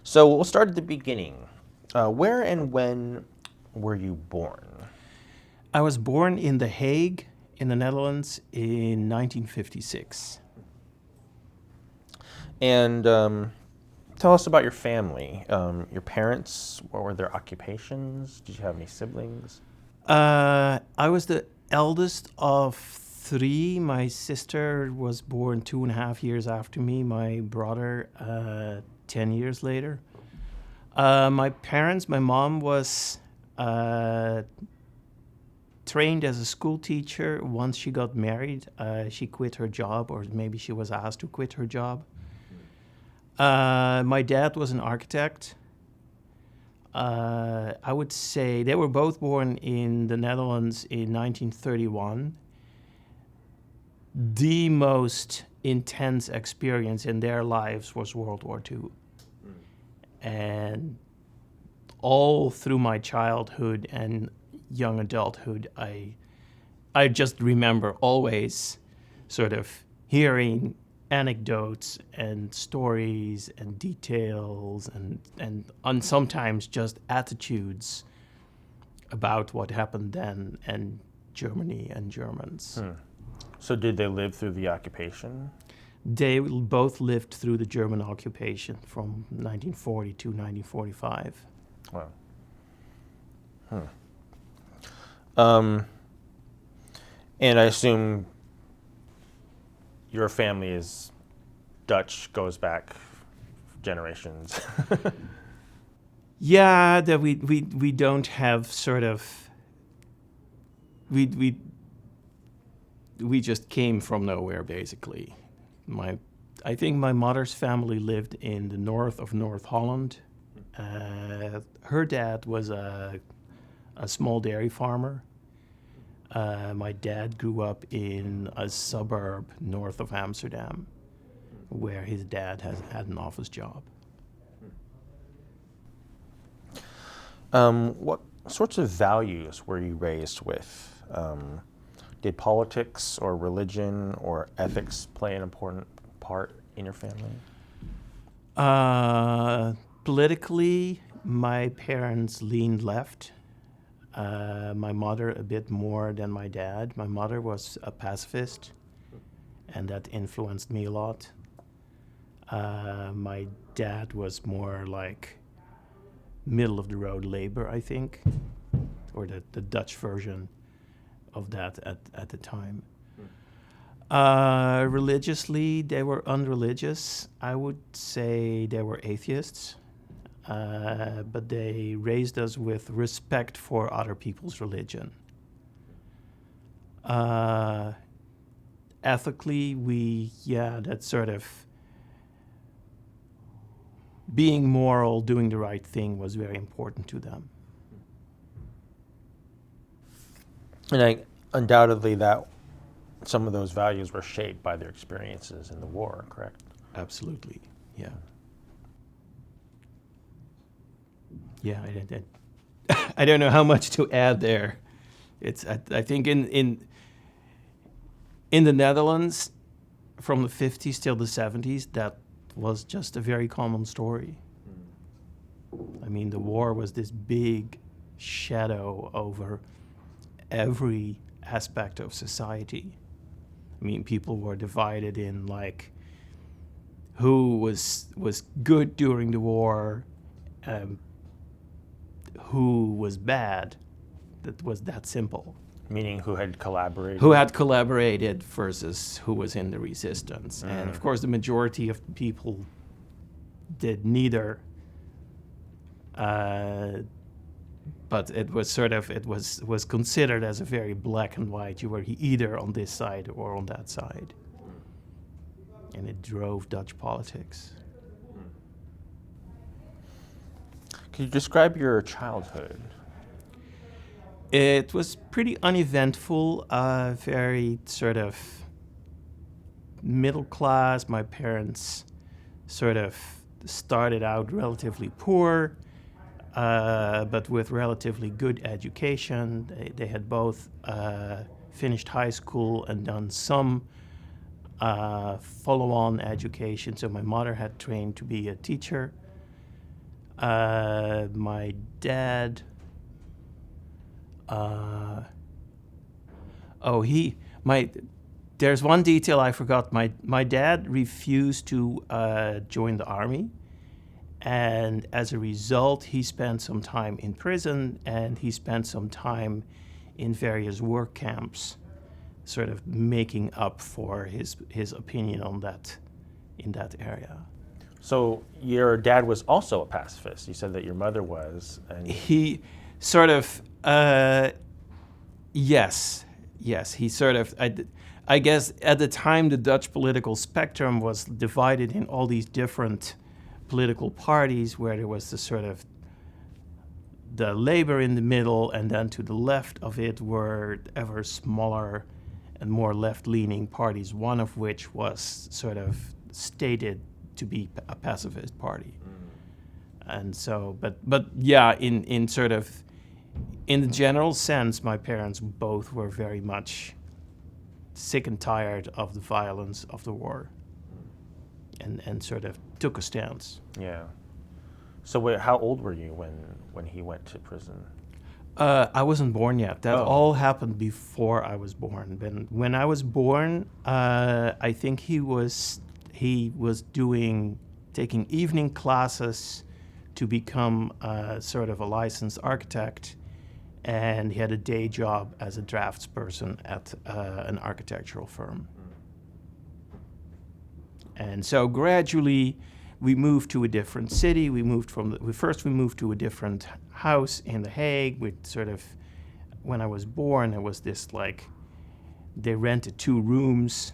So we'll start at the beginning. Where and when were you born? I was born in The Hague, in the Netherlands, in 1956. And tell us about your family. Your parents, what were their occupations? Did you have any siblings? I was the eldest of three. My sister was born 2.5 years after me. My brother, 10 years later. My parents, my mom was trained as a school teacher. Once she got married, she quit her job, or maybe she was asked to quit her job. My dad was an architect. I would say they were both born in the Netherlands in 1931. The most intense experience in their lives was World War II. And all through my childhood and young adulthood, I just remember always sort of hearing anecdotes and stories and details and sometimes just attitudes about what happened then and Germany and Germans. So did they live through the occupation? They both lived through the German occupation from 1940 to 1945. Wow. And I assume your family is Dutch, goes back generations. Yeah, that we don't have sort of we just came from nowhere basically. I think my mother's family lived in the north of North Holland. Her dad was a small dairy farmer. My dad grew up in a suburb north of Amsterdam, where his dad had an office job. What sorts of values were you raised with? Did politics or religion or ethics play an important part in your family? Politically, my parents leaned left. My mother a bit more than my dad. My mother was a pacifist, and that influenced me a lot. My dad was more like middle-of-the-road labor, I think, or the Dutch version of that at the time. Religiously, they were unreligious. I would say they were atheists. But they raised us with respect for other people's religion. Ethically, that sort of being moral, doing the right thing was very important to them. And undoubtedly that some of those values were shaped by their experiences in the war, correct? Absolutely, yeah. Yeah, I don't know how much to add there. I think in the Netherlands, from the 50s till the 70s, that was just a very common story. I mean, the war was this big shadow over every aspect of society. I mean, people were divided in like who was good during the war, who was bad. That was that simple. Meaning who had collaborated? Who had collaborated versus who was in the resistance. And of course, the majority of people did neither. But it was considered as a very black and white. You were either on this side or on that side. And it drove Dutch politics. Could you describe your childhood? It was pretty uneventful, very sort of middle class. My parents sort of started out relatively poor, but with relatively good education. They had both finished high school and done some follow-on education. So my mother had trained to be a teacher. My dad. There's one detail I forgot. My dad refused to join the army, and as a result, he spent some time in prison, and he spent some time in various work camps, sort of making up for his opinion on that in that area. So your dad was also a pacifist. You said that your mother was, and He sort of, yes, he sort of, I guess at the time the Dutch political spectrum was divided in all these different political parties, where there was the sort of the Labor in the middle, and then to the left of it were ever smaller and more left-leaning parties, one of which was sort of stated to be a pacifist party. And so, but yeah, in sort of, in the general sense, my parents both were very much sick and tired of the violence of the war, and sort of took a stance. yeah. So how old were you when he went to prison? I wasn't born yet. That Oh. all happened before I was born. When I was born, I think he was taking evening classes to become sort of a licensed architect, and he had a day job as a draftsperson at an architectural firm. And so gradually, we moved to a different city. We moved to a different house in The Hague. We sort of, when I was born, it was this like, they rented 2 rooms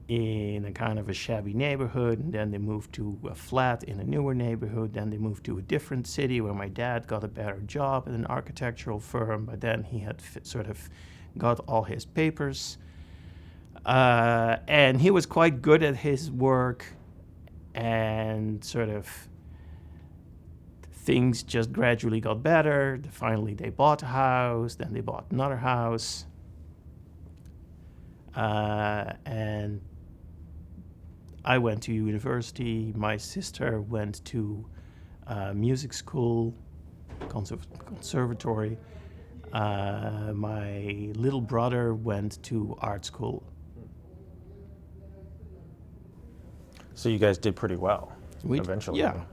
in a kind of a shabby neighborhood, and then they moved to a flat in a newer neighborhood. Then they moved to a different city where my dad got a better job at an architectural firm, but then he had sort of got all his papers. And he was quite good at his work, and sort of things just gradually got better. Finally, they bought a house, then they bought another house. And I went to university. My sister went to music school, conservatory. My little brother went to art school. So you guys did pretty well We- eventually. Yeah.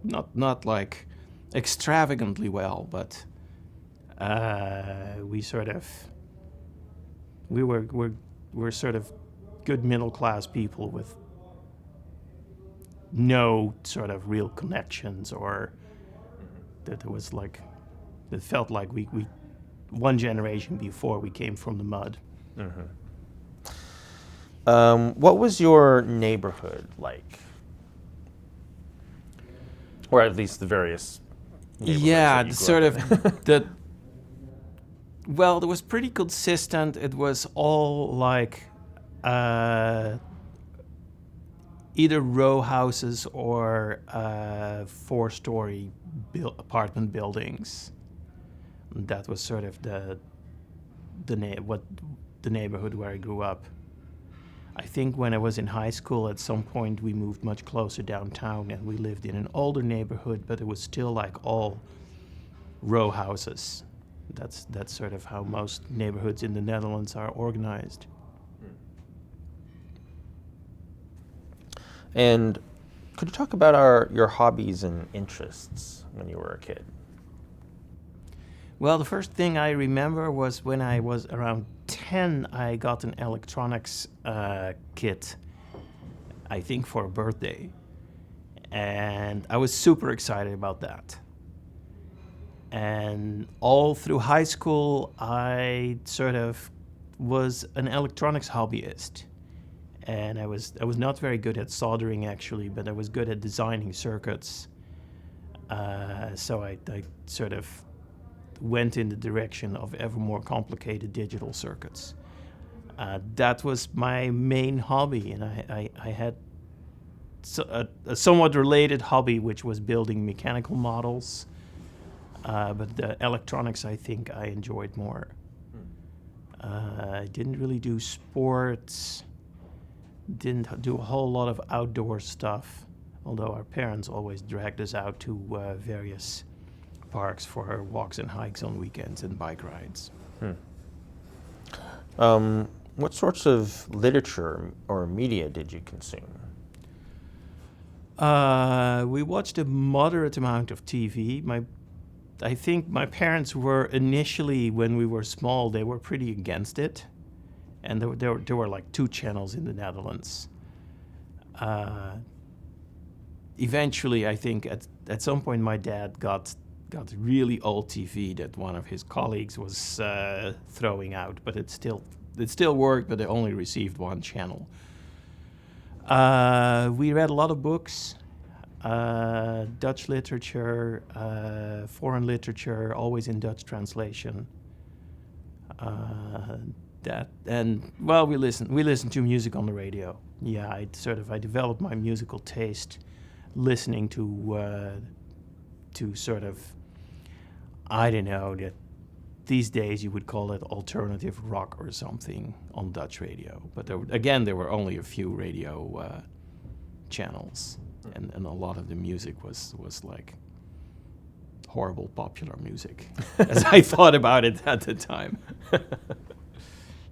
Not like extravagantly well, but we were sort of good middle class people with no sort of real connections, or that there was like, it felt like we one generation before we came from the mud. What was your neighborhood like? Or at least the various neighborhoods Yeah, that you the grew sort up of well, it was pretty consistent. It was all like either row houses or 4-story apartment buildings. That was sort of the neighborhood where I grew up. I think when I was in high school, at some point we moved much closer downtown, and we lived in an older neighborhood, but it was still like all row houses. That's sort of how most neighborhoods in the Netherlands are organized. And could you talk about your hobbies and interests when you were a kid? Well, the first thing I remember was when I was around 10, I got an electronics kit, I think for a birthday. And I was super excited about that. And all through high school, I sort of was an electronics hobbyist. And I was not very good at soldering, actually, but I was good at designing circuits. So I sort of went in the direction of ever more complicated digital circuits. That was my main hobby, and I had a somewhat related hobby, which was building mechanical models. But the electronics, I think I enjoyed more. I didn't really do sports, didn't do a whole lot of outdoor stuff. although our parents always dragged us out to various parks for walks and hikes on weekends and bike rides. What sorts of literature or media did you consume? We watched a moderate amount of TV. I think my parents were initially, when we were small, they were pretty against it. And there were like 2 channels in the Netherlands. Eventually, I think at some point my dad got really old TV that one of his colleagues was throwing out, but it still worked, but they only received 1 channel. We read a lot of books, Dutch literature, foreign literature, always in Dutch translation. We listened to music on the radio. Yeah, I developed my musical taste listening to sort of, I don't know, that these days you would call it alternative rock or something on Dutch radio. But there were only a few radio channels, and a lot of the music was like horrible popular music, as I thought about it at the time.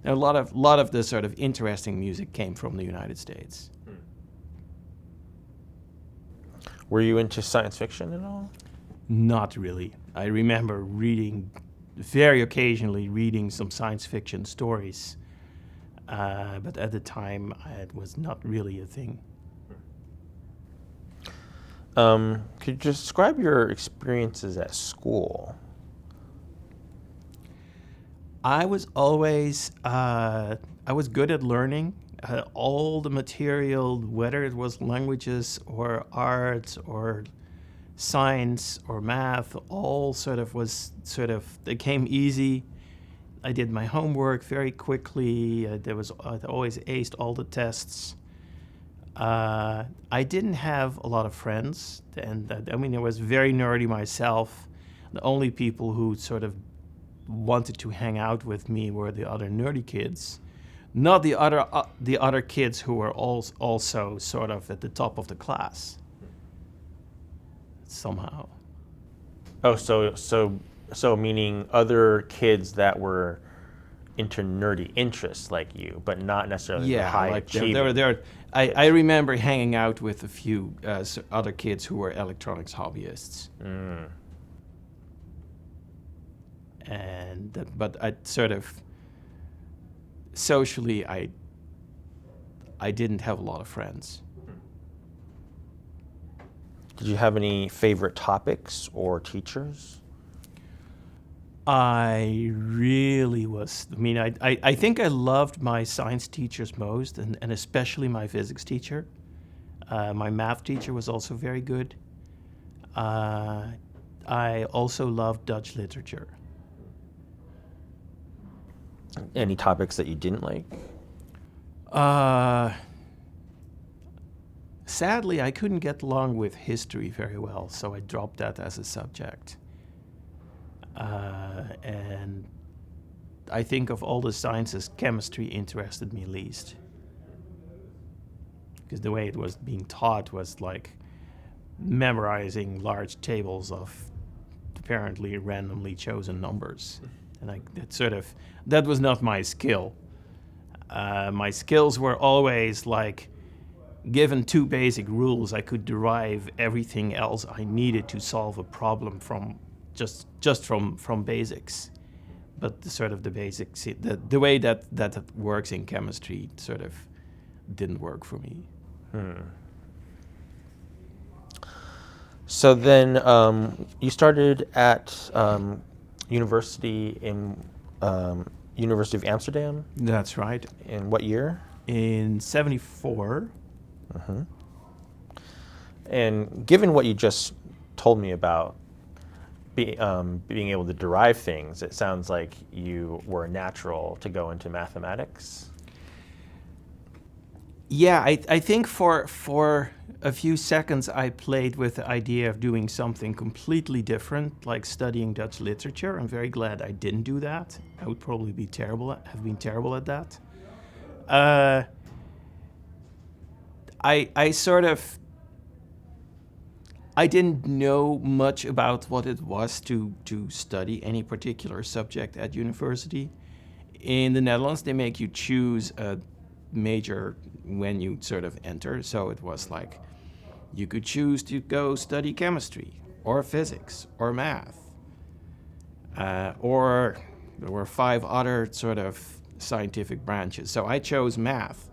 A lot of the sort of interesting music came from the United States. Were you into science fiction at all? Not really. I remember very occasionally reading some science fiction stories, but at the time it was not really a thing. Could you describe your experiences at school? I was always good at learning. All the material, whether it was languages or arts or science or math, all they came easy. I did my homework very quickly. I always aced all the tests. I didn't have a lot of friends, and I was very nerdy myself. The only people who sort of wanted to hang out with me were the other nerdy kids, not the other kids who were also sort of at the top of the class. Somehow. Oh, so meaning other kids that were into nerdy interests like you, but not necessarily the high achieving. I remember hanging out with a few other kids who were electronics hobbyists. But I sort of socially, I didn't have a lot of friends. Did you have any favorite topics or teachers? I really was. I mean, I think I loved my science teachers most, and especially my physics teacher. My math teacher was also very good. I also loved Dutch literature. Any topics that you didn't like? Sadly, I couldn't get along with history very well, so I dropped that as a subject. And I think of all the sciences, chemistry interested me least. Because the way it was being taught was like memorizing large tables of apparently randomly chosen numbers. And that was not my skill. My skills were always like, given 2 basic rules, I could derive everything else I needed to solve a problem from just from basics. But the basics, the way that works in chemistry sort of didn't work for me. So then you started at University of Amsterdam? That's right. In what year? In 1974. And given what you just told me about being able to derive things, it sounds like you were natural to go into mathematics. Yeah, I think for a few seconds I played with the idea of doing something completely different, like studying Dutch literature. I'm very glad I didn't do that. I would probably have been terrible at that. I sort of I didn't know much about what it was to study any particular subject at university. In the Netherlands, they make you choose a major when you sort of enter. So it was like you could choose to go study chemistry or physics or math. Or there were 5 other sort of scientific branches. So I chose math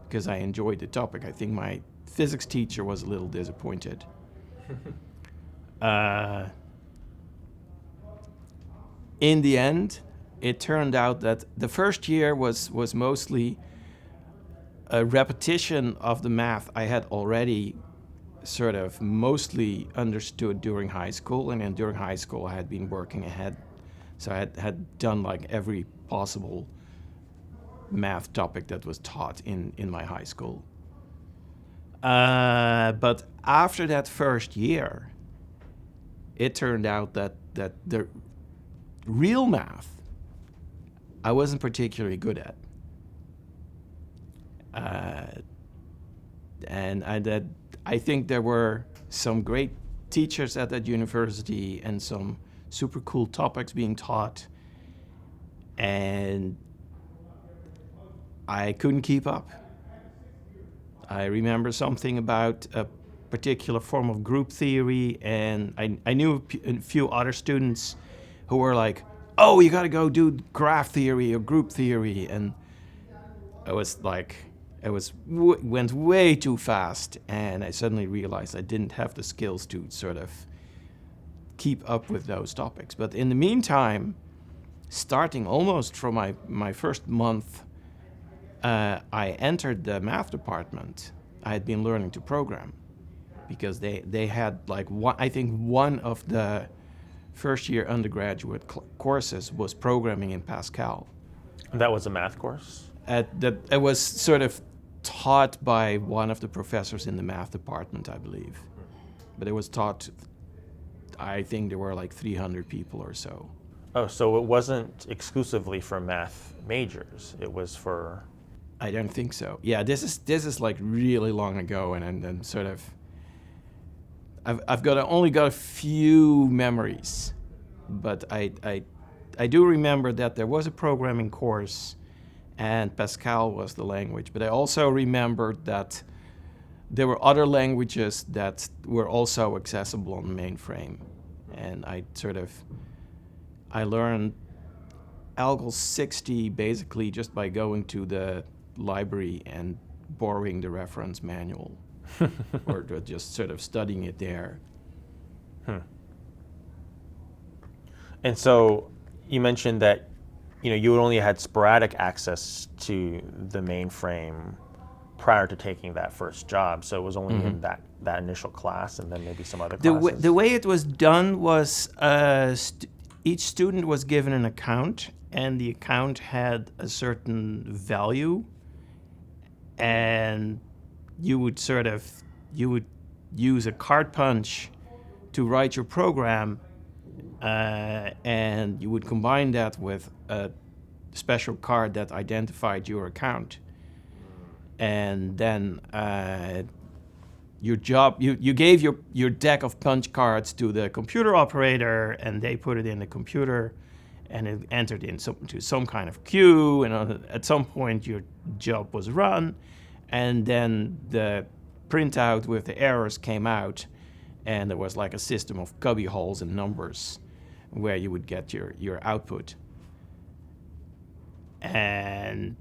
because I enjoyed the topic. I think my physics teacher was a little disappointed. In the end, it turned out that the first year was mostly a repetition of the math I had already sort of mostly understood during high school. And then during high school, I had been working ahead. So I had done like every possible math topic that was taught in my high school. But after that first year, it turned out that the real math I wasn't particularly good at. And I think there were some great teachers at that university and some super cool topics being taught, and I couldn't keep up. I remember something about a particular form of group theory, and I knew a few other students who were like, oh, you gotta go do graph theory or group theory, and I was like, went way too fast, and I suddenly realized I didn't have the skills to sort of keep up with those topics. But in the meantime, starting almost from my first month, I entered the math department. I had been learning to program because they had like one of the first year undergraduate courses was programming in Pascal. That was a math course? It was sort of taught by one of the professors in the math department, I believe. But it was taught, I think there were like 300 people or so. Oh, so it wasn't exclusively for math majors. It was for... I don't think so. Yeah, this is like really long ago, and sort of I've only got a few memories, but I do remember that there was a programming course, and Pascal was the language. But I also remembered that there were other languages that were also accessible on the mainframe, and I learned ALGOL 60 basically just by going to the library and borrowing the reference manual or just sort of studying it there. And so you mentioned that you only had sporadic access to the mainframe prior to taking that first job, so it was only in that initial class and then maybe some other classes? The way it was done was each student was given an account, and the account had a certain value, and you would use a card punch to write your program, and you would combine that with a special card that identified your account, and then your job, you gave your deck of punch cards to the computer operator, and they put it in the computer, and it entered into some kind of queue, and at some point your job was run, and then the printout with the errors came out, and there was like a system of cubby holes and numbers where you would get your output. And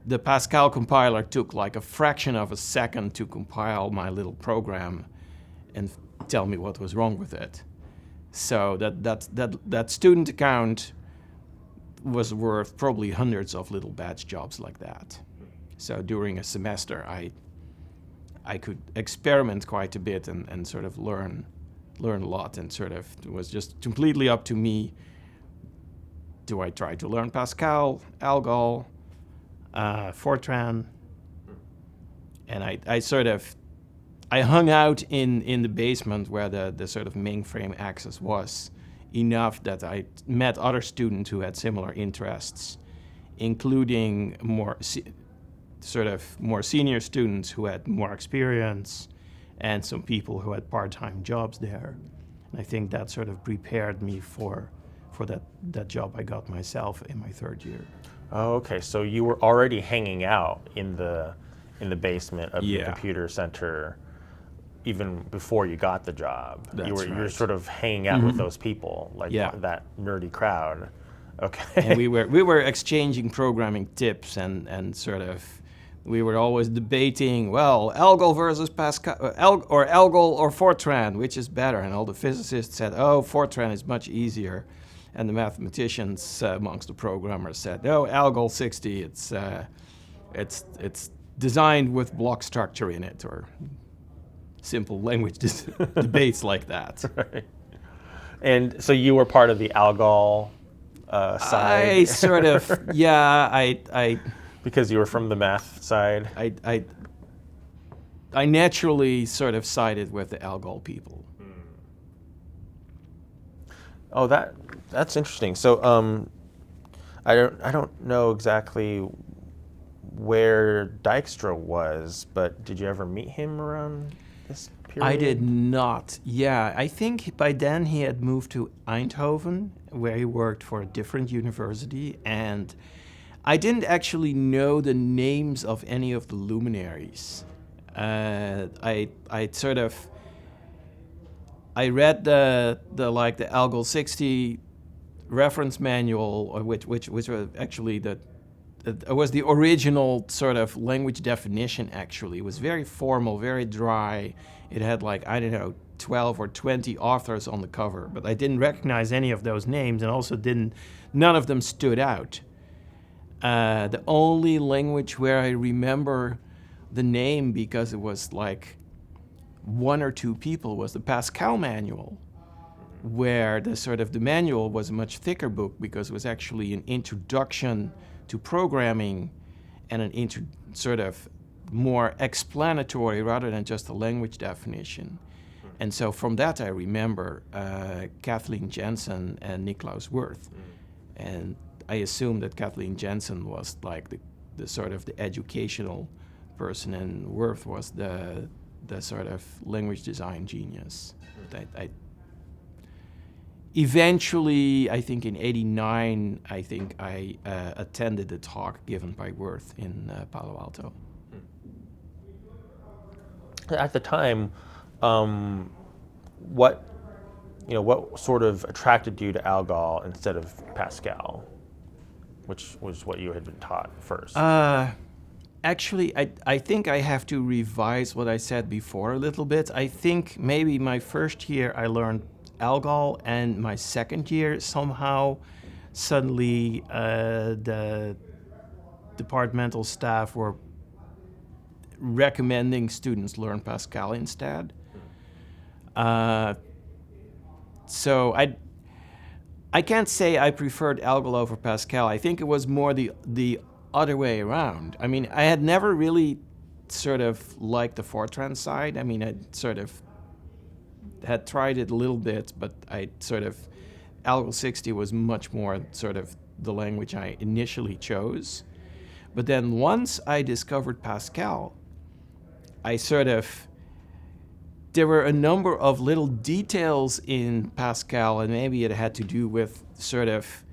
the Pascal compiler took like a fraction of a second to compile my little program and tell me what was wrong with it. So that student account was worth probably hundreds of little batch jobs like that. So during a semester, I could experiment quite a bit and sort of learn a lot, and sort of it was just completely up to me. Do I try to learn Pascal, ALGOL, Fortran? And I hung out in the basement where the sort of mainframe access was enough that I met other students who had similar interests, including more senior students who had more experience, and some people who had part-time jobs there. And I think that sort of prepared me for that job I got myself in my third year. Oh, okay. So you were already hanging out in the basement of the computer center even before you got the job. You were sort of hanging out with those people, like that nerdy crowd. Okay. And we were exchanging programming tips and sort of we were always debating, well, ALGOL versus Pascal or ALGOL or Fortran, which is better? And all the physicists said, oh, Fortran is much easier. And the mathematicians amongst the programmers said, no, ALGOL 60, it's designed with block structure in it, or simple language debates like that. Right. And so you were part of the ALGOL side? I sort of, I because you were from the math side? I naturally sort of sided with the ALGOL people. Oh, that's interesting. So I don't know exactly where Dykstra was, but did you ever meet him around this period? I did not. Yeah, I think by then he had moved to Eindhoven, where he worked for a different university, and I didn't actually know the names of any of the luminaries. I read the ALGOL 60 reference manual, which was actually was the original sort of language definition. Actually, it was very formal, very dry. It had 12 or 20 authors on the cover, but I didn't recognize any of those names, and also none of them stood out. The only language where I remember the name because it was like one or two people was the Pascal manual, where the manual was a much thicker book because it was actually an introduction to programming and an sort of more explanatory rather than just a language definition. And so from that I remember Kathleen Jensen and Niklaus Wirth. And I assume that Kathleen Jensen was like the sort of the educational person, and Wirth was the sort of language design genius. Eventually, I think in '89, I attended a talk given by Wirth in Palo Alto. At the time, what sort of attracted you to ALGOL instead of Pascal, which was what you had been taught first? Actually, I think I have to revise what I said before a little bit. I think maybe my first year I learned ALGOL, and my second year somehow suddenly the departmental staff were recommending students learn Pascal instead. So I can't say I preferred ALGOL over Pascal. I think it was more the other way around. I mean, I had never really sort of liked the Fortran side. I mean, I sort of had tried it a little bit, but ALGOL 60 was much more sort of the language I initially chose. But then once I discovered Pascal, there were a number of little details in Pascal, and maybe it had to do with sort of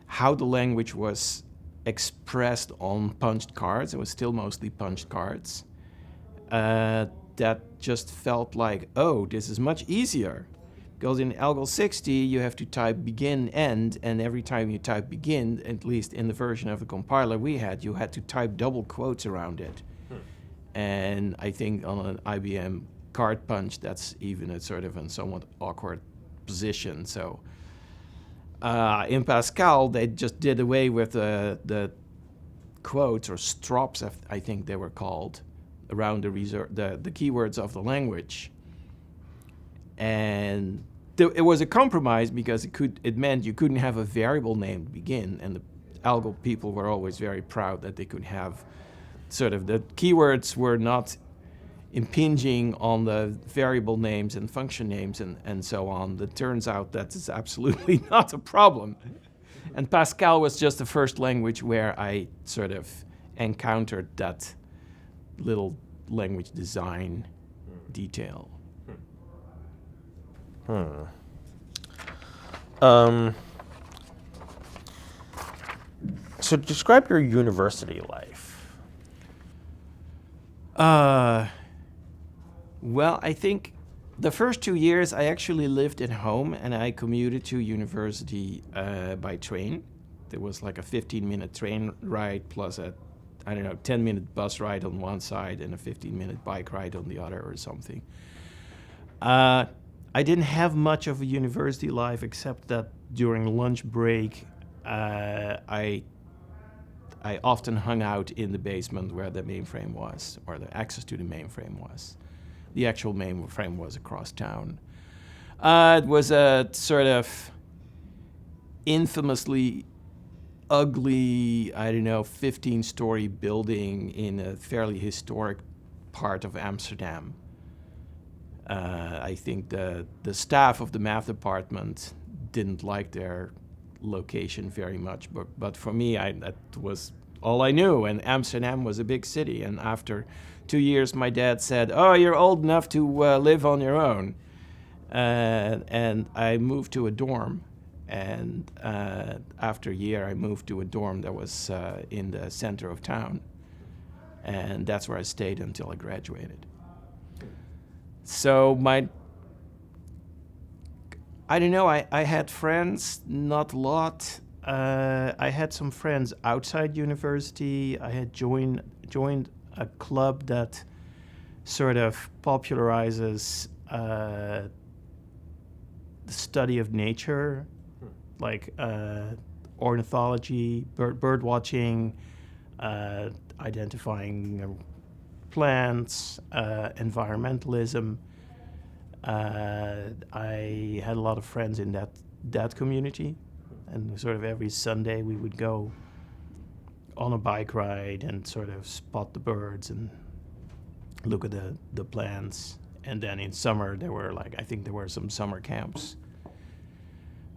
how the language was expressed on punched cards. It was still mostly punched cards. That just felt like, oh, this is much easier. Because in ALGOL 60, you have to type begin, end, and every time you type begin, at least in the version of the compiler we had, you had to type double quotes around it. And I think on an IBM card punch, that's even a sort of a somewhat awkward position. So in Pascal, they just did away with the quotes, or strops, I think they were called, around the keywords of the language. And it was a compromise because it meant you couldn't have a variable named begin, and the ALGOL people were always very proud that they could have sort of the keywords were not impinging on the variable names and function names and so on. It turns out that is absolutely not a problem. And Pascal was just the first language where I sort of encountered that little language design detail. So describe your university life. Well, I think the first 2 years I actually lived at home and I commuted to university by train. There was like a 15-minute train ride plus a, 10-minute bus ride on one side and a 15-minute bike ride on the other or something. I didn't have much of a university life except that during lunch break, I often hung out in the basement where the mainframe was, or the access to the mainframe was. The actual mainframe was across town. It was a sort of infamously ugly, 15-story building in a fairly historic part of Amsterdam. I think the staff of the math department didn't like their location very much, but for me, that was all I knew, and Amsterdam was a big city, and after 2 years, my dad said, "Oh, you're old enough to live on your own," and I moved to a dorm, and after a year, I moved to a dorm that was in the center of town, and that's where I stayed until I graduated. So I had friends, not a lot. I had some friends outside university. I had joined a club that sort of popularizes the study of nature, like ornithology, bird watching, identifying plants, environmentalism. I had a lot of friends in that community, and sort of every Sunday we would go on a bike ride and sort of spot the birds and look at the plants. And then in summer there were some summer camps.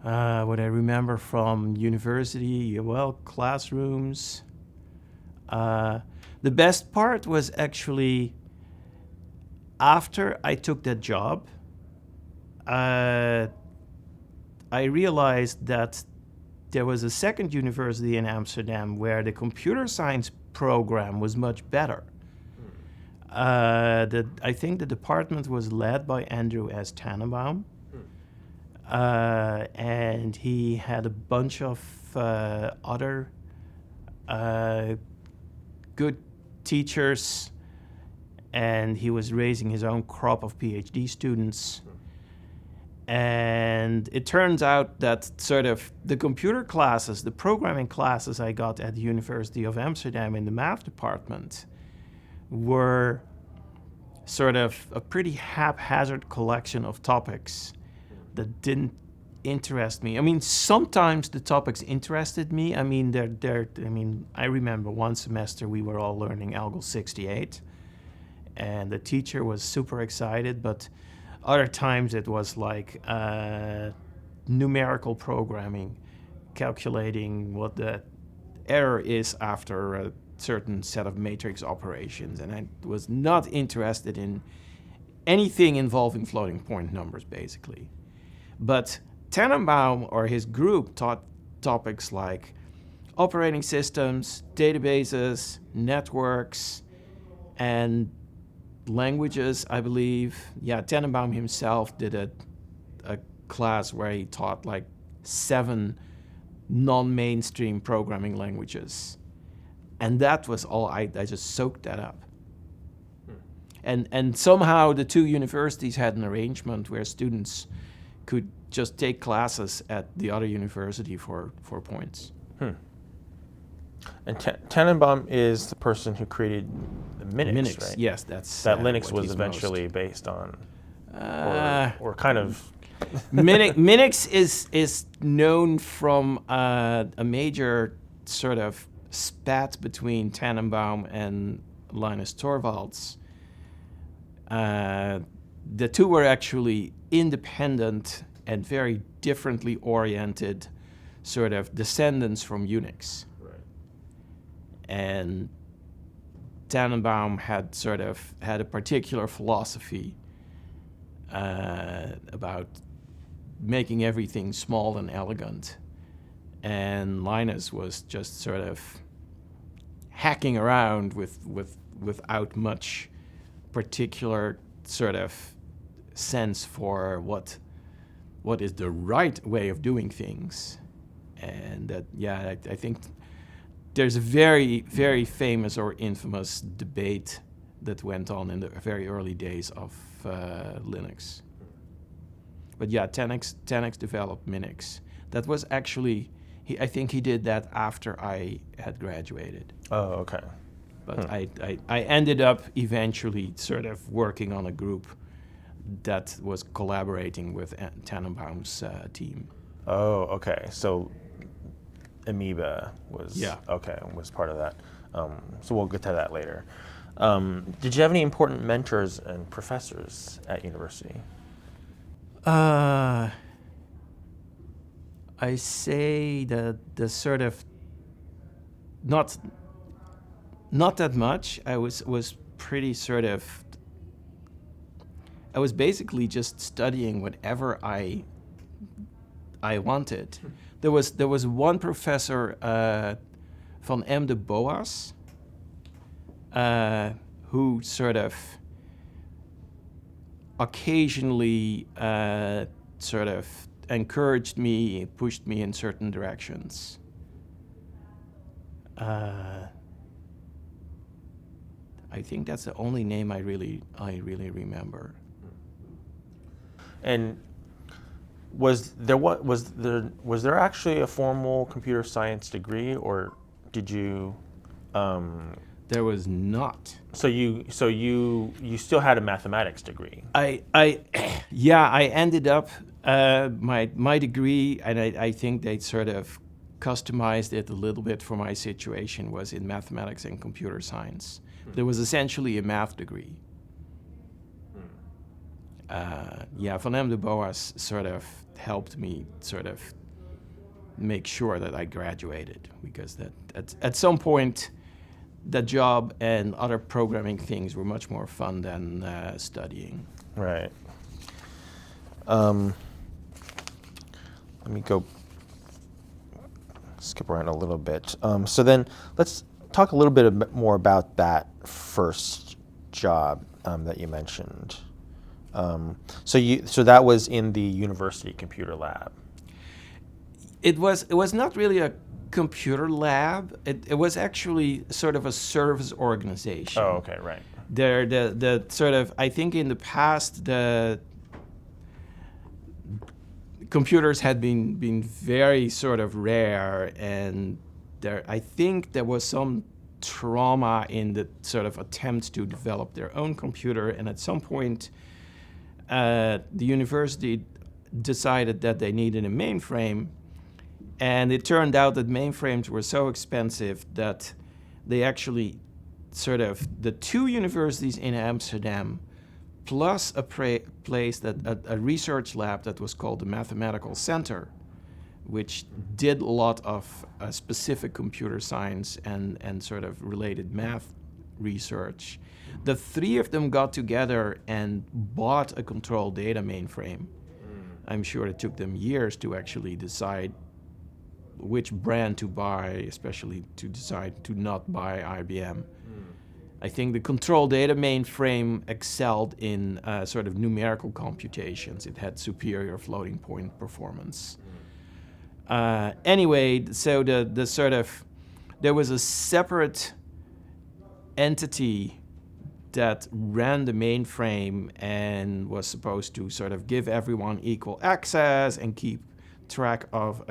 What I remember from university, well, classrooms. The best part was actually after I took that job, I realized that there was a second university in Amsterdam where the computer science program was much better. I think the department was led by Andrew S. Tannenbaum, and he had a bunch of other good teachers, and he was raising his own crop of PhD students. And it turns out that sort of the computer classes, the programming classes I got at the University of Amsterdam in the math department were sort of a pretty haphazard collection of topics that didn't interest me. I mean, sometimes the topics interested me. I mean, I remember one semester we were all learning ALGOL 68, and the teacher was super excited, but other times it was like numerical programming, calculating what the error is after a certain set of matrix operations, and I was not interested in anything involving floating point numbers, basically. But Tannenbaum or his group taught topics like operating systems, databases, networks, and languages, I believe. Yeah, Tannenbaum himself did a class where he taught like 7 non-mainstream programming languages. And that was all, I just soaked that up. And somehow the two universities had an arrangement where students could just take classes at the other university for points. And Tannenbaum is the person who created the Minix, right? Yes, that's that Linux was eventually based on, or kind of. Minix is known from a major sort of spat between Tannenbaum and Linus Torvalds. The two were actually independent and very differently oriented sort of descendants from Unix. Right. And Tannenbaum had a particular philosophy about making everything small and elegant. And Linus was just sort of hacking around without much particular sort of sense for what is the right way of doing things. And that, I think there's a very, very famous or infamous debate that went on in the very early days of Linux. But yeah, 10x developed Minix. That was actually, I think he did that after I had graduated. Oh, okay. But I ended up eventually sort of working on a group that was collaborating with Tannenbaum's team. Oh, okay. So Amoeba was was part of that. So we'll get to that later. Did you have any important mentors and professors at university? I say that the sort of not that much. I was pretty sort of. I was basically just studying whatever I wanted. There was one professor, Van M. de Boas, who sort of occasionally sort of encouraged me, pushed me in certain directions. I think that's the only name I really remember. And was there actually a formal computer science degree, or did you? There was not. So you still had a mathematics degree. I ended up my degree, and I think they sort of customized it a little bit for my situation, was in mathematics and computer science. There was essentially a math degree. Van M. de Boas sort of helped me sort of make sure that I graduated, because that at some point that job and other programming things were much more fun than studying. Right. Let me go skip around a little bit. So then let's talk a little bit more about that first job that you mentioned. So that was in the university computer lab. It was not really a computer lab. It was actually sort of a service organization. Oh, okay, right. The sort of, I think in the past the computers had been very sort of rare, and I think there was some trauma in the sort of attempt to develop their own computer, and at some point the university decided that they needed a mainframe, and it turned out that mainframes were so expensive that they actually sort of, the two universities in Amsterdam plus a place a research lab that was called the Mathematical Center, which did a lot of specific computer science and sort of related math research. The three of them got together and bought a control data mainframe. I'm sure it took them years to actually decide which brand to buy, especially to decide to not buy IBM. I think the control data mainframe excelled in sort of numerical computations. It had superior floating point performance. Anyway, so the sort of, there was a separate entity that ran the mainframe and was supposed to sort of give everyone equal access and keep track of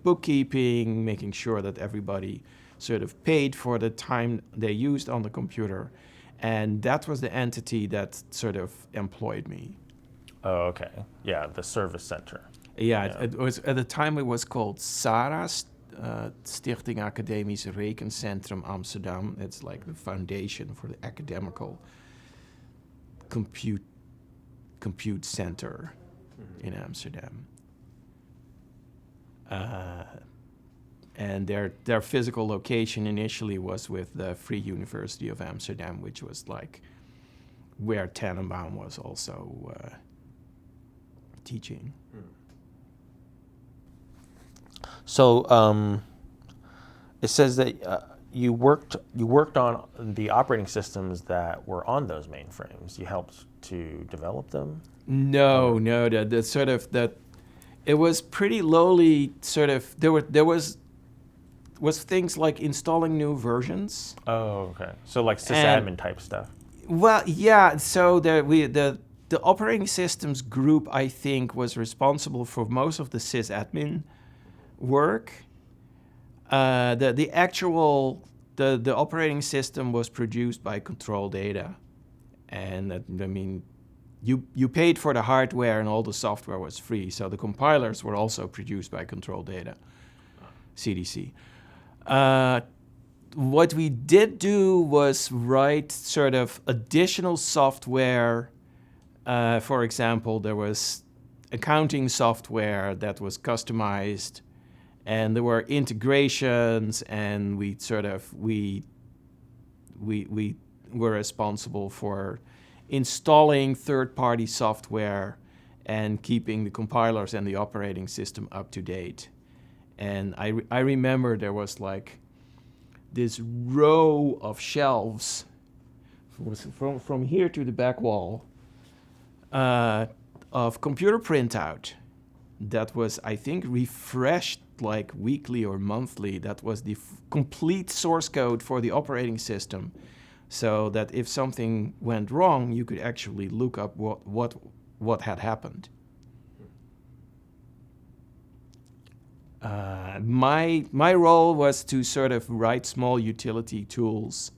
bookkeeping, making sure that everybody sort of paid for the time they used on the computer. And that was the entity that sort of employed me. Oh, okay. Yeah, the service center. Yeah. It was, at the time it was called SARA, Stichting Academisch Rekencentrum Amsterdam. It's like the foundation for the academical compute center in Amsterdam. And their physical location initially was with the Free University of Amsterdam, which was like where Tannenbaum was also teaching. So it says that you worked on the operating systems that were on those mainframes. You helped to develop them? No, the sort of that. It was pretty lowly. Sort of there was things like installing new versions. Oh, okay. So like sysadmin type stuff. Well, yeah. So the operating systems group, I think, was responsible for most of the sysadmin work. The actual operating system was produced by Control Data, and I mean, you paid for the hardware and all the software was free. So the compilers were also produced by Control Data, CDC. What we did do was write sort of additional software. For example, there was accounting software that was customized, and there were integrations, and we were responsible for installing third-party software and keeping the compilers and the operating system up to date. And I remember there was like this row of shelves from here to the back wall of computer printout that was, I think, refreshed like weekly or monthly. That was the complete source code for the operating system, so that if something went wrong, you could actually look up what had happened. My role was to sort of write small utility tools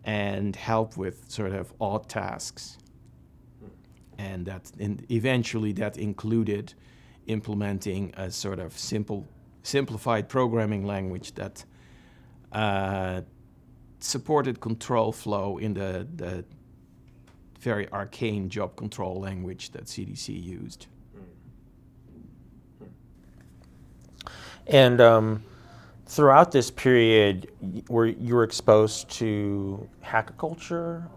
and help with sort of odd tasks, and eventually that included implementing a sort of simplified programming language that supported control flow in the very arcane job control language that CDC used. And throughout this period, you were exposed to hacker culture?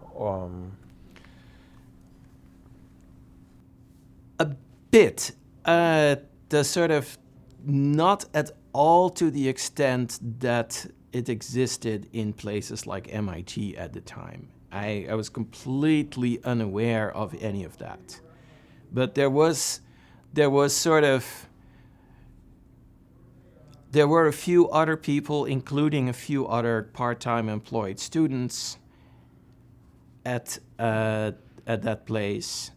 A bit. The sort of not at all to the extent that it existed in places like MIT at the time. I was completely unaware of any of that. But there were a few other people, including a few other part-time employed students at that place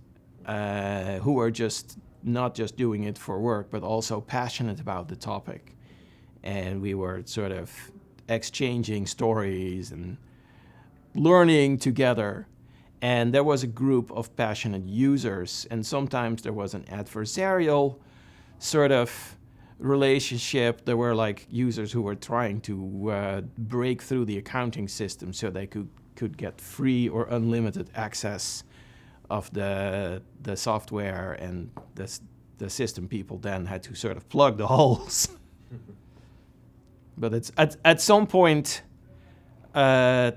who were just not just doing it for work, but also passionate about the topic. And we were sort of exchanging stories and learning together. And there was a group of passionate users, and sometimes there was an adversarial sort of relationship. There were like users who were trying to break through the accounting system so they could get free or unlimited access of the software, and the system people then had to sort of plug the holes. But it's at some point, the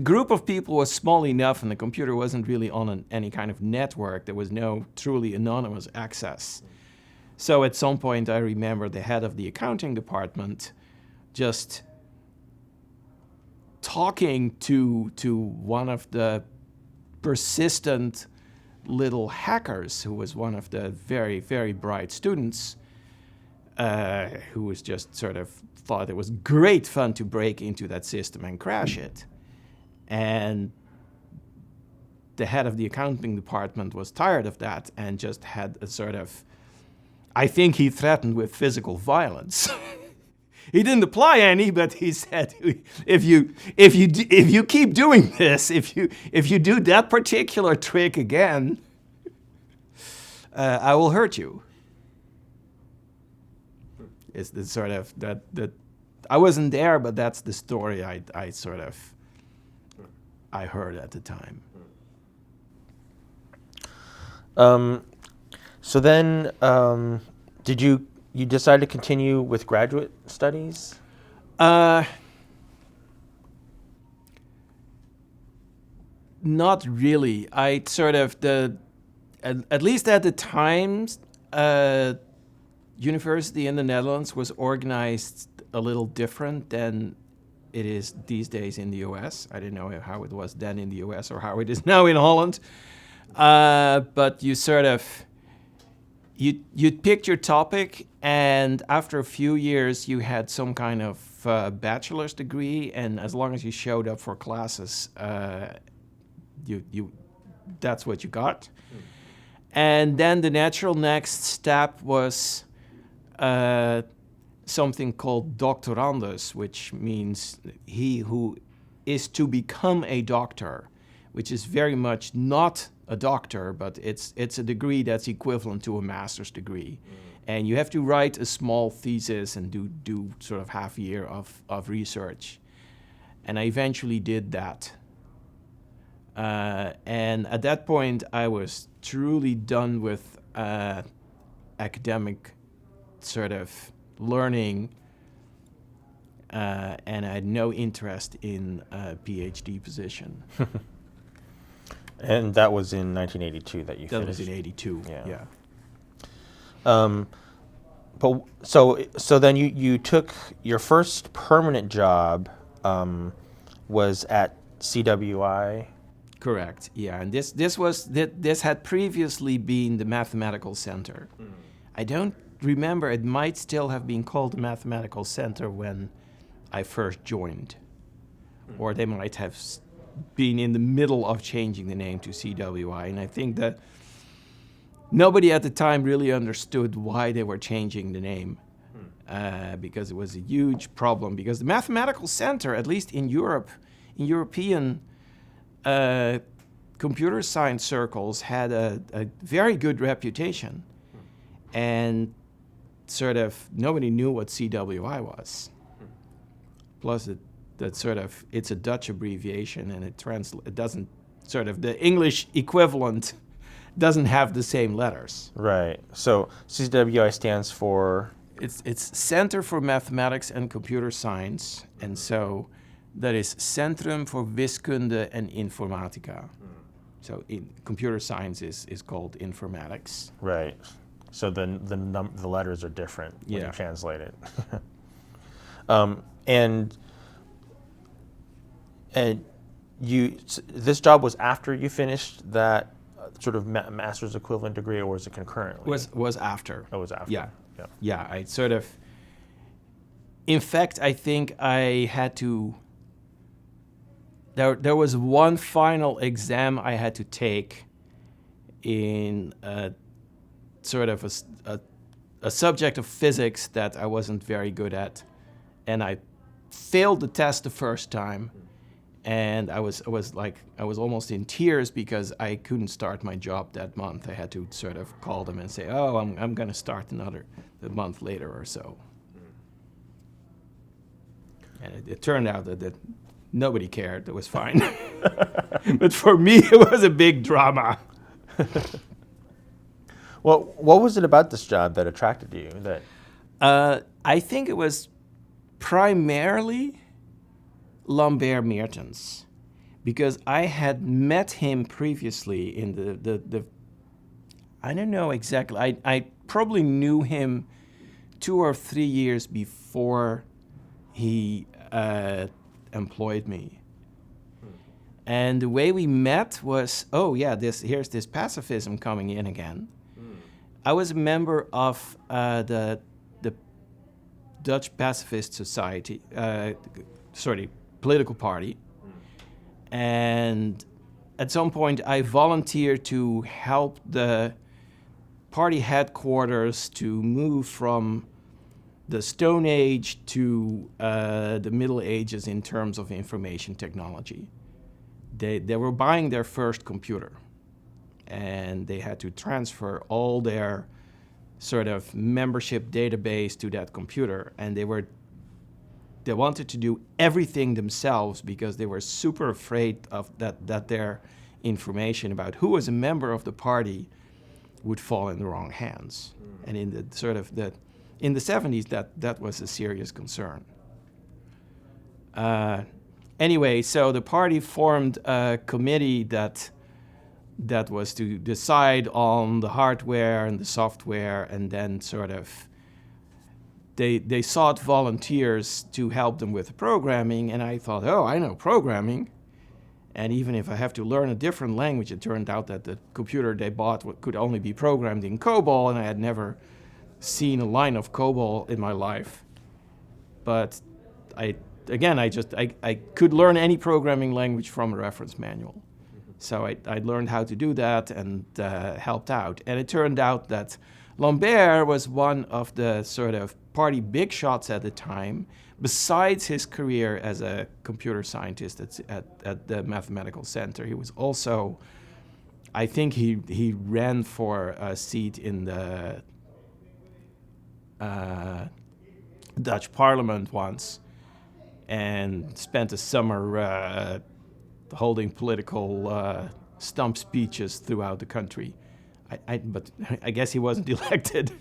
group of people was small enough, and the computer wasn't really on any kind of network. There was no truly anonymous access. So at some point, I remember the head of the accounting department just talking to one of the persistent little hackers, who was one of the very, very bright students, who was just sort of thought it was great fun to break into that system and crash it. And the head of the accounting department was tired of that and just had a sort of, I think he threatened with physical violence. He didn't apply any, but he said, if you keep doing this, if you do that particular trick again, I will hurt you. It's the sort of that I wasn't there, but that's the story I heard at the time. So then, did you decide to continue with graduate studies? Not really. I sort of at least at the time, university in the Netherlands was organized a little different than it is these days in the US. I didn't know how it was then in the US or how it is now in Holland. But you sort of, you picked your topic, and after a few years you had some kind of bachelor's degree, and as long as you showed up for classes, that's what you got. And then the natural next step was something called doctorandus, which means he who is to become a doctor, which is very much not a doctor, but it's a degree that's equivalent to a master's degree. And you have to write a small thesis and do sort of half a year of research. And I eventually did that. And at that point, I was truly done with academic sort of learning, and I had no interest in a PhD position. And that was in 1982 that you finished? That was in 82, yeah. But so then you took your first permanent job was at CWI? Correct, yeah. And this had previously been the Mathematical Center. I don't remember, it might still have been called the Mathematical Center when I first joined. Or they might have been in the middle of changing the name to CWI. And I think that nobody at the time really understood why they were changing the name, because it was a huge problem. Because the Mathematical Center, at least in Europe, in European computer science circles, had a very good reputation. And sort of nobody knew what CWI was. Plus, it's a Dutch abbreviation, and it doesn't sort of, the English equivalent doesn't have the same letters. Right. So CWI stands for? It's Center for Mathematics and Computer Science, and so that is Centrum Wiskunde Informatica. So computer science is called informatics. Right. So then the letters are different when you translate it. And this job was after you finished that sort of master's equivalent degree, or was it concurrently? Was after. Oh, it was after. Yeah. Yeah, I sort of, in fact, I think I had to, there was one final exam I had to take in sort of a subject of physics that I wasn't very good at, and I failed the test the first time, and I was almost in tears because I couldn't start my job that month. I had to sort of call them and say, "Oh, I'm going to start a month later or so." And it turned out that nobody cared. It was fine, but for me, it was a big drama. Well, what was it about this job that attracted you? I think it was primarily Lambert Meertens, because I had met him previously in the I don't know exactly. I probably knew him 2 or 3 years before he employed me. And the way we met was, here's this pacifism coming in again. I was a member of the Dutch Pacifist Society, political party. And at some point I volunteered to help the party headquarters to move from the Stone Age to the Middle Ages in terms of information technology. They were buying their first computer, and they had to transfer all their sort of membership database to that computer, and they wanted to do everything themselves because they were super afraid of that their information about who was a member of the party would fall in the wrong hands. And in the 70s, that was a serious concern. Anyway, so the party formed a committee that that was to decide on the hardware and the software, and then sort of they sought volunteers to help them with the programming, and I thought, oh, I know programming. And even if I have to learn a different language, it turned out that the computer they bought could only be programmed in COBOL, and I had never seen a line of COBOL in my life. But I could learn any programming language from a reference manual. So I learned how to do that and helped out. And it turned out that Lambert was one of the sort of party big shots at the time, besides his career as a computer scientist at the Mathematical Center. He was also, I think he ran for a seat in the Dutch Parliament once and spent a summer holding political stump speeches throughout the country. But I guess he wasn't elected.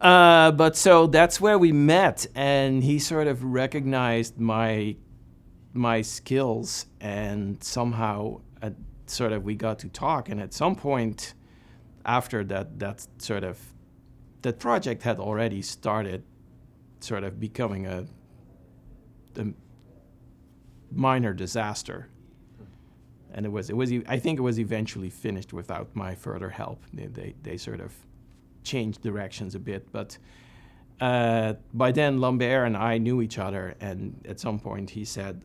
But so that's where we met, and he sort of recognized my skills, and somehow we got to talk. And at some point after that project had already started sort of becoming a minor disaster. And I think it was eventually finished without my further help. They sort of changed directions a bit, but by then Lambert and I knew each other, and at some point he said,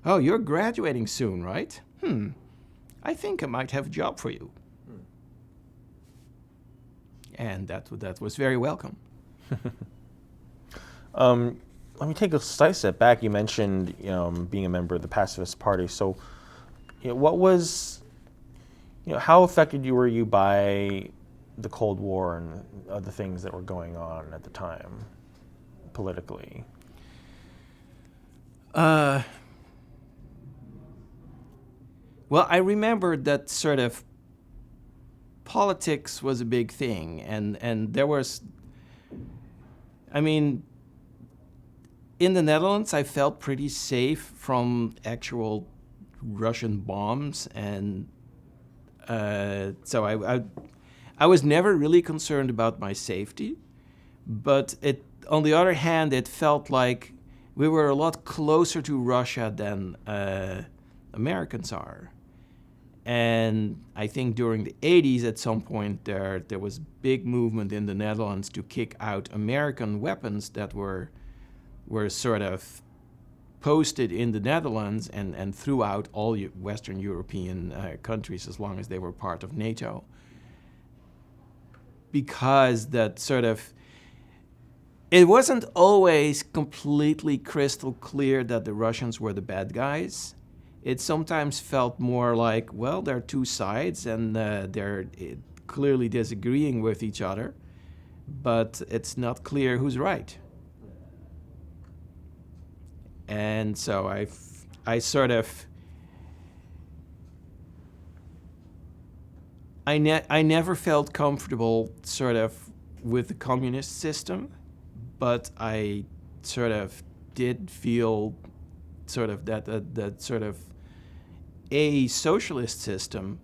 oh, you're graduating soon, right? I think I might have a job for you. And that was very welcome. Let me take a slight step back. You mentioned being a member of the Pacifist Party. So what was, how affected were you by the Cold War and other things that were going on at the time, politically? Well, I remember that sort of politics was a big thing, and there was, in the Netherlands, I felt pretty safe from actual Russian bombs, and so I was never really concerned about my safety. But on the other hand, it felt like we were a lot closer to Russia than Americans are. And I think during the 80s, at some point, there was big movement in the Netherlands to kick out American weapons that were sort of posted in the Netherlands and throughout all Western European countries as long as they were part of NATO. Because that sort of, it wasn't always completely crystal clear that the Russians were the bad guys. It sometimes felt more like, well, there are two sides and they're clearly disagreeing with each other, but it's not clear who's right. And so I never felt comfortable sort of with the communist system, but I sort of did feel sort of that sort of a socialist system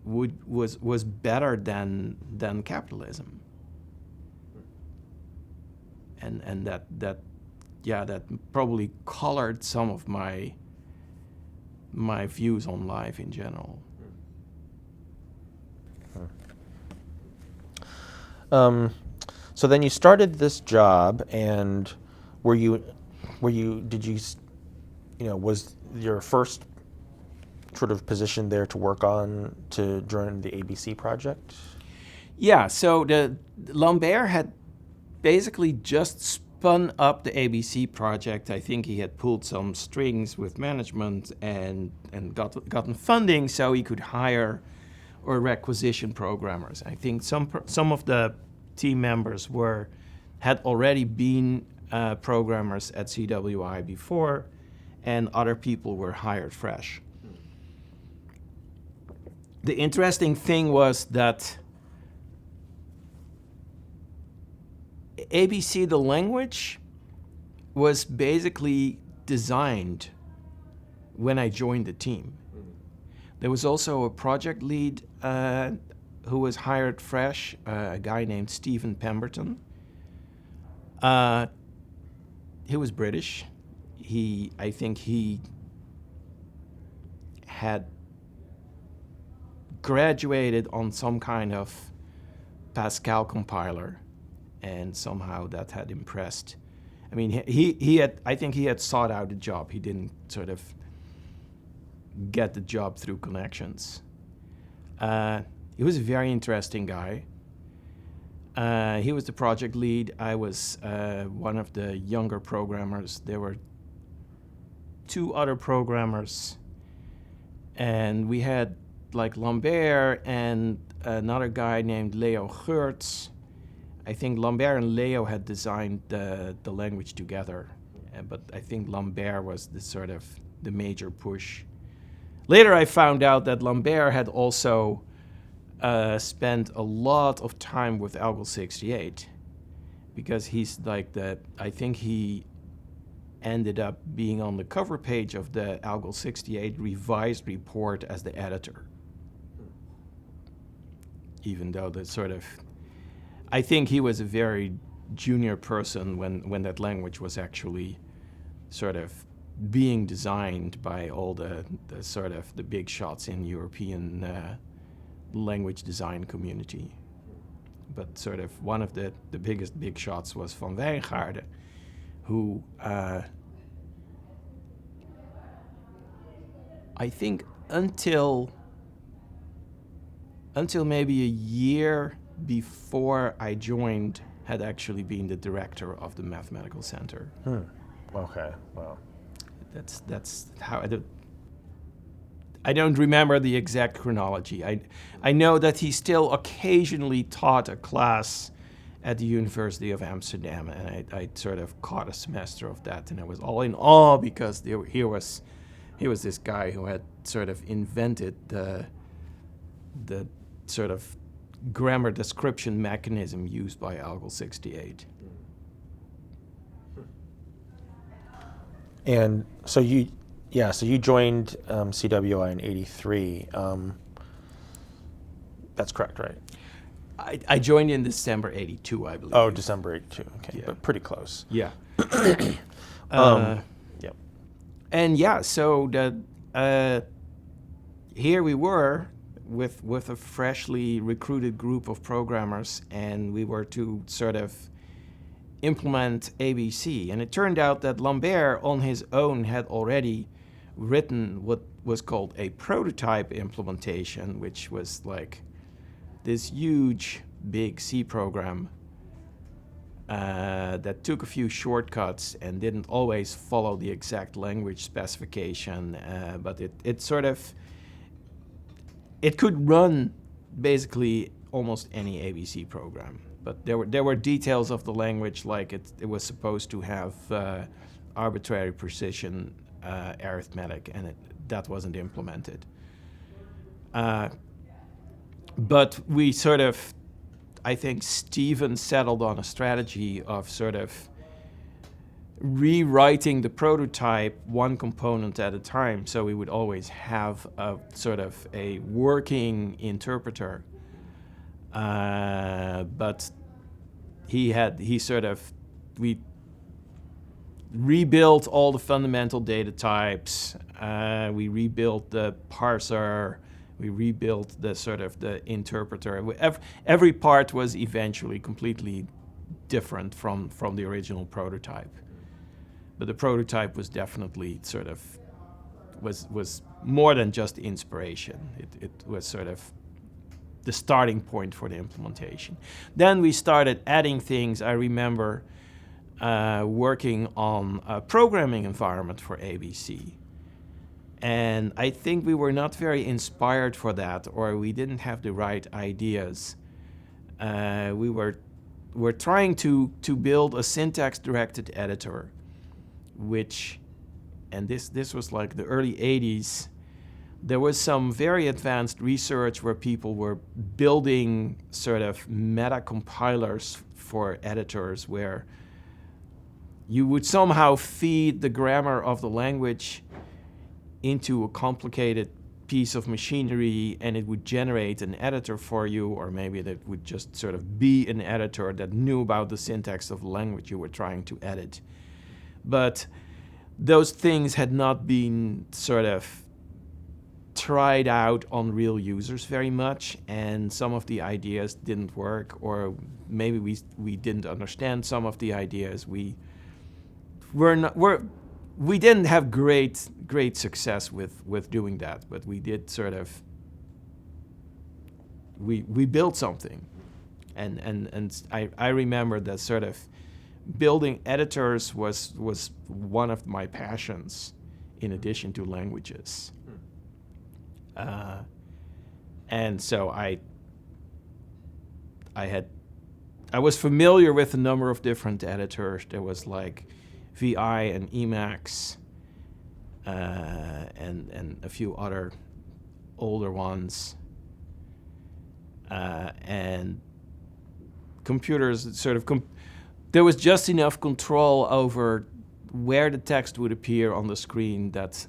was better than capitalism, and that probably colored some of my views on life in general. So then you started this job, and was your first sort of position there to work on to join the ABC project? Yeah, so the Lambert had basically just spun up the ABC project. I think he had pulled some strings with management and gotten funding so he could hire or requisition programmers. I think some of the team members had already been programmers at CWI before, and other people were hired fresh. The interesting thing was that ABC, the language, was basically designed when I joined the team. There was also a project lead who was hired fresh, a guy named Stephen Pemberton. He was British. I think he had graduated on some kind of Pascal compiler, and somehow that had impressed. I mean, I think he had sought out a job. He didn't sort of get the job through connections. He was a very interesting guy. He was the project lead. I was one of the younger programmers. There were 2 other programmers, and we had like Lambert and another guy named Leo Geurts. I think Lambert and Leo had designed the language together, but I think Lambert was the major push. Later I found out that Lambert had also spent a lot of time with ALGOL 68, because he's like I think he ended up being on the cover page of the ALGOL 68 revised report as the editor. Even though I think he was a very junior person when that language was actually sort of being designed by all the big shots in European language design community. But sort of one of the biggest big shots was Van Wijngaarden, who I think until maybe a year before I joined had actually been the director of the Mathematical Center. Okay, wow. That's how I don't remember the exact chronology. I know that he still occasionally taught a class at the University of Amsterdam, and I sort of caught a semester of that, and I was all in awe because he was this guy who had sort of invented the sort of grammar description mechanism used by ALGOL 68. And so you joined CWI in '83. That's correct, right? I joined in December '82, I believe. Oh, December '82. Okay, Yeah. but pretty close. Yeah. Yep. And yeah, so here we were with a freshly recruited group of programmers, and we were to sort of implement ABC. And it turned out that Lambert on his own had already written what was called a prototype implementation, which was like this huge, big C program that took a few shortcuts and didn't always follow the exact language specification, but it could run basically almost any ABC program. But there were details of the language, like it was supposed to have arbitrary precision arithmetic, and that wasn't implemented. But we sort of, I think Stephen settled on a strategy of sort of rewriting the prototype one component at a time, so we would always have a sort of a working interpreter. But we rebuilt all the fundamental data types. We rebuilt the parser. We rebuilt the interpreter. Every part was eventually completely different from the original prototype. But the prototype was definitely was more than just inspiration. It was sort of the starting point for the implementation. Then we started adding things. I remember working on a programming environment for ABC. And I think we were not very inspired for that, or we didn't have the right ideas. We were trying to build a syntax-directed editor, which, and this was like the early 80s, there was some very advanced research where people were building sort of meta compilers for editors where you would somehow feed the grammar of the language into a complicated piece of machinery and it would generate an editor for you, or maybe that would just sort of be an editor that knew about the syntax of the language you were trying to edit. But those things had not been sort of tried out on real users very much, and some of the ideas didn't work, or maybe we didn't understand some of the ideas. We didn't have great success with doing that, but we did sort of we built something, and I remember that sort of building editors was one of my passions in addition to languages. And so I was familiar with a number of different editors. There was like VI and Emacs, and a few other older ones, and computers sort of. There was just enough control over where the text would appear on the screen that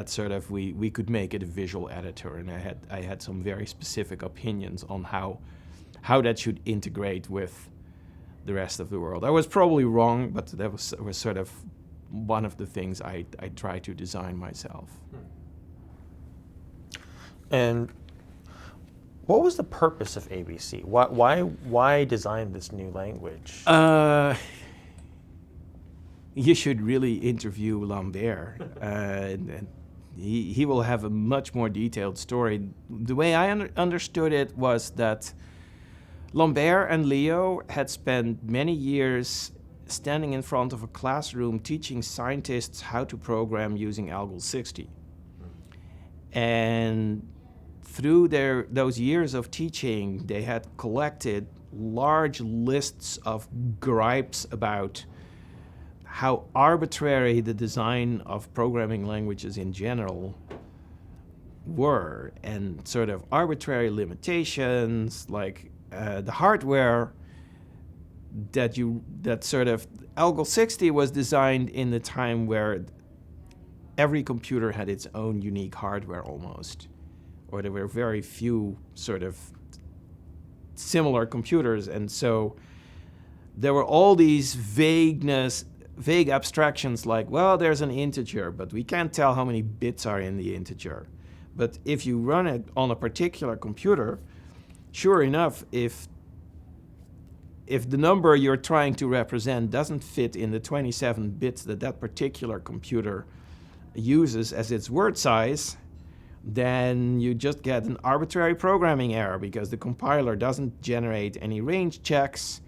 sort of we could make it a visual editor, and I had some very specific opinions on how that should integrate with the rest of the world. I was probably wrong, but that was sort of one of the things I tried to design myself. And what was the purpose of ABC? Why design this new language? You should really interview Lambert, and he will have a much more detailed story. The way I understood it was that Lambert and Leo had spent many years standing in front of a classroom teaching scientists how to program using ALGOL 60. And through those years of teaching, they had collected large lists of gripes about how arbitrary the design of programming languages in general were, and sort of arbitrary limitations, like the hardware that sort of ALGOL 60 was designed in the time where every computer had its own unique hardware almost, or there were very few sort of similar computers, and so there were all these vague abstractions like, well, there's an integer, but we can't tell how many bits are in the integer. But if you run it on a particular computer, sure enough, if the number you're trying to represent doesn't fit in the 27 bits that particular computer uses as its word size, then you just get an arbitrary programming error because the compiler doesn't generate any range checks.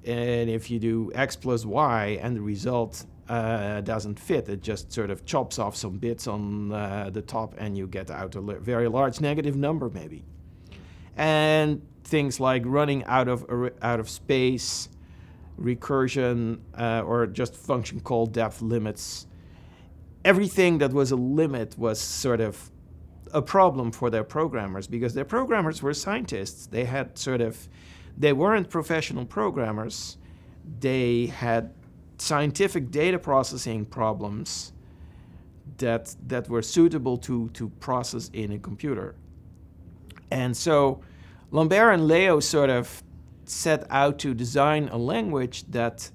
And if you do x plus y and the result doesn't fit, it just sort of chops off some bits on the top, and you get out a very large negative number maybe. And things like running out of space, recursion, or just function call depth limits. Everything that was a limit was sort of a problem for their programmers, because their programmers were scientists. They weren't professional programmers. They had scientific data processing problems that were suitable to process in a computer. And so Lambert and Leo sort of set out to design a language that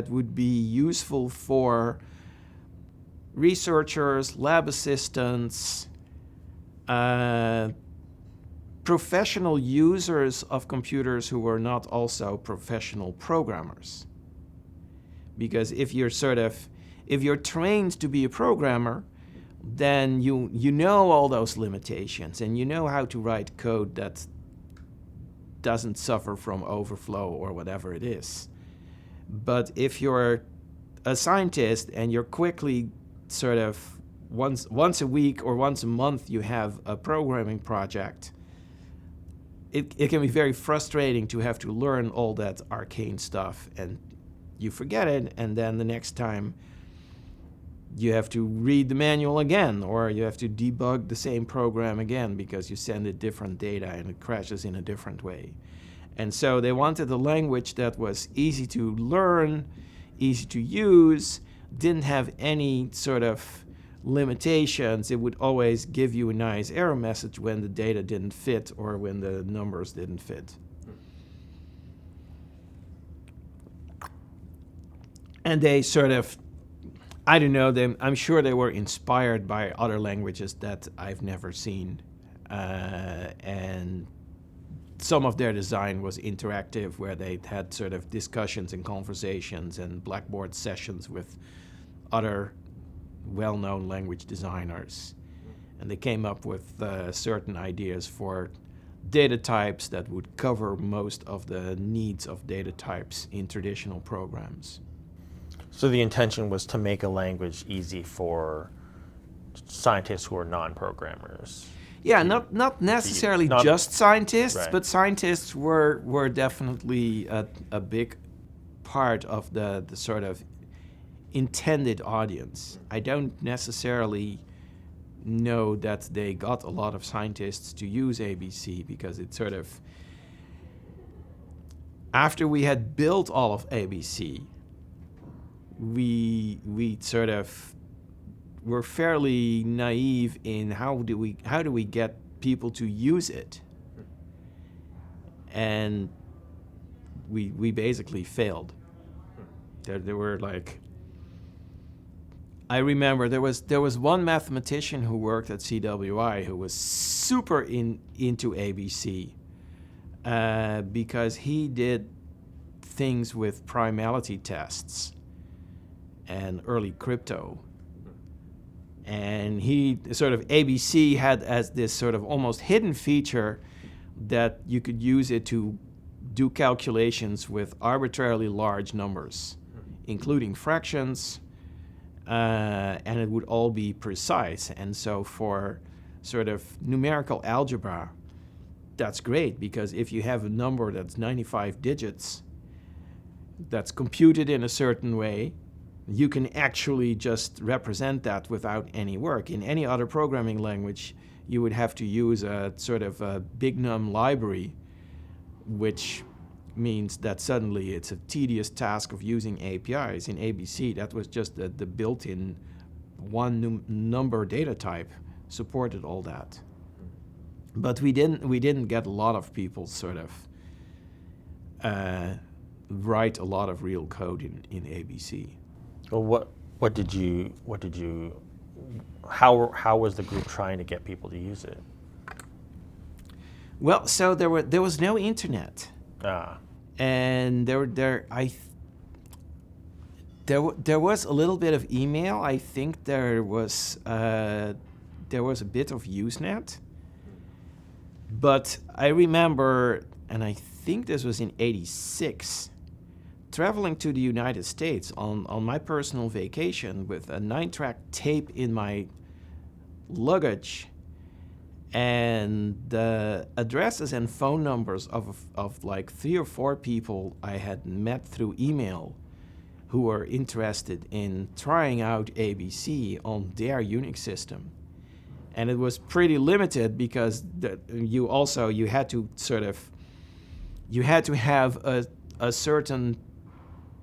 would be useful for researchers, lab assistants, professional users of computers who were not also professional programmers. Because if you're trained to be a programmer, then you know all those limitations, and you know how to write code that doesn't suffer from overflow or whatever it is. But if you're a scientist and you're quickly sort of once a week or once a month you have a programming project, it can be very frustrating to have to learn all that arcane stuff, and you forget it, and then the next time you have to read the manual again, or you have to debug the same program again because you send it different data and it crashes in a different way. And so they wanted a language that was easy to learn, easy to use, didn't have any sort of limitations, it would always give you a nice error message when the data didn't fit or when the numbers didn't fit. And they sort of, I don't know, I'm sure they were inspired by other languages that I've never seen. And some of their design was interactive, where they had sort of discussions and conversations and Blackboard sessions with other well-known language designers. And they came up with certain ideas for data types that would cover most of the needs of data types in traditional programs. So the intention was to make a language easy for scientists who are non-programmers. Yeah, not necessarily just scientists, right. But scientists were definitely a big part of the sort of intended audience. I don't necessarily know that they got a lot of scientists to use ABC, because it sort of, after we had built all of ABC, we sort of were fairly naive in how do we get people to use it, and we basically failed. There were like, I remember there was one mathematician who worked at CWI who was super into ABC because he did things with primality tests and early crypto. And he sort of, ABC had as this sort of almost hidden feature that you could use it to do calculations with arbitrarily large numbers, including fractions, and it would all be precise. And so for sort of numerical algebra, that's great, because if you have a number that's 95 digits, that's computed in a certain way, you can actually just represent that without any work. In any other programming language, you would have to use a sort of a big num library, which means that suddenly it's a tedious task of using APIs. In ABC, that was just the built-in one number data type supported all that. But we didn't get a lot of people sort of write a lot of real code in ABC. Well, how was the group trying to get people to use it? Well, so there was no internet. And there was a little bit of email. I think there was a bit of Usenet. But I remember, and I think this was in '86, traveling to the United States on my personal vacation with a 9-track tape in my luggage, and the addresses and phone numbers of like 3 or 4 people I had met through email who were interested in trying out ABC on their Unix system. And it was pretty limited, because you had to have a certain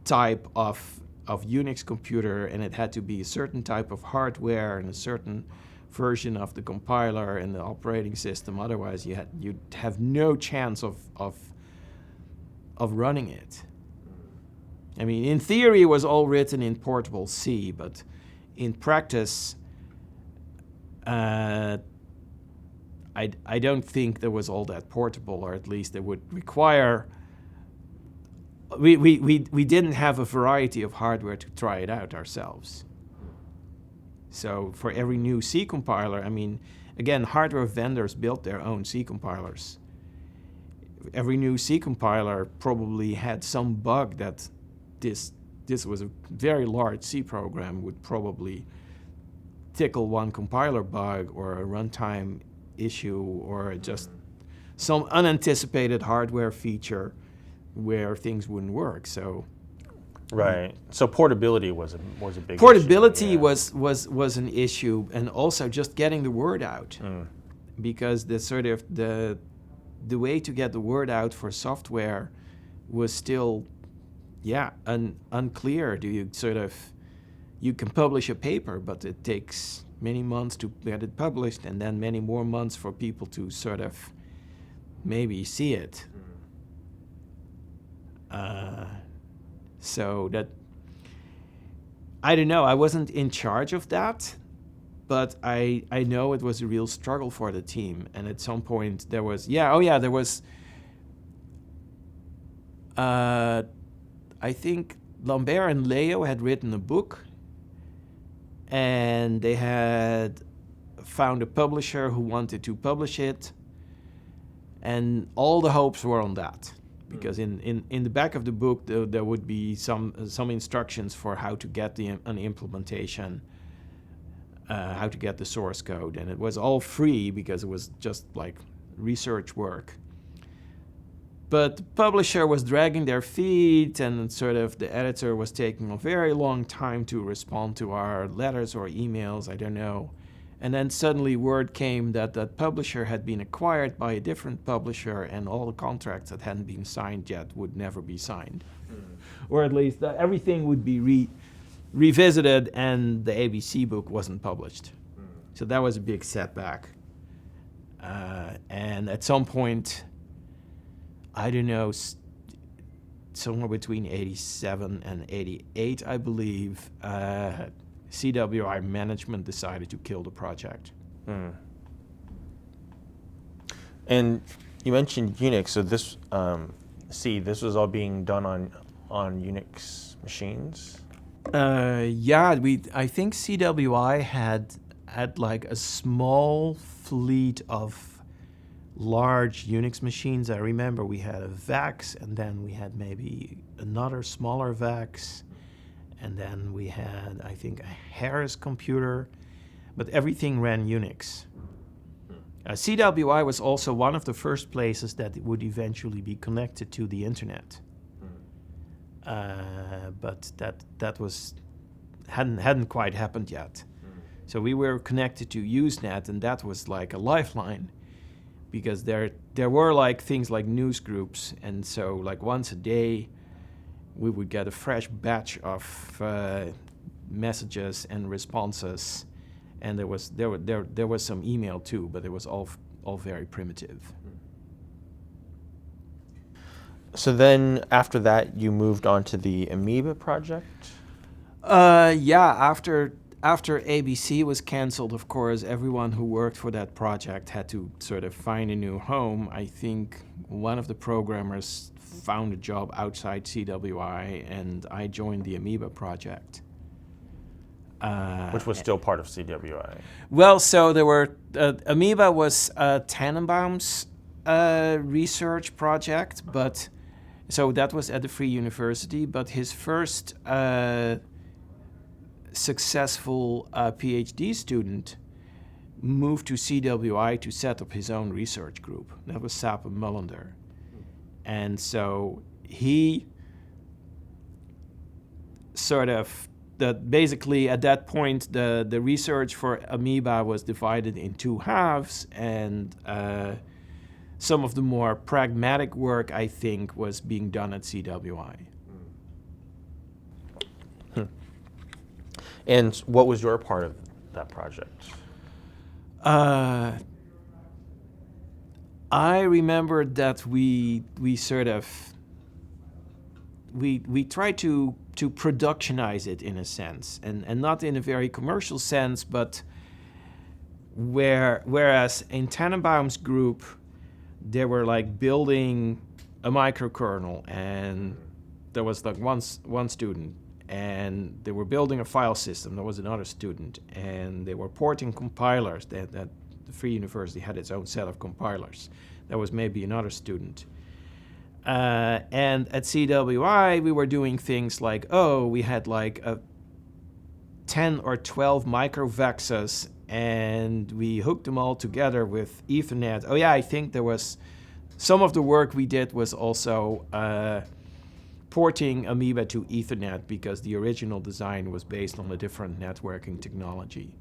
type of Unix computer, and it had to be a certain type of hardware and a certain version of the compiler and the operating system. Otherwise, you'd have no chance of running it. I mean, in theory, it was all written in portable C, but in practice, I don't think there was all that portable, or at least it would require. We didn't have a variety of hardware to try it out ourselves. So for every new C compiler, I mean, again, hardware vendors built their own C compilers. Every new C compiler probably had some bug that this was a very large C program, would probably tickle one compiler bug or a runtime issue or just some unanticipated hardware feature where things wouldn't work. So right. So portability was a big portability issue. Yeah. was an issue, and also just getting the word out, because the sort of the way to get the word out for software was still unclear. Do you sort of you can publish a paper, but it takes many months to get it published, and then many more months for people to sort of maybe see it. So that, I don't know, I wasn't in charge of that, but I know it was a real struggle for the team. And at some point there was, I think Lambert and Leo had written a book, and they had found a publisher who wanted to publish it, and all the hopes were on that. Because in the back of the book, there would be some instructions for how to get an implementation, how to get the source code. And it was all free because it was just like research work. But the publisher was dragging their feet, and sort of the editor was taking a very long time to respond to our letters or emails, I don't know. And then suddenly word came that that publisher had been acquired by a different publisher, and all the contracts that hadn't been signed yet would never be signed. Or at least everything would be revisited, and the ABC book wasn't published. So that was a big setback. And at some point, I don't know, somewhere between 87 and 88, I believe, CWI management decided to kill the project. And you mentioned Unix, so this this was all being done on Unix machines? I think CWI had like a small fleet of large Unix machines. I remember we had a VAX, and then we had maybe another smaller VAX. And then we had, I think, a Harris computer, but everything ran Unix. CWI was also one of the first places that would eventually be connected to the internet. But that was hadn't quite happened yet. So we were connected to Usenet, and that was like a lifeline, because there were like things like news groups, and so like once a day, we would get a fresh batch of messages and responses, and there was some email too, but it was all very primitive. So then, after that, you moved on to the Amoeba project. After ABC was canceled, of course, everyone who worked for that project had to sort of find a new home. I think one of the programmers found a job outside CWI, and I joined the Amoeba project. Which was still part of CWI. Well, so there were, Amoeba was Tannenbaum's research project, but so that was at the Free University, but his first successful PhD student moved to CWI to set up his own research group. That was Sape Mullender. And so he sort of, basically at that point, the research for Amoeba was divided in two halves, and some of the more pragmatic work, I think, was being done at CWI. And what was your part of that project? I remember that we tried to productionize it in a sense, and not in a very commercial sense, but whereas in Tannenbaum's group, they were like building a microkernel, and there was like one student, and they were building a file system. There was another student, and they were porting compilers. That the Free University had its own set of compilers. There was maybe another student. And at CWI, we were doing things like, we had like 10 or 12 microvexes, and we hooked them all together with Ethernet. I think there was some of the work we did was also porting Amoeba to Ethernet, because the original design was based on a different networking technology.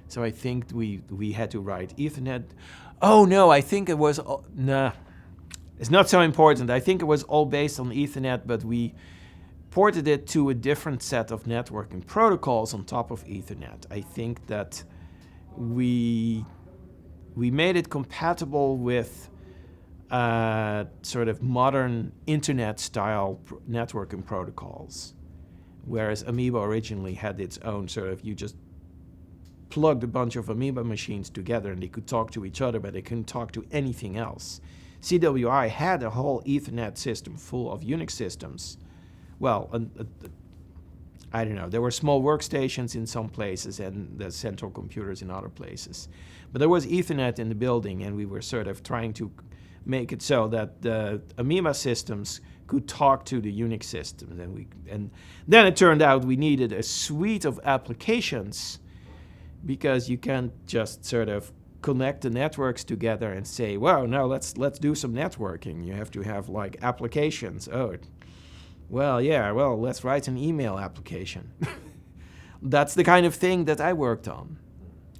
So I think we had to write Ethernet. I think it was, it's not so important. I think it was all based on Ethernet, but we ported it to a different set of networking protocols on top of Ethernet. I think that we made it compatible with sort of modern internet-style networking protocols, whereas Amoeba originally had its own sort of, you just plugged a bunch of Amoeba machines together and they could talk to each other, but they couldn't talk to anything else. CWI had a whole Ethernet system full of Unix systems. Well, I don't know, there were small workstations in some places and the central computers in other places. But there was Ethernet in the building, and we were sort of trying to make it so that the Amoeba systems could talk to the Unix systems. And then it turned out we needed a suite of applications, because you can't just sort of connect the networks together and say, well, no, let's do some networking. You have to have like applications. Let's write an email application. That's the kind of thing that I worked on.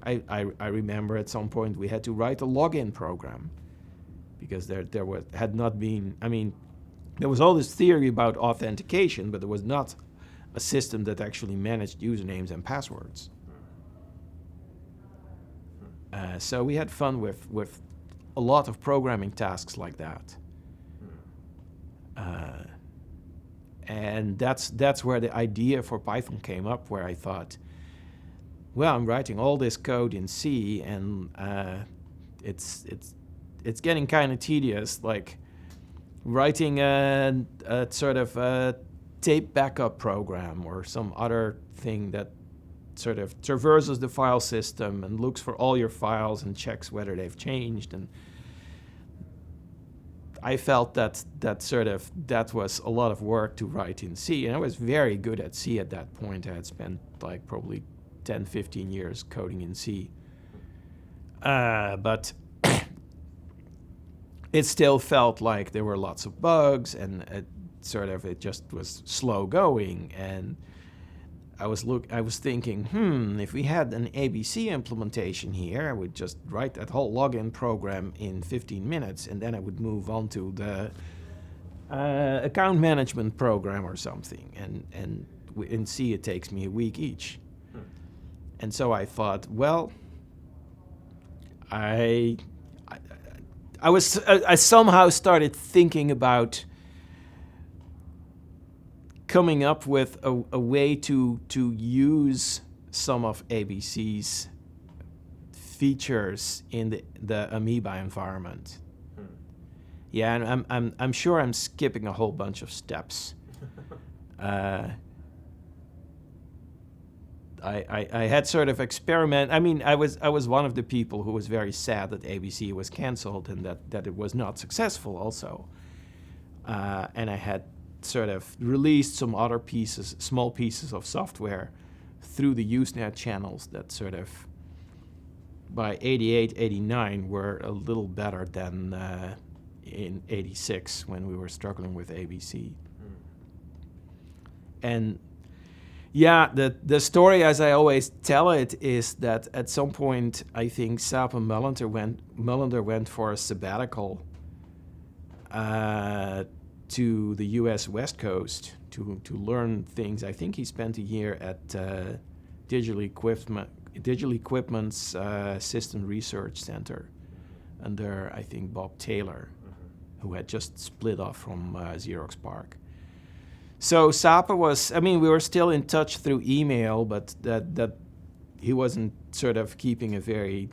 I remember at some point we had to write a login program, because there was all this theory about authentication, but there was not a system that actually managed usernames and passwords. So we had fun with a lot of programming tasks like that. And that's where the idea for Python came up, where I thought, well, I'm writing all this code in C, and it's getting kind of tedious, like writing a sort of a tape backup program or some other thing that sort of traverses the file system and looks for all your files and checks whether they've changed. And I felt that was a lot of work to write in C, and I was very good at C at that point. I had spent like probably 10, 15 years coding in C. But it still felt like there were lots of bugs, and it just was slow going. And I was thinking, if we had an ABC implementation here, I would just write that whole login program in 15 minutes, and then I would move on to the account management program or something. And in C, it takes me a week each. And so I thought, well, I somehow started thinking about coming up with a way to use some of ABC's features in the Amoeba environment. Yeah, and I'm sure I'm skipping a whole bunch of steps. I had sort of experiment. I mean, I was one of the people who was very sad that ABC was canceled and that it was not successful also. And I had sort of released some other small pieces of software through the Usenet channels that sort of by 88, 89 were a little better than in 86 when we were struggling with ABC. And yeah, the story as I always tell it is that at some point I think Sape Mullender went for a sabbatical to the U.S. West Coast to learn things. I think he spent a year at Digital Equipment's System Research Center under, I think, Bob Taylor, who had just split off from Xerox PARC. So Sape we were still in touch through email, but that he wasn't sort of keeping a very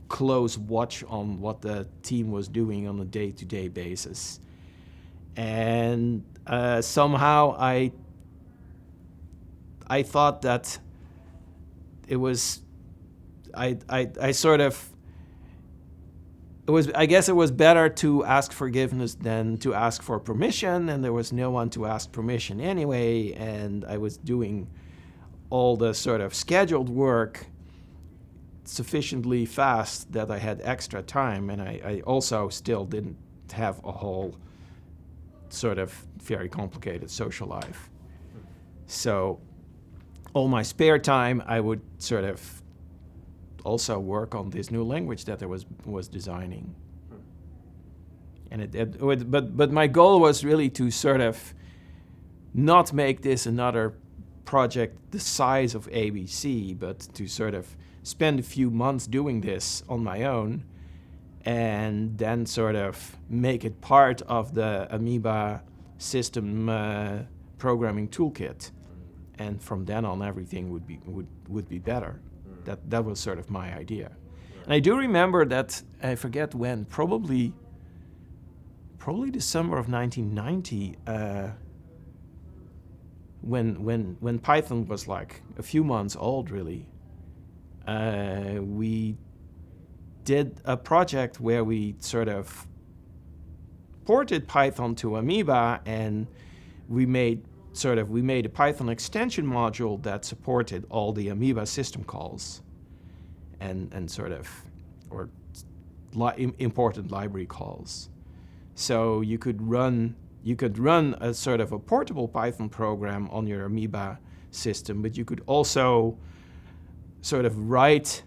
close watch on what the team was doing on a day-to-day basis. And somehow I thought that it was, I guess it was better to ask forgiveness than to ask for permission, and there was no one to ask permission anyway, and I was doing all the sort of scheduled work sufficiently fast that I had extra time, and I also still didn't have a whole sort of very complicated social life. So all my spare time I would sort of also work on this new language that I was designing. And but my goal was really to sort of not make this another project the size of ABC, but to sort of spend a few months doing this on my own and then sort of make it part of the Amoeba system programming toolkit. And from then on, everything would be better. That was sort of my idea. And I do remember that, I forget when, probably December of 1990, when Python was like a few months old, really, we did a project where we sort of ported Python to Amoeba, and we made a Python extension module that supported all the Amoeba system calls and important library calls. So you could run a sort of a portable Python program on your Amoeba system, but you could also sort of write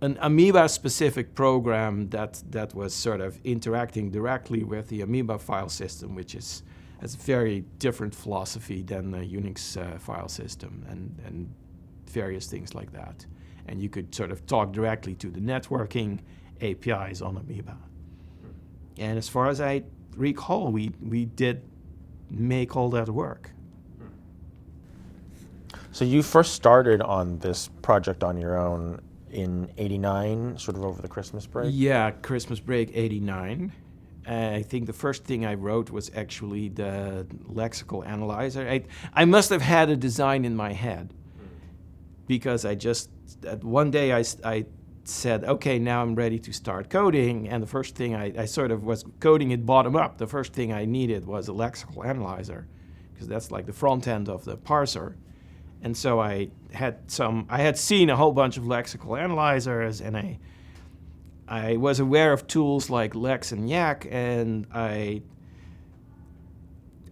an Amoeba-specific program that was sort of interacting directly with the Amoeba file system, which has a very different philosophy than the Unix file system and various things like that. And you could sort of talk directly to the networking APIs on Amoeba. And as far as I recall, we did make all that work. So you first started on this project on your own in '89, sort of over the Christmas break? Yeah, Christmas break '89. I think the first thing I wrote was actually the lexical analyzer. I must have had a design in my head because one day I said, okay, now I'm ready to start coding. And the first thing I sort of was coding it bottom up. The first thing I needed was a lexical analyzer because that's like the front end of the parser. And so I had seen a whole bunch of lexical analyzers, and I was aware of tools like Lex and Yak, and I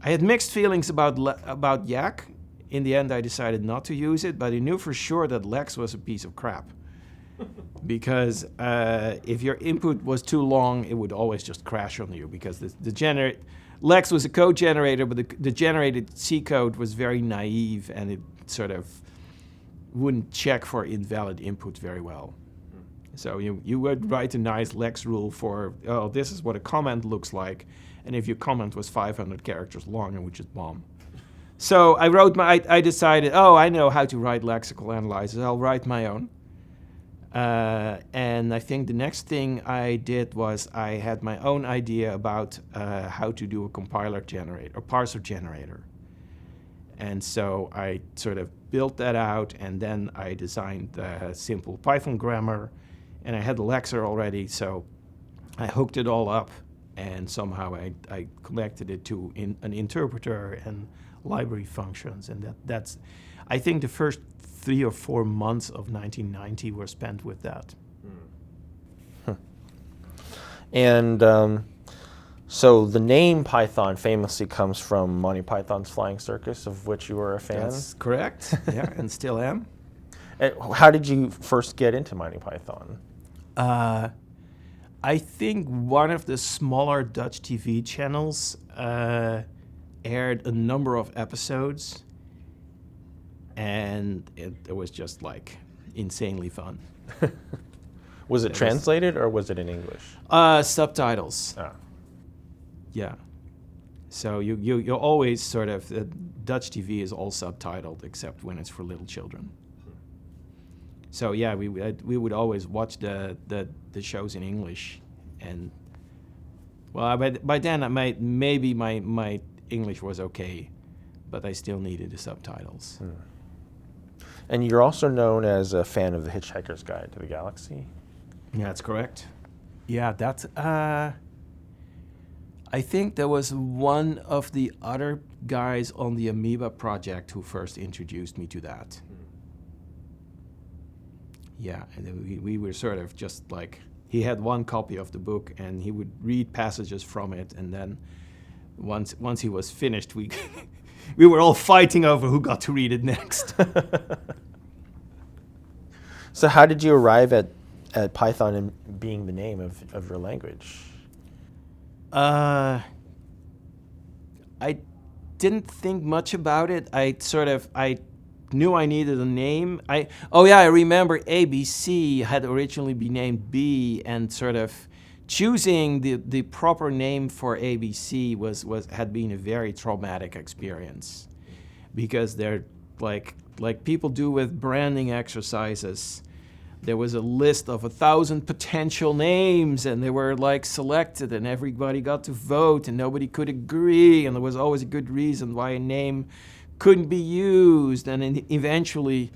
had mixed feelings about Yak. In the end, I decided not to use it, but I knew for sure that Lex was a piece of crap. Because if your input was too long, it would always just crash on you, because Lex was a code generator, but the generated C code was very naive, and it sort of wouldn't check for invalid input very well. So you would write a nice Lex rule for, oh, this is what a comment looks like, and if your comment was 500 characters long, it would just bomb. So I decided, I know how to write lexical analyzers, I'll write my own. And I think the next thing I did was I had my own idea about how to do a compiler generator, or parser generator. And so I sort of built that out, and then I designed the simple Python grammar, and I had the lexer already, so I hooked it all up, and somehow I connected it to an interpreter and library functions, and that's, I think the first 3 or 4 months of 1990 were spent with that. And so the name Python famously comes from Monty Python's Flying Circus, of which you were a fan. That's correct, yeah, and still am. How did you first get into Monty Python? I think one of the smaller Dutch TV channels aired a number of episodes, and it was just like insanely fun. Was it translated or was it in English? Subtitles. Ah. Yeah. So you always sort of, Dutch TV is all subtitled except when it's for little children. So yeah, we would always watch the shows in English, and well, by then maybe my English was okay, but I still needed the subtitles. And you're also known as a fan of The Hitchhiker's Guide to the Galaxy? Yeah, that's correct. Yeah, that's, I think there was one of the other guys on the Amoeba project who first introduced me to that. Yeah, and then we were sort of just like, he had one copy of the book and he would read passages from it, and then once he was finished, we we were all fighting over who got to read it next. So how did you arrive at Python and being the name of your language? I didn't think much about it. I knew I needed a name. I remember ABC had originally been named B, and sort of choosing the proper name for ABC had been a very traumatic experience, because they're like people do with branding exercises. There was a list of 1,000 potential names, and they were like selected, and everybody got to vote, and nobody could agree, and there was always a good reason why a name couldn't be used. And then eventually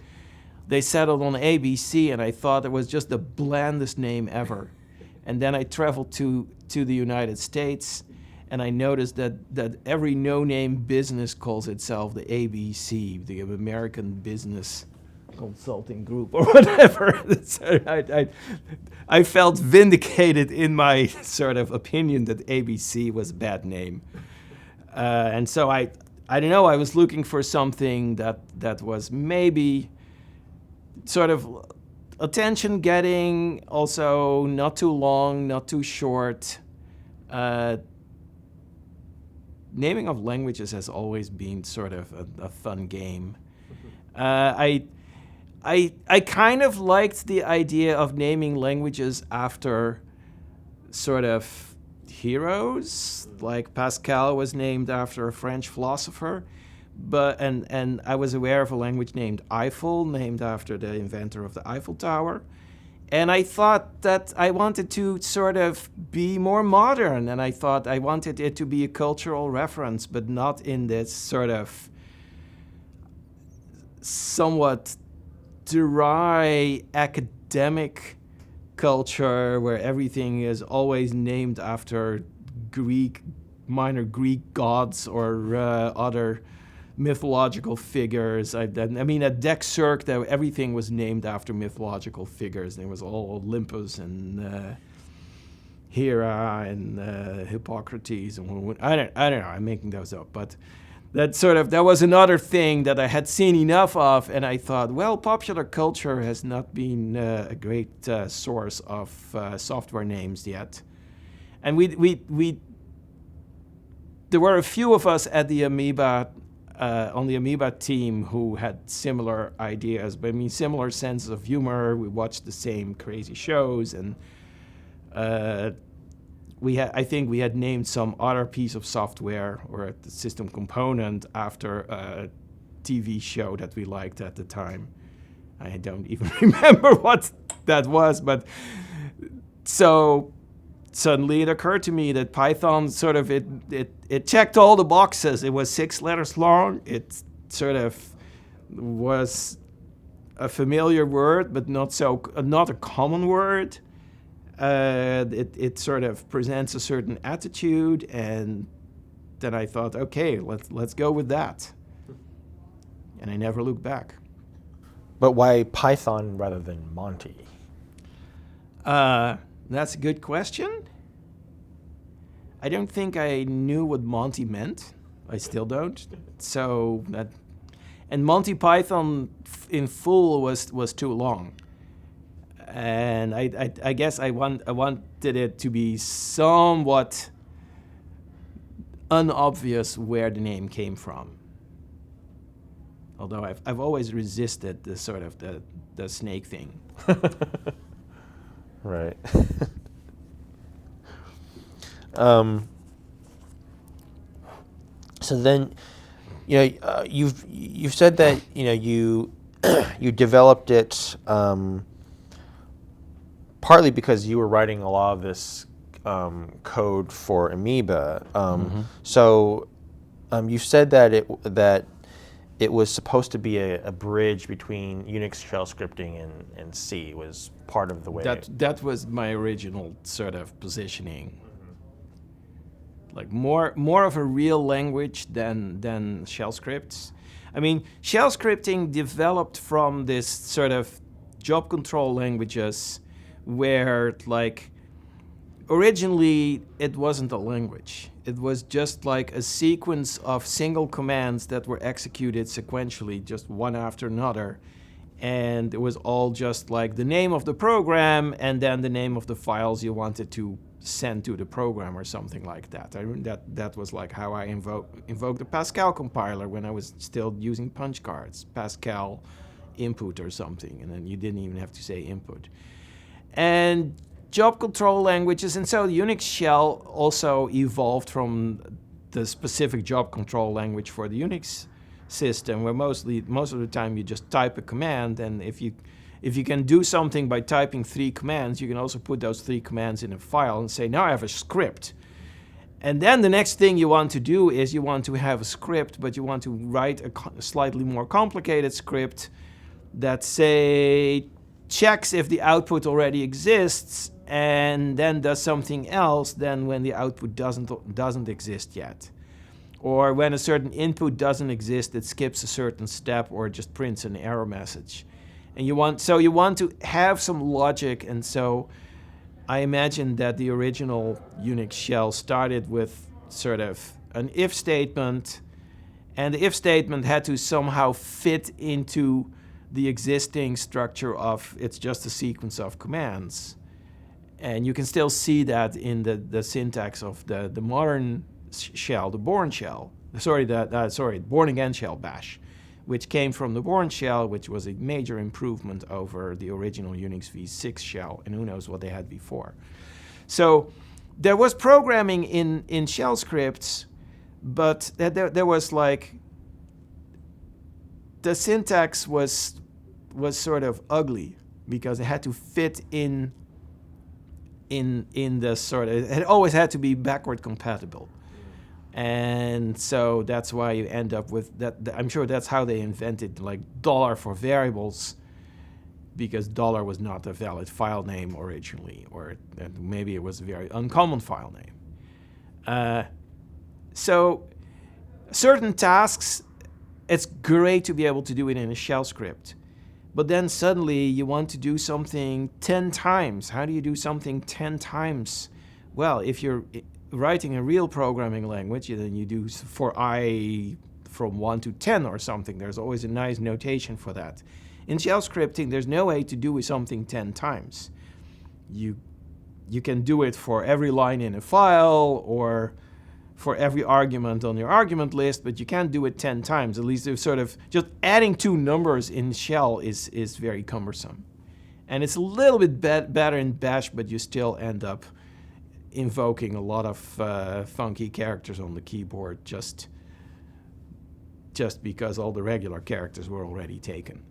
they settled on ABC, and I thought it was just the blandest name ever. And then I traveled to the United States, and I noticed that every no-name business calls itself the ABC, the American Business Consulting Group or whatever. I felt vindicated in my sort of opinion that ABC was a bad name. And so I don't know, I was looking for something that was maybe sort of attention-getting, also not too long, not too short. Naming of languages has always been sort of a fun game. I kind of liked the idea of naming languages after sort of heroes, like Pascal was named after a French philosopher, and I was aware of a language named Eiffel, named after the inventor of the Eiffel Tower. And I thought that I wanted to sort of be more modern, and I thought I wanted it to be a cultural reference, but not in this sort of somewhat dry academic culture where everything is always named after minor Greek gods or other mythological figures. I mean, at Circus, everything was named after mythological figures. There was all Olympus and Hera and Hippocrates, and I don't know. I'm making those up, but that was another thing that I had seen enough of, and I thought, well, popular culture has not been a great source of software names yet, and there were a few of us at the Amoeba. On the Amoeba team who had similar ideas, but I mean similar senses of humor. We watched the same crazy shows, and I think we had named some other piece of software or the system component after a TV show that we liked at the time. I don't even remember what that was, but so suddenly it occurred to me that Python sort of it checked all the boxes. It was 6 letters long. It sort of was a familiar word, but not a common word. It sort of presents a certain attitude, and then I thought, okay, let's go with that. And I never looked back. But why Python rather than Monty? That's a good question. I don't think I knew what Monty meant. I still don't. And Monty Python in full was too long. And I guess I wanted it to be somewhat unobvious where the name came from. Although I've always resisted the sort of the snake thing. Right. So then, you've said that you developed it partly because you were writing a lot of this code for Amoeba. So you said that it was supposed to be a bridge between Unix shell scripting and C. Was part of the way. That was my original sort of positioning. Like more of a real language than shell scripts. I mean, shell scripting developed from this sort of job control languages where, like, originally it wasn't a language. It was just like a sequence of single commands that were executed sequentially, just one after another. And it was all just like the name of the program and then the name of the files you wanted to sent to the program or something like that. That was like how I invoked the Pascal compiler when I was still using punch cards. Pascal input or something, and then you didn't even have to say input. And job control languages, and so the Unix shell also evolved from the specific job control language for the Unix system, where most of the time you just type a command, and if you can do something by typing 3 commands, you can also put those 3 commands in a file and say, now I have a script. And then the next thing you want to do is you want to have a script, but you want to write a slightly more complicated script that, say, checks if the output already exists and then does something else than when the output doesn't exist yet. Or when a certain input doesn't exist, it skips a certain step or just prints an error message. And you want to have some logic, and so I imagine that the original Unix shell started with sort of an if statement, and the if statement had to somehow fit into the existing structure of it's just a sequence of commands. And you can still see that in the syntax of the modern shell, the Bourne shell. Bourne again shell bash, which came from the Bourne shell, which was a major improvement over the original Unix v6 shell, and who knows what they had before. So there was programming in shell scripts, but there was like, the syntax was sort of ugly because it had to fit in the sort of, it always had to be backward compatible. And so that's why you end up with that. I'm sure that's how they invented like $ for variables, because $ was not a valid file name originally, or maybe it was a very uncommon file name. So certain tasks, it's great to be able to do it in a shell script. But then suddenly you want to do something 10 times. How do you do something 10 times? Well, if you're writing a real programming language, then you do for I from 1 to 10 or something. There's always a nice notation for that. In shell scripting, there's no way to do something 10 times. You can do it for every line in a file or for every argument on your argument list, but you can't do it 10 times. At least there's sort of just adding 2 numbers in shell is very cumbersome. And it's a little bit better in bash, but you still end up invoking a lot of funky characters on the keyboard just because all the regular characters were already taken.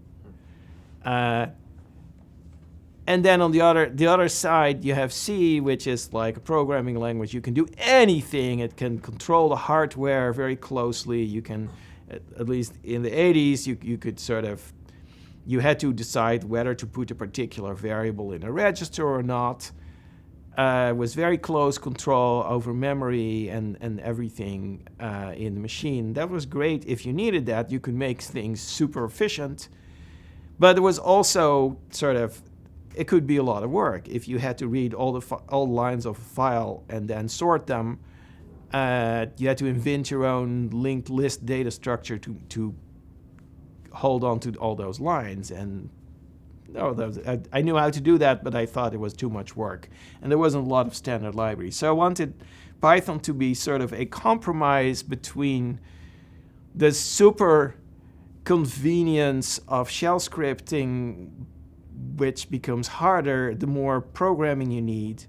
And then on the other side, you have C, which is like a programming language. You can do anything. It can control the hardware very closely. You can, at least in the 80s, you could sort of, you had to decide whether to put a particular variable in a register or not. It was very close control over memory and everything in the machine. That was great. If you needed that, you could make things super efficient. But it was also sort of, it could be a lot of work. If you had to read all lines of a file and then sort them, you had to invent your own linked list data structure to hold on to all those lines. And I knew how to do that, but I thought it was too much work. And there wasn't a lot of standard libraries. So I wanted Python to be sort of a compromise between the super convenience of shell scripting, which becomes harder the more programming you need,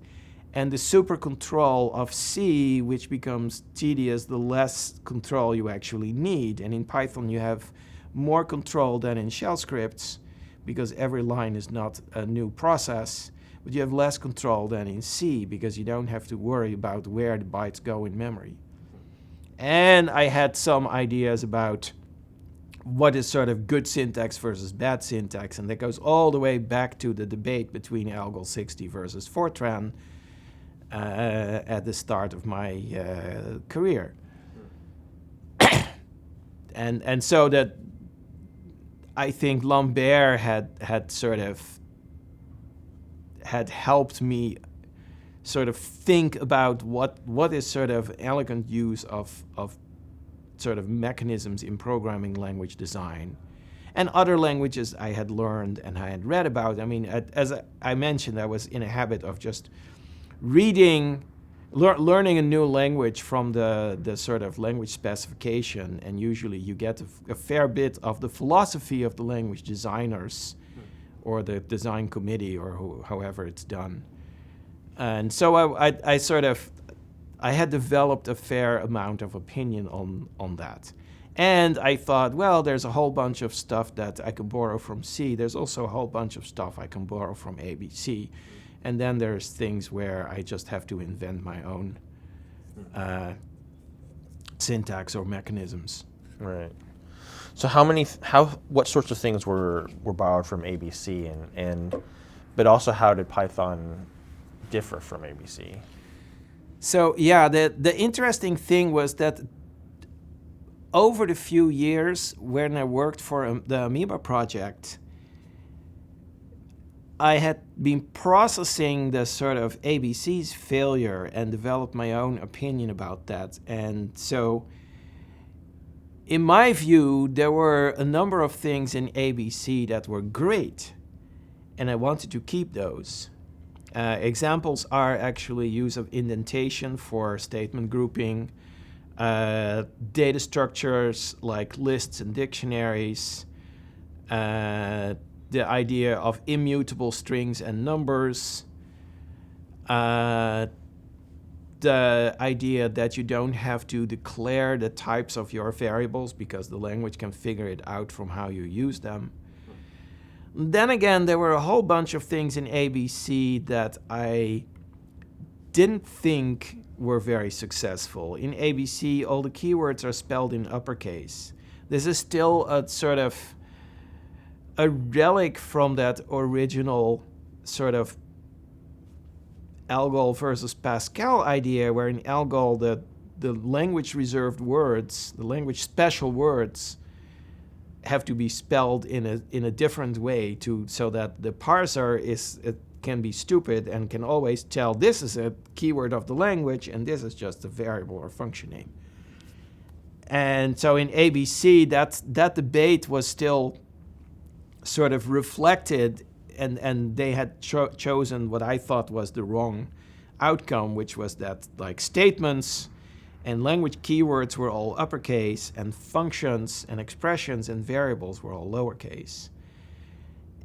and the super control of C, which becomes tedious the less control you actually need. And in Python you have more control than in shell scripts, because every line is not a new process, but you have less control than in C, because you don't have to worry about where the bytes go in memory. And I had some ideas about what is sort of good syntax versus bad syntax, and that goes all the way back to the debate between ALGOL 60 versus Fortran at the start of my career. and so that I think Lambert had helped me sort of think about what is sort of elegant use of sort of mechanisms in programming language design. And other languages I had learned and I had read about. I mean, as I mentioned, I was in a habit of just learning a new language from the sort of language specification, and usually you get a fair bit of the philosophy of the language designers or the design committee or however it's done. And so I had developed a fair amount of opinion on that. And I thought, well, there's a whole bunch of stuff that I can borrow from C. There's also a whole bunch of stuff I can borrow from ABC. And then there's things where I just have to invent my own syntax or mechanisms. Right. So what sorts of things were borrowed from ABC, but also how did Python differ from ABC? So yeah, the interesting thing was that over the few years when I worked for the Amoeba project, I had been processing the sort of ABC's failure and developed my own opinion about that. And so, in my view, there were a number of things in ABC that were great, and I wanted to keep those. Examples are actually use of indentation for statement grouping, data structures like lists and dictionaries, the idea of immutable strings and numbers, the idea that you don't have to declare the types of your variables because the language can figure it out from how you use them. Then again, there were a whole bunch of things in ABC that I didn't think were very successful. In ABC, all the keywords are spelled in uppercase. This is still a sort of a relic from that original sort of ALGOL versus Pascal idea, where in ALGOL the language reserved words, the language special words, have to be spelled in a different way so that the parser can be stupid and can always tell this is a keyword of the language and this is just a variable or function name. And so in ABC, that debate was still sort of reflected, and they had chosen what I thought was the wrong outcome, which was that like statements and language keywords were all uppercase, and functions and expressions and variables were all lowercase.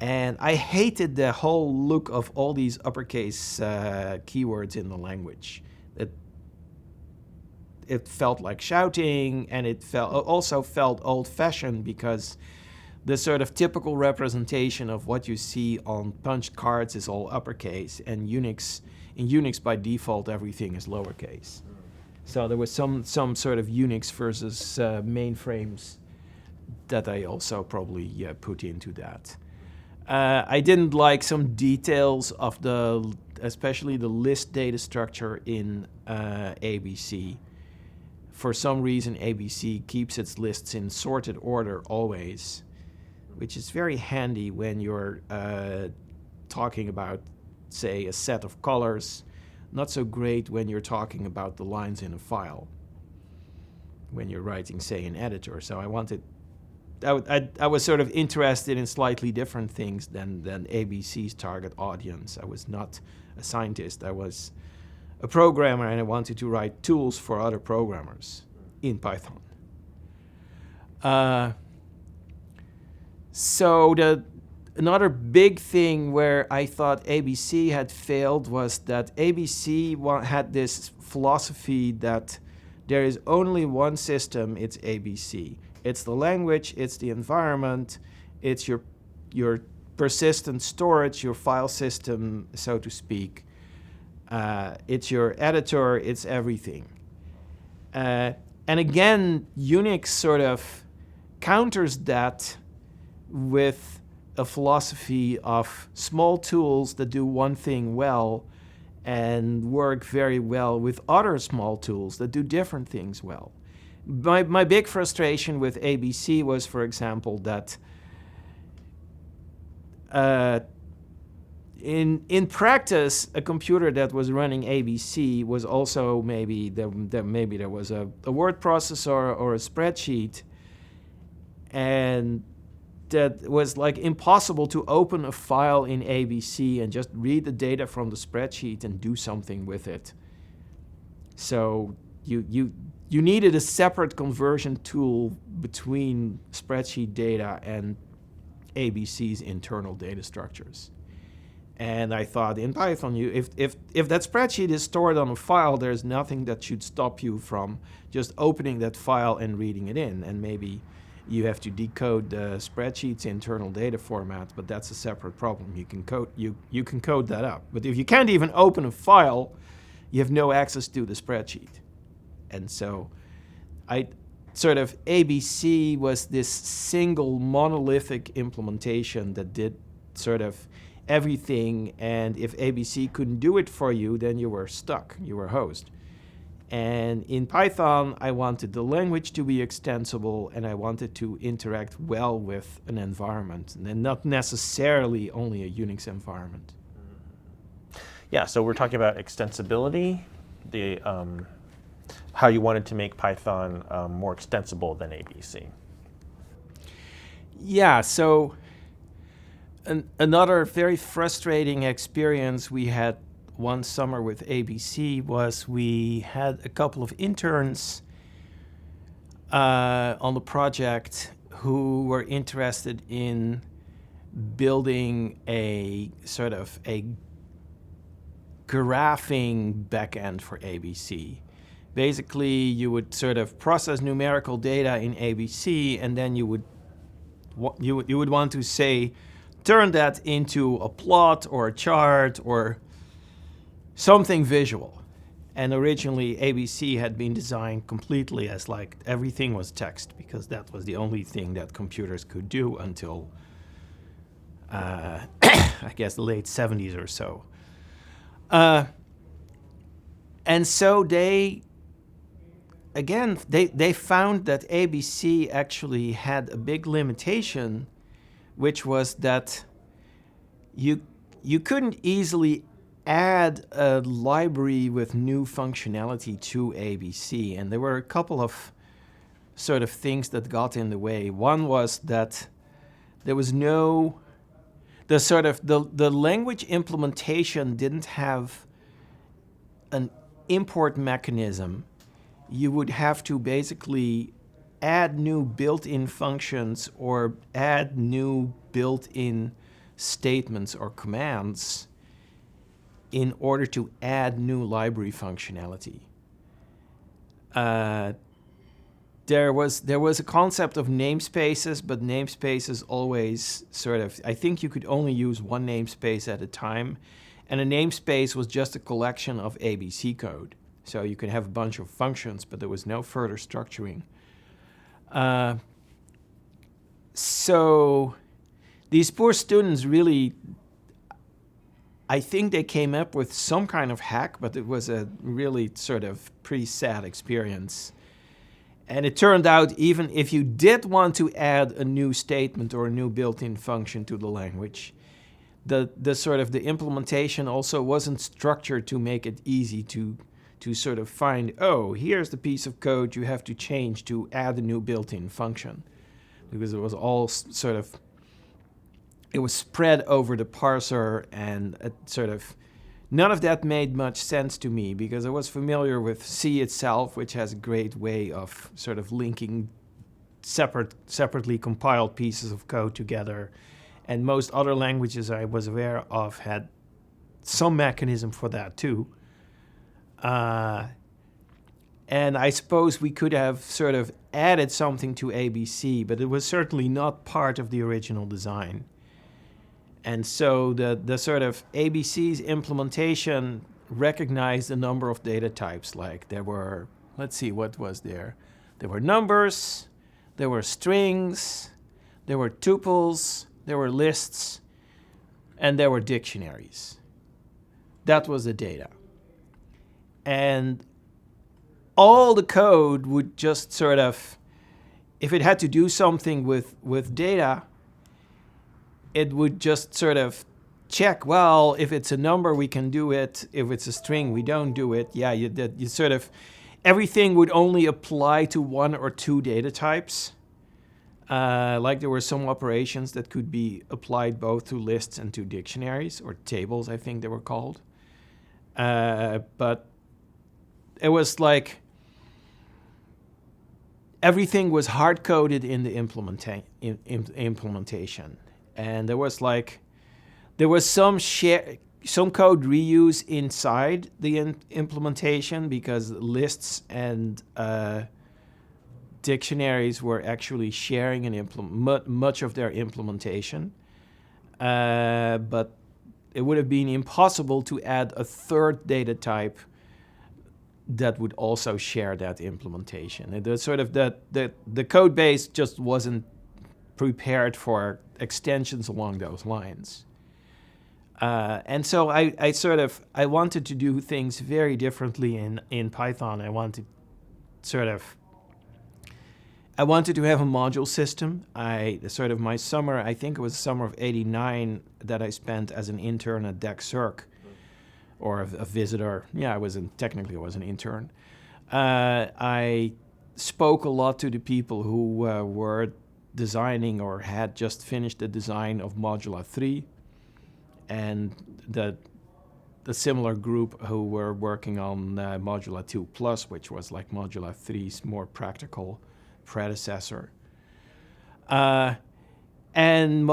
And I hated the whole look of all these uppercase keywords in the language. It felt like shouting, and it also felt old-fashioned because the sort of typical representation of what you see on punched cards is all uppercase, and in Unix by default everything is lowercase. So there was some sort of Unix versus mainframes that I also probably put into that. I didn't like some details of especially the list data structure in ABC. For some reason, ABC keeps its lists in sorted order always, which is very handy when you're talking about, say, a set of colors. Not so great when you're talking about the lines in a file, when you're writing, say, an editor. So I was sort of interested in slightly different things than ABC's target audience. I was not a scientist. I was a programmer, and I wanted to write tools for other programmers in Python. So another big thing where I thought ABC had failed was that ABC had this philosophy that there is only one system, it's ABC. It's the language, it's the environment, it's your persistent storage, your file system, so to speak. It's your editor, it's everything. And again, Unix sort of counters that with a philosophy of small tools that do one thing well and work very well with other small tools that do different things well. My big frustration with ABC was, for example, that in practice, a computer that was running ABC was also maybe there was a word processor or a spreadsheet, and that was like impossible to open a file in ABC and just read the data from the spreadsheet and do something with it. So you needed a separate conversion tool between spreadsheet data and ABC's internal data structures. And I thought in Python, if that spreadsheet is stored on a file, there's nothing that should stop you from just opening that file and reading it in. And maybe you have to decode the spreadsheet's internal data format, but that's a separate problem. You can code that up. But if you can't even open a file, you have no access to the spreadsheet. And so ABC was this single monolithic implementation that did sort of everything, and if ABC couldn't do it for you, then you were stuck, you were hosed. And in Python, I wanted the language to be extensible, and I wanted to interact well with an environment, and not necessarily only a Unix environment. Yeah, so we're talking about extensibility, the how you wanted to make Python more extensible than ABC. Yeah, so another very frustrating experience we had one summer with ABC was we had a couple of interns on the project who were interested in building a sort of a graphing backend for ABC. Basically, you would sort of process numerical data in ABC, and then you would want to say, turn that into a plot or a chart or something visual. And originally, ABC had been designed completely as like everything was text, because that was the only thing that computers could do until, I guess, the late 70s or so. And so they found that ABC actually had a big limitation, which was that you couldn't easily add a library with new functionality to ABC. And there were a couple of sort of things that got in the way. One was that there was the language implementation didn't have an import mechanism. You would have to basically add new built-in functions or add new built-in statements or commands in order to add new library functionality. There was a concept of namespaces, but namespaces always sort of, I think you could only use one namespace at a time, and a namespace was just a collection of ABC code. So you could have a bunch of functions, but there was no further structuring. So these poor students really, I think they came up with some kind of hack, but it was a really sort of pretty sad experience. And it turned out even if you did want to add a new statement or a new built-in function to the language, the sort of the implementation also wasn't structured to make it easy to sort of find, oh, here's the piece of code you have to change to add a new built-in function. Because it was all sort of, it was spread over the parser, and it sort of, none of that made much sense to me, because I was familiar with C itself, which has a great way of sort of linking separately compiled pieces of code together. And most other languages I was aware of had some mechanism for that too. And I suppose we could have sort of added something to ABC, but it was certainly not part of the original design. And so the sort of ABC's implementation recognized a number of data types. Like there were, let's see, what was there? There were numbers, there were strings, there were tuples, there were lists, and there were dictionaries. That was the data. And all the code would just sort of, if it had to do something with data, it would just sort of check, well, if it's a number, we can do it. If it's a string, we don't do it. Yeah, you sort of, everything would only apply to one or two data types. Like there were some operations that could be applied both to lists and to dictionaries, or tables, I think they were called. But it was like everything was hard-coded in the implementation. And there was some code reuse inside the implementation, because lists and dictionaries were actually sharing much of their implementation. But it would have been impossible to add a third data type that would also share that implementation. And the code base just wasn't prepared for extensions along those lines. And so I wanted to do things very differently in Python. I wanted to have a module system. My summer, I think it was the summer of '89 that I spent as an intern at Circus, or a visitor. Yeah, technically I was an intern. I spoke a lot to the people who were designing or had just finished the design of Modula 3, and the similar group who were working on Modula 2 Plus, which was like Modula 3's more practical predecessor. And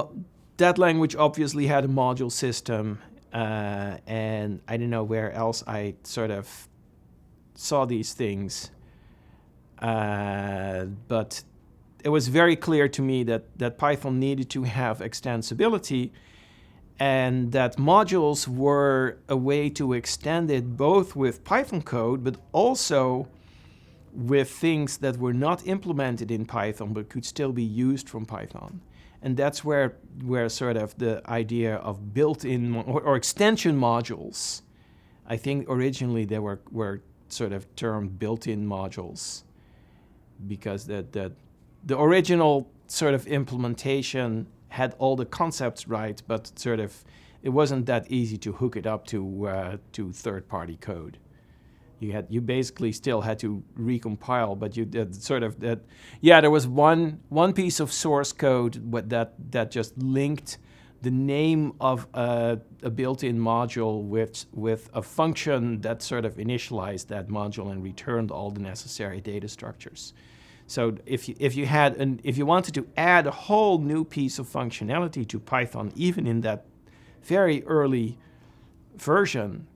that language obviously had a module system, and I don't know where else I sort of saw these things. But it was very clear to me that Python needed to have extensibility, and that modules were a way to extend it both with Python code, but also with things that were not implemented in Python but could still be used from Python. And that's where sort of the idea of built-in or extension modules, I think originally they were sort of termed built-in modules, because the original sort of implementation had all the concepts right, but sort of it wasn't that easy to hook it up to third-party code. You basically still had to recompile, but you did sort of that. Yeah, there was one piece of source code that just linked the name of a built-in module with a function that sort of initialized that module and returned all the necessary data structures. So if you wanted to add a whole new piece of functionality to Python, even in that very early version,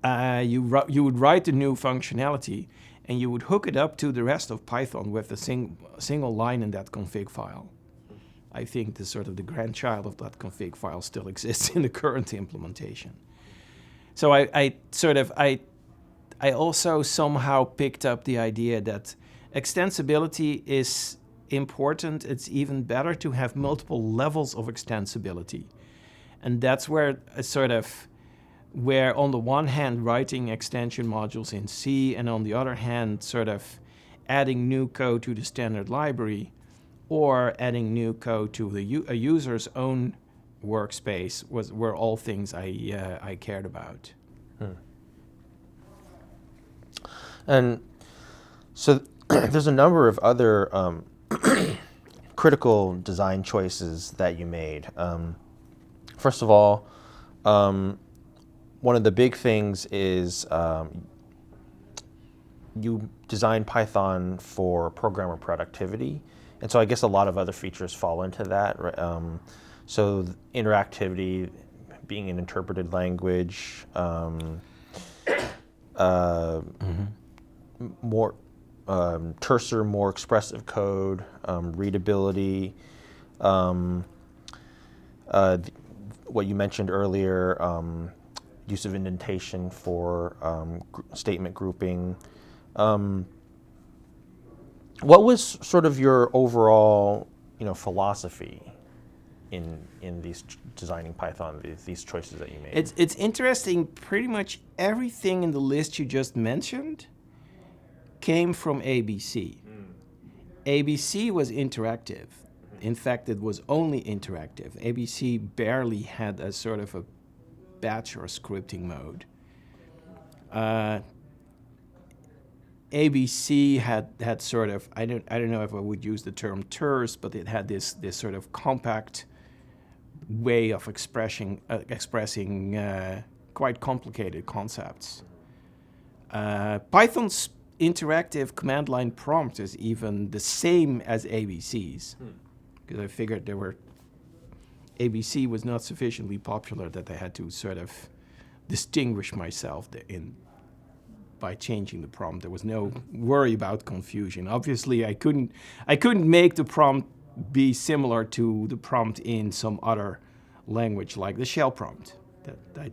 you would write the new functionality, and you would hook it up to the rest of Python with a single line in that config file. I think the grandchild of that config file still exists in the current implementation. So I also somehow picked up the idea that extensibility is important. It's even better to have multiple levels of extensibility. And that's where where on the one hand writing extension modules in C, and on the other hand sort of adding new code to the standard library, or adding new code to a user's own workspace were all things I cared about. And so there's a number of other critical design choices that you made. First of all, one of the big things is you designed Python for programmer productivity. And so I guess a lot of other features fall into that. Right? So interactivity, being an interpreted language, more terser, more expressive code, readability, what you mentioned earlier, use of indentation for statement grouping. What was sort of your overall, philosophy in these designing Python, these choices that you made? It's interesting. Pretty much everything in the list you just mentioned came from ABC. ABC was interactive. In fact, it was only interactive. ABC barely had a sort of a batch or scripting mode. ABC had sort of, I don't know if I would use the term terse, but it had this sort of compact way of expressing quite complicated concepts. Python's interactive command line prompt is even the same as ABC's, because I figured ABC was not sufficiently popular that I had to sort of distinguish myself by changing the prompt. There was no worry about confusion. Obviously, I couldn't make the prompt be similar to the prompt in some other language, like the shell prompt. That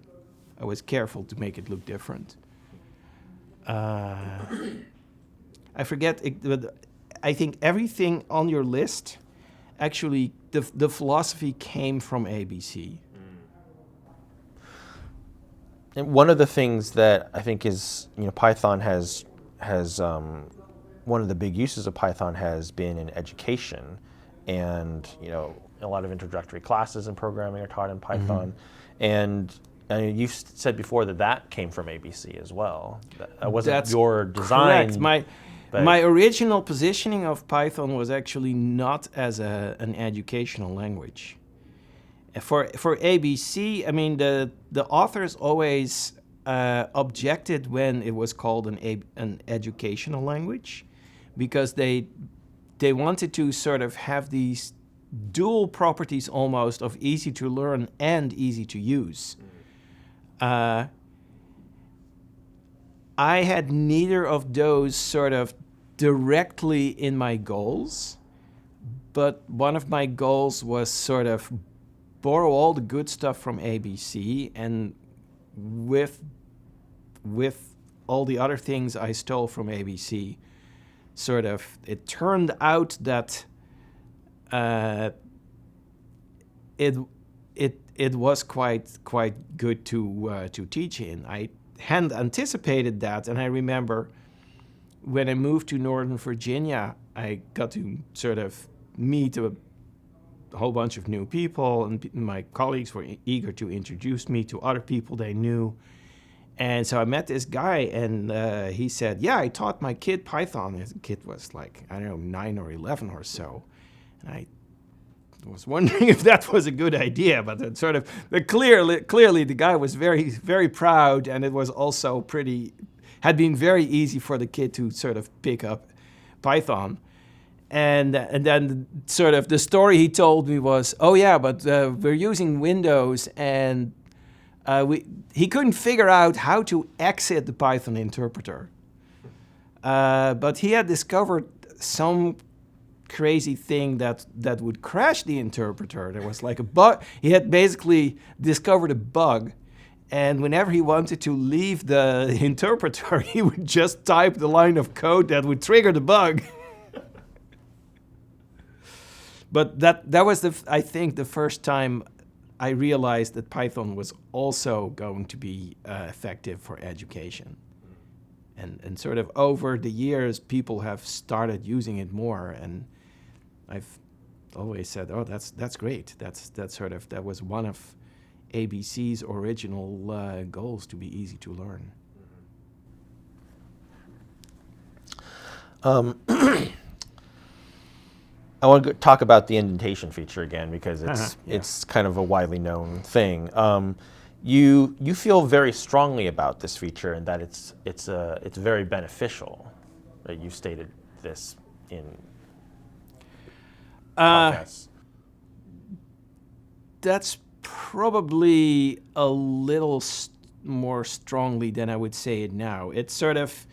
I was careful to make it look different. I forget, but I think everything on your list, actually, the philosophy came from ABC. And one of the things that I think is, Python has one of the big uses of Python has been in education, and a lot of introductory classes in programming are taught in Python, and you've said before that came from ABC as well. That wasn't That's your design. Correct. My original positioning of Python was actually not as an educational language. For ABC, I mean, the authors always objected when it was called an educational language, because they wanted to sort of have these dual properties almost of easy to learn and easy to use. I had neither of those sort of directly in my goals, but one of my goals was sort of borrow all the good stuff from ABC, and with all the other things I stole from ABC, sort of it turned out that it was quite good to teach in. I hadn't anticipated that, and I remember when I moved to Northern Virginia, I got to sort of meet a whole bunch of new people, and my colleagues were eager to introduce me to other people they knew. And so I met this guy, and he said, yeah, I taught my kid Python. His kid was like, I don't know, 9 or 11 or so. And I was wondering if that was a good idea, but it sort of clearly the guy was very, very proud, and it was also had been very easy for the kid to sort of pick up Python. And then sort of the story he told me was, oh yeah, but we're using Windows, and he couldn't figure out how to exit the Python interpreter. But he had discovered some crazy thing that would crash the interpreter. There was like a bug. He had basically discovered a bug, and whenever he wanted to leave the interpreter, he would just type the line of code that would trigger the bug. But that was I think the first time I realized that Python was also going to be effective for education. And sort of over the years, people have started using it more, and I've always said, oh, that's great. That was one of ABC's original goals, to be easy to learn. I want to talk about the indentation feature again, because it's kind of a widely known thing. You feel very strongly about this feature, and that it's very beneficial. Right? You stated this in podcasts. That's probably a little more strongly than I would say it now. It's sort of,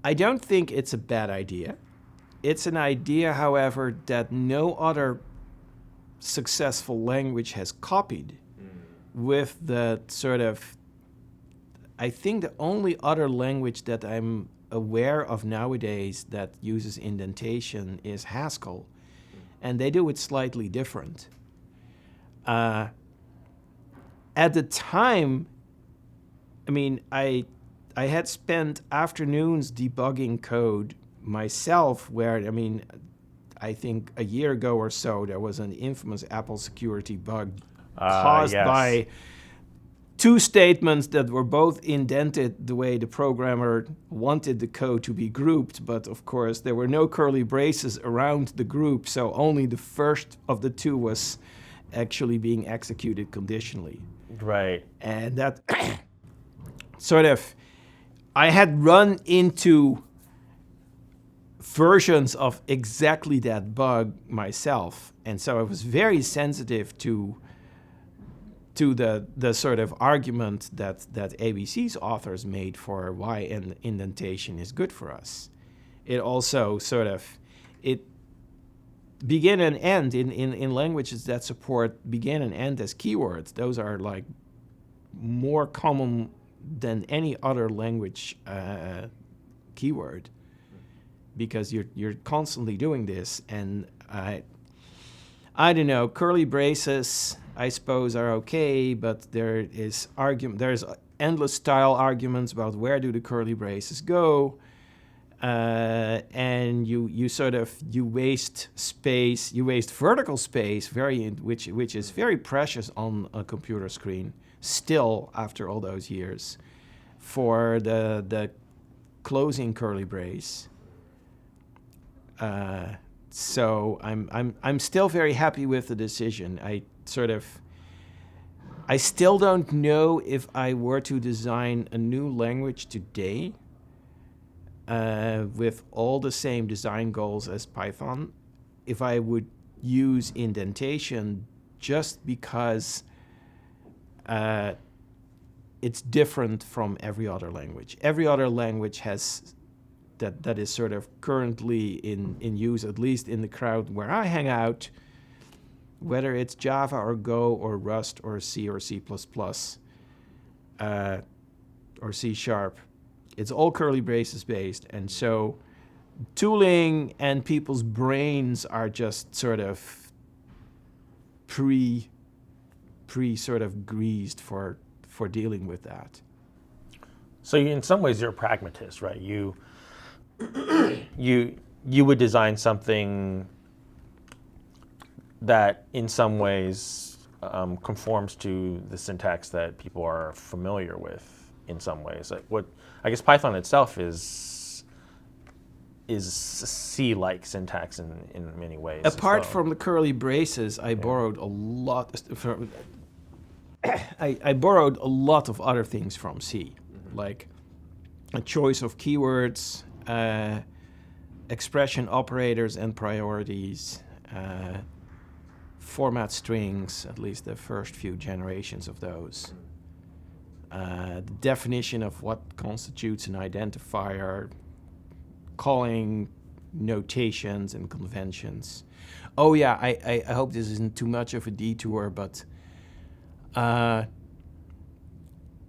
I don't think it's a bad idea. It's an idea, however, that no other successful language has copied, with the sort of, I think the only other language that I'm aware of nowadays that uses indentation is Haskell, and they do it slightly different. At the time, I mean, I had spent afternoons debugging code myself, where, I mean, I think a year ago or so, there was an infamous Apple security bug caused by two statements that were both indented the way the programmer wanted the code to be grouped, but of course there were no curly braces around the group, so only the first of the two was actually being executed conditionally. Right. And that sort of, I had run into versions of exactly that bug myself, and so I was very sensitive to the sort of argument that ABC's authors made for why an indentation is good for us. It also sort of, it begin and end in languages that support begin and end as keywords. Those are like more common than any other language keyword, because you're constantly doing this. And I don't know, curly braces I suppose are okay, but there's endless style arguments about where do the curly braces go, and you waste space, you waste vertical space, which is very precious on a computer screen still after all those years, for the closing curly brace. So I'm still very happy with the decision. I still don't know if I were to design a new language today with all the same design goals as Python, if I would use indentation just because it's different from every other language. Every other language has that is sort of currently in use, at least in the crowd where I hang out, whether it's Java or Go or Rust or C or C++, or C#. It's all curly braces based. And so tooling and people's brains are just sort of pre sort of greased for dealing with that. So in some ways you're a pragmatist, right? You would design something that in some ways conforms to the syntax that people are familiar with in some ways. Like what I guess Python itself is C-like syntax in many ways. Apart from the curly braces, I borrowed a lot from I borrowed a lot of other things from C, like a choice of keywords, expression operators and priorities, format strings, at least the first few generations of those. The definition of what constitutes an identifier, calling notations and conventions. Oh yeah, I hope this isn't too much of a detour, but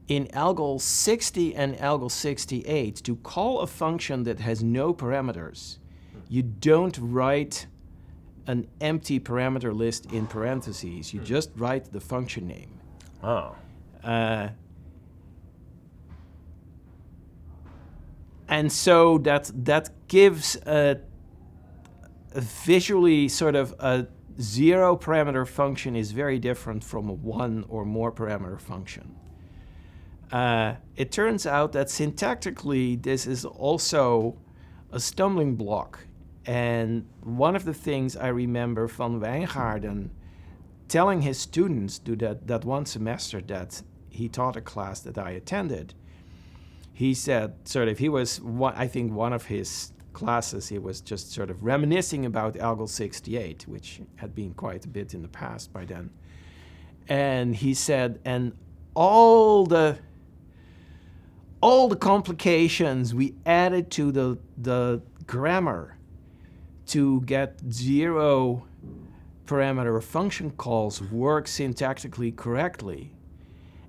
in ALGOL 60 and ALGOL 68, to call a function that has no parameters, you don't write an empty parameter list in parentheses. You just write the function name. Oh. And so that gives a visually sort of a zero parameter function is very different from a one or more parameter function. It turns out that syntactically this is also a stumbling block. And one of the things I remember Van Wijngaarden telling his students that one semester that he taught a class that I attended, he said I think one of his classes, he was just sort of reminiscing about ALGOL 68, which had been quite a bit in the past by then. And he said, and all the complications we added to the grammar to get zero parameter function calls work syntactically correctly.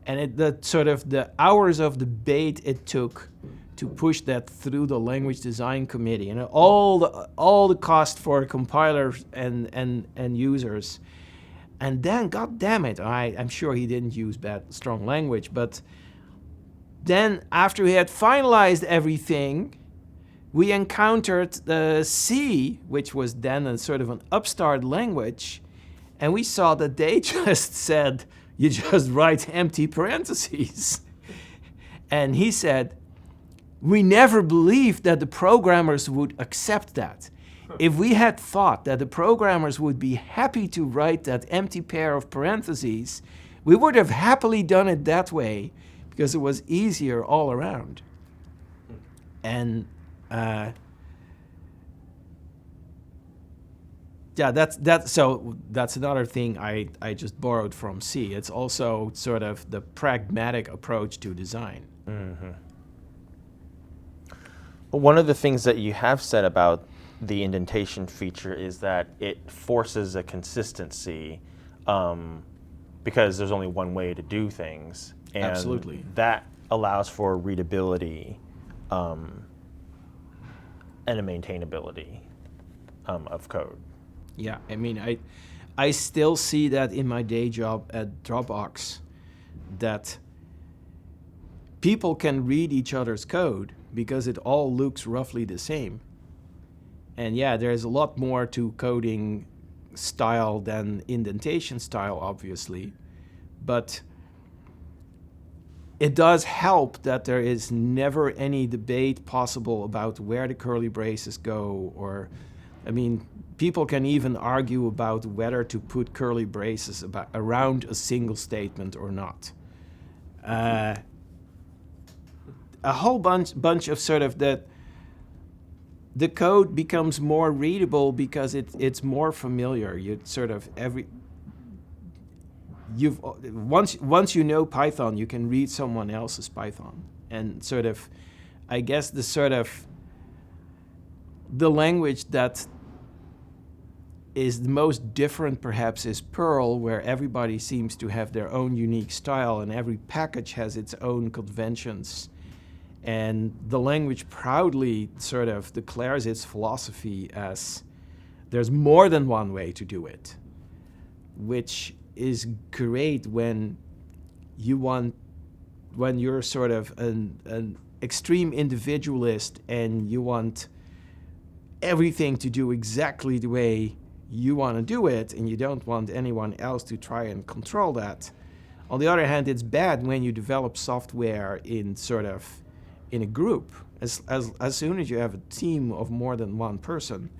And the hours of debate it took to push that through the language design committee, and all the cost for compilers and users. And then, god damn it, I'm sure he didn't use strong language, but then after he had finalized everything, we encountered the C, which was then a sort of an upstart language, and we saw that they just said, you just write empty parentheses. And he said, we never believed that the programmers would accept that. If we had thought that the programmers would be happy to write that empty pair of parentheses, we would have happily done it that way because it was easier all around. And yeah, that's another thing I just borrowed from C. It's also sort of the pragmatic approach to design. Mm-hmm. Well, one of the things that you have said about the indentation feature is that it forces a consistency because there's only one way to do things. And Absolutely. that allows for readability and a maintainability of code. Yeah, I mean, I still see that in my day job at Dropbox, that people can read each other's code because it all looks roughly the same. And yeah, there's a lot more to coding style than indentation style, obviously. But it does help that there is never any debate possible about where the curly braces go. Or, I mean, people can even argue about whether to put curly braces around a single statement or not. A whole bunch of sort of the code becomes more readable because it's more familiar. You sort of once you know Python, you can read someone else's Python, and sort of, I guess the language that is the most different perhaps is Perl, where everybody seems to have their own unique style and every package has its own conventions. And the language proudly sort of declares its philosophy as there's more than one way to do it, which is great when you're sort of an extreme individualist and you want everything to do exactly the way you want to do it, and you don't want anyone else to try and control that. On the other hand, it's bad when you develop software in a group. As soon as you have a team of more than one person,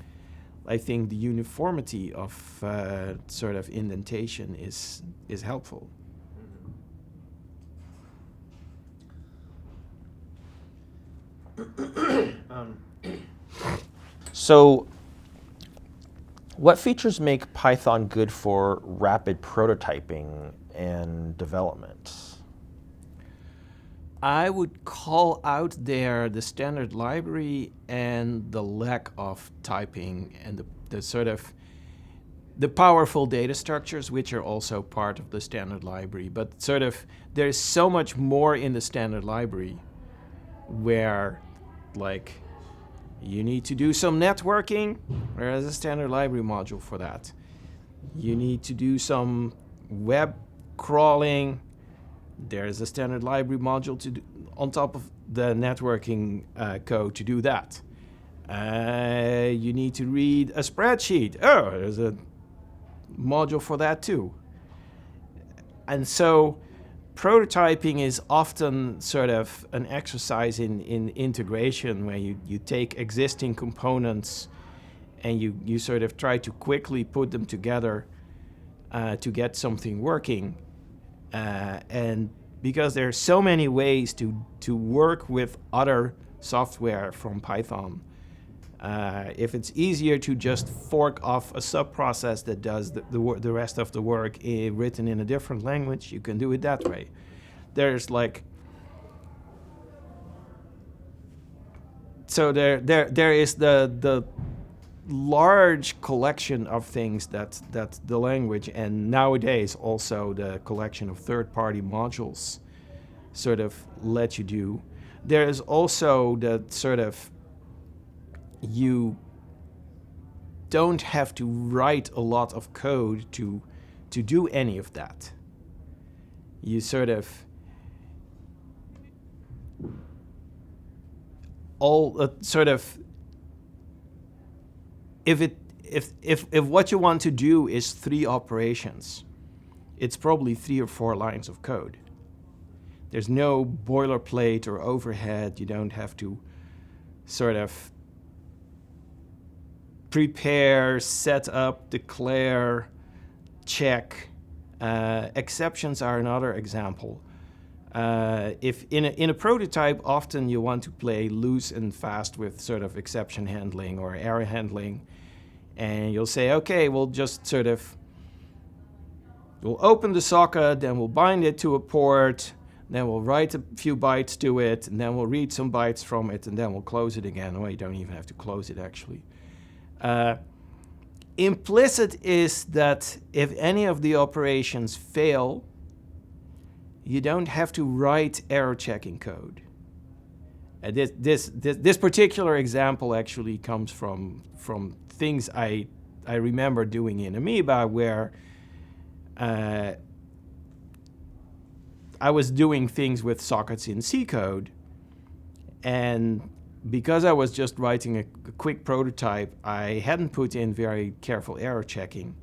I think the uniformity of sort of indentation is helpful. So, what features make Python good for rapid prototyping and development? I would call out there the standard library and the lack of typing and the sort of the powerful data structures, which are also part of the standard library. But sort of there's so much more in the standard library where, like, you need to do some networking. There's a standard library module for that. You need to do some web crawling. There's a standard library module to do on top of the networking code to do that. You need to read a spreadsheet. Oh, there's a module for that too. And so prototyping is often sort of an exercise in integration where you take existing components and you sort of try to quickly put them together to get something working. And because there are so many ways to work with other software from Python, if it's easier to just fork off a sub-process that does the rest of the work written in a different language, you can do it that way. There's like... So there is the large collection of things that the language, and nowadays also the collection of third-party modules sort of let you do. There is also the sort of, you don't have to write a lot of code to do any of that. You sort of if what you want to do is 3 operations, it's probably 3 or 4 lines of code. There's no boilerplate or overhead. You don't have to sort of prepare, set up, declare, check. Exceptions are another example. If in a prototype, often you want to play loose and fast with sort of exception handling or error handling. And you'll say, okay, we'll open the socket, then we'll bind it to a port, then we'll write a few bytes to it, and then we'll read some bytes from it, and then we'll close it again. Well, you don't even have to close it, actually. Implicit is that if any of the operations fail, you don't have to write error checking code. This particular example actually comes from things I remember doing in Amoeba, where I was doing things with sockets in C code, and because I was just writing a quick prototype, I hadn't put in very careful error checking.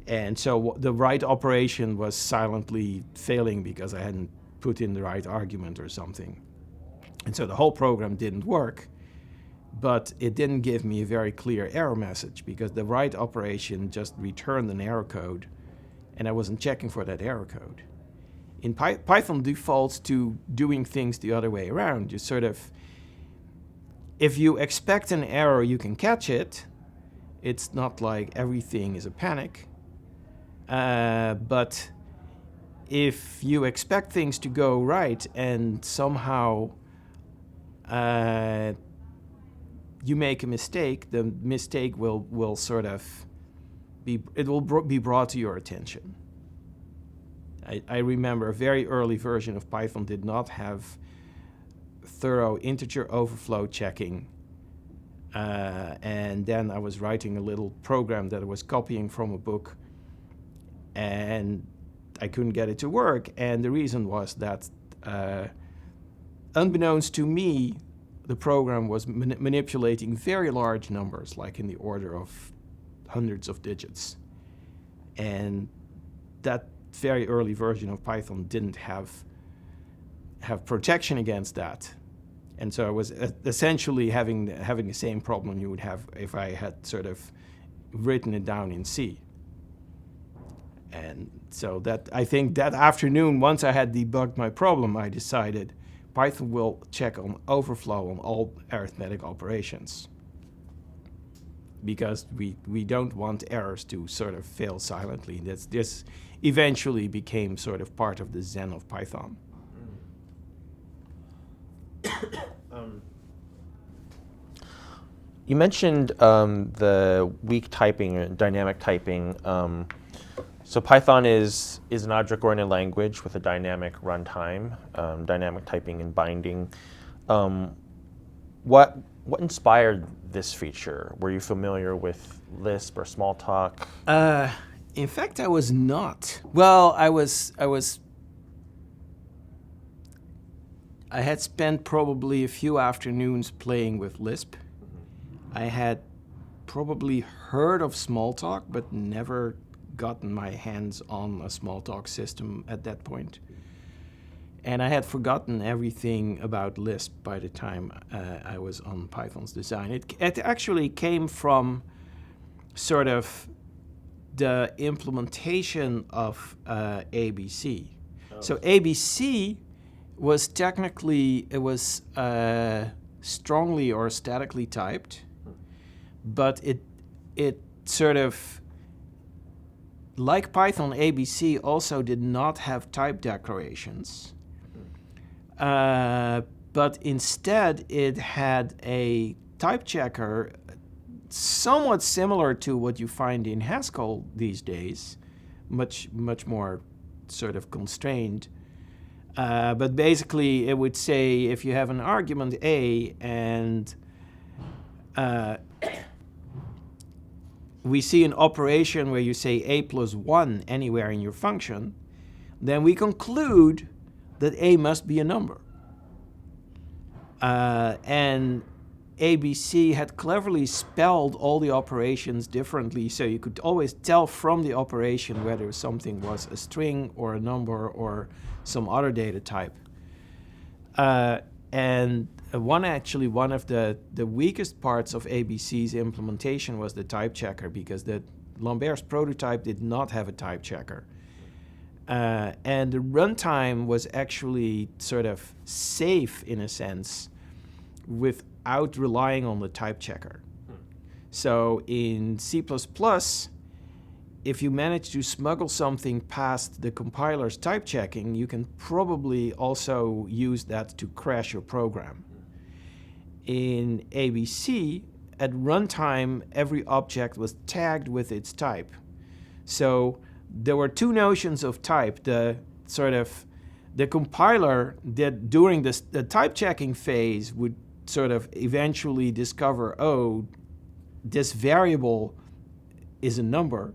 And so the right operation was silently failing because I hadn't put in the right argument or something. And so the whole program didn't work, but it didn't give me a very clear error message because the right operation just returned an error code, and I wasn't checking for that error code. In Python defaults to doing things the other way around. You sort of, if you expect an error, you can catch it. It's not like everything is a panic. But if you expect things to go right and somehow you make a mistake, the mistake will sort of be brought to your attention. I remember a very early version of Python did not have thorough integer overflow checking. And then I was writing a little program that I was copying from a book, and I couldn't get it to work. And the reason was that, unbeknownst to me, the program was manipulating very large numbers, like in the order of hundreds of digits. And that very early version of Python didn't have protection against that. And so I was essentially having the same problem you would have if I had sort of written it down in C. And so that, I think that afternoon, once I had debugged my problem, I decided Python will check on overflow on all arithmetic operations, because we don't want errors to sort of fail silently. This eventually became sort of part of the zen of Python. You mentioned the weak typing or dynamic typing. So Python is an object-oriented language with a dynamic runtime, dynamic typing and binding. What inspired this feature? Were you familiar with Lisp or Smalltalk? In fact, I was not. Well, I had spent probably a few afternoons playing with Lisp. I had probably heard of Smalltalk, but never gotten my hands on a Smalltalk system at that point. And I had forgotten everything about Lisp by the time I was on Python's design. It actually came from sort of the implementation of ABC. Oh. So ABC was technically, it was strongly or statically typed, but it sort of, like Python, ABC also did not have type declarations. But instead it had a type checker somewhat similar to what you find in Haskell these days, much more sort of constrained. But basically it would say if you have an argument A and we see an operation where you say A plus 1 anywhere in your function, then we conclude that A must be a number. And ABC had cleverly spelled all the operations differently, so you could always tell from the operation whether something was a string or a number or some other data type. And one of the weakest parts of ABC's implementation was the type checker, because the Lambert's prototype did not have a type checker. And the runtime was actually sort of safe in a sense without relying on the type checker. So in C++, if you manage to smuggle something past the compiler's type checking, you can probably also use that to crash your program. In ABC, at runtime, every object was tagged with its type. So there were two notions of type. The compiler that during the type checking phase would sort of eventually discover, oh, this variable is a number.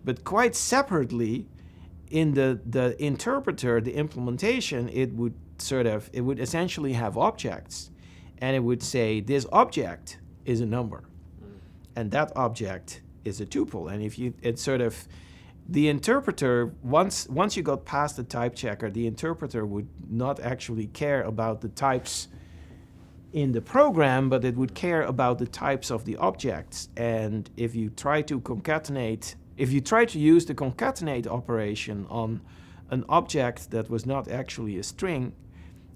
But quite separately, in the interpreter, the implementation, it would essentially have objects, and it would say this object is a number, and that object is a tuple. And the interpreter, once you got past the type checker, the interpreter would not actually care about the types in the program, but it would care about the types of the objects. And if you try to use the concatenate operation on an object that was not actually a string,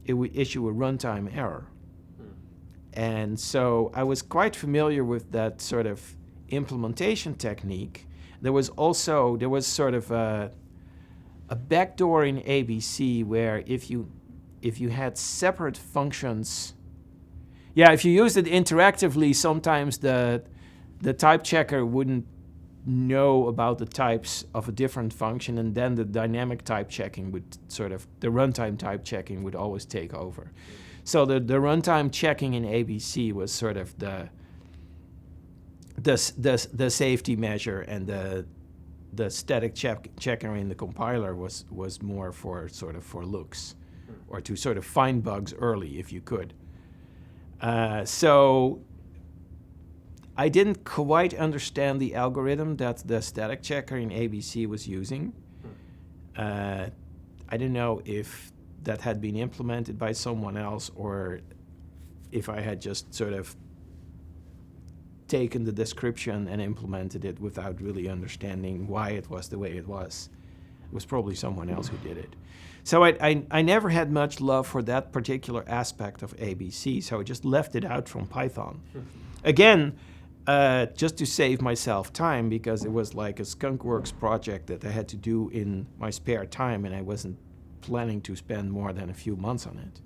it would issue a runtime error. And so I was quite familiar with that sort of implementation technique. There was sort of a backdoor in ABC where if you had separate functions, if you used it interactively, sometimes the type checker wouldn't know about the types of a different function, and then the dynamic type checking the runtime type checking would always take over. So the runtime checking in ABC was sort of the safety measure, and the static checker in the compiler was more for looks, or to sort of find bugs early if you could. So I didn't quite understand the algorithm that the static checker in ABC was using. I didn't know if that had been implemented by someone else, or if I had just sort of taken the description and implemented it without really understanding why it was the way it was. It was probably someone else who did it. So I never had much love for that particular aspect of ABC, so I just left it out from Python. Again, just to save myself time, because it was like a skunkworks project that I had to do in my spare time, and I wasn't planning to spend more than a few months on it.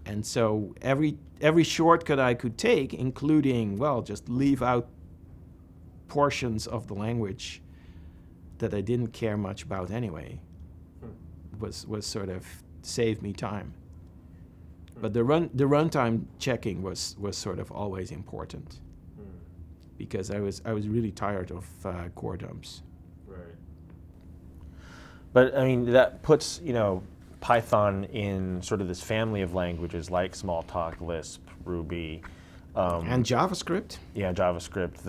And so every shortcut I could take, including, just leave out portions of the language that I didn't care much about anyway, was sort of saved me time. But the runtime checking was sort of always important, because I was really tired of core dumps. Right. But I mean, that puts Python in sort of this family of languages like Smalltalk, Lisp, Ruby, and JavaScript. Yeah, JavaScript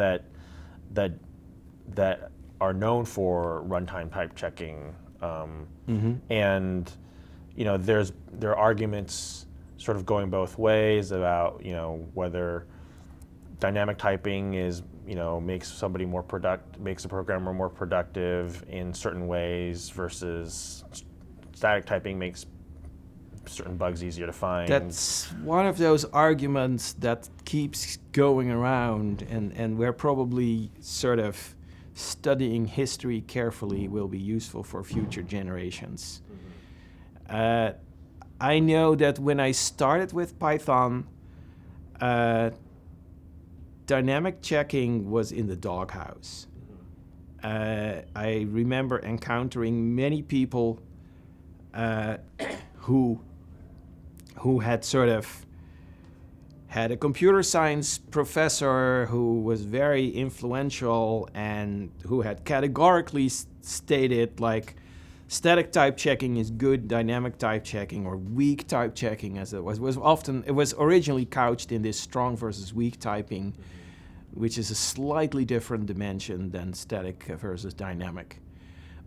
that are known for runtime type checking, and there are arguments sort of going both ways about whether dynamic typing makes a programmer more productive in certain ways versus static typing makes certain bugs easier to find. That's one of those arguments that keeps going around, and where probably sort of studying history carefully will be useful for future generations. I know that when I started with Python, dynamic checking was in the doghouse. I remember encountering many people who had sort of had a computer science professor who was very influential and who had categorically stated, like, static type checking is good dynamic type checking, or weak type checking, as it was originally couched in this strong versus weak typing, which is a slightly different dimension than static versus dynamic.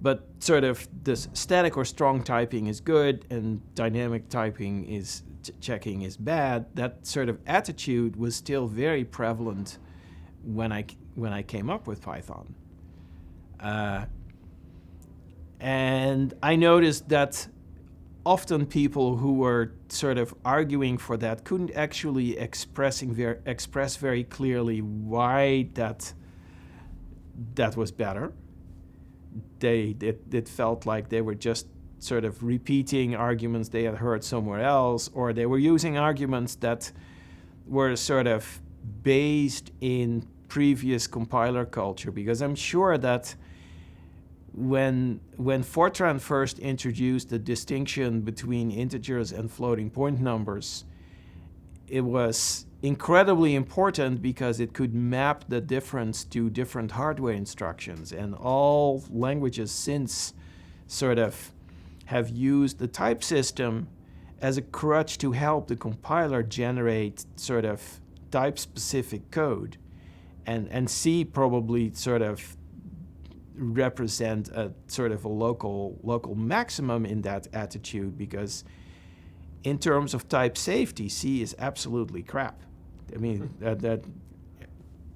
But sort of this static or strong typing is good and dynamic typing is checking is bad. That sort of attitude was still very prevalent when I came up with Python. And I noticed that often people who were sort of arguing for that couldn't actually express very clearly why that was better. It felt like they were just sort of repeating arguments they had heard somewhere else, or they were using arguments that were sort of based in previous compiler culture. Because I'm sure that when Fortran first introduced the distinction between integers and floating point numbers, it was incredibly important because it could map the difference to different hardware instructions. And all languages since sort of have used the type system as a crutch to help the compiler generate sort of type-specific code. And C probably sort of represent a sort of a local maximum in that attitude, because in terms of type safety, C is absolutely crap. I mean, that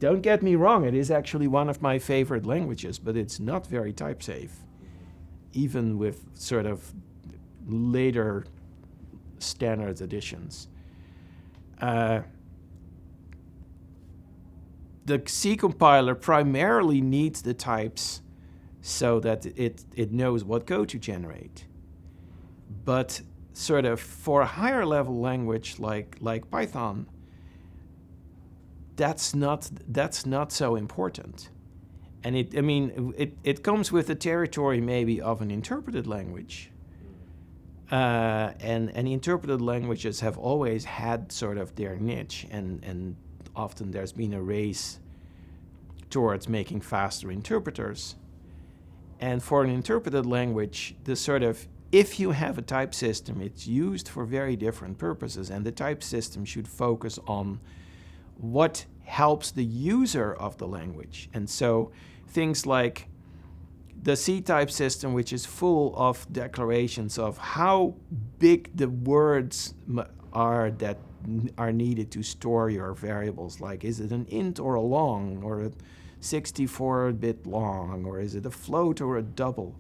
don't get me wrong, it is actually one of my favorite languages, but it's not very type safe, even with sort of later standard editions. The C compiler primarily needs the types so that it knows what code to generate. But sort of for a higher level language like Python, that's not so important. And it comes with the territory maybe of an interpreted language. And interpreted languages have always had sort of their niche, and often there's been a race towards making faster interpreters. And for an interpreted language, the sort of, if you have a type system, it's used for very different purposes, and the type system should focus on what helps the user of the language. And so things like the C type system, which is full of declarations of how big the words are that are needed to store your variables, like is it an int or a long, or a 64-bit long, or is it a float or a double?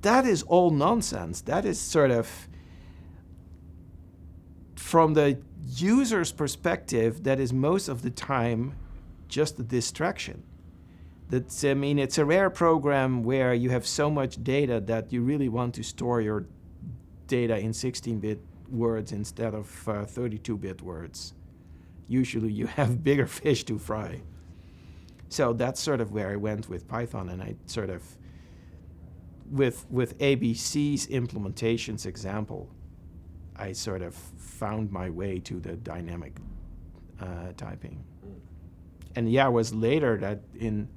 That is all nonsense. That is sort of, from the user's perspective, that is most of the time just a distraction. It's a rare program where you have so much data that you really want to store your data in 16-bit words instead of 32-bit words. Usually you have bigger fish to fry. So that's sort of where I went with Python, and I sort of, with ABC's implementations example, I sort of found my way to the dynamic typing. And yeah, it was later that in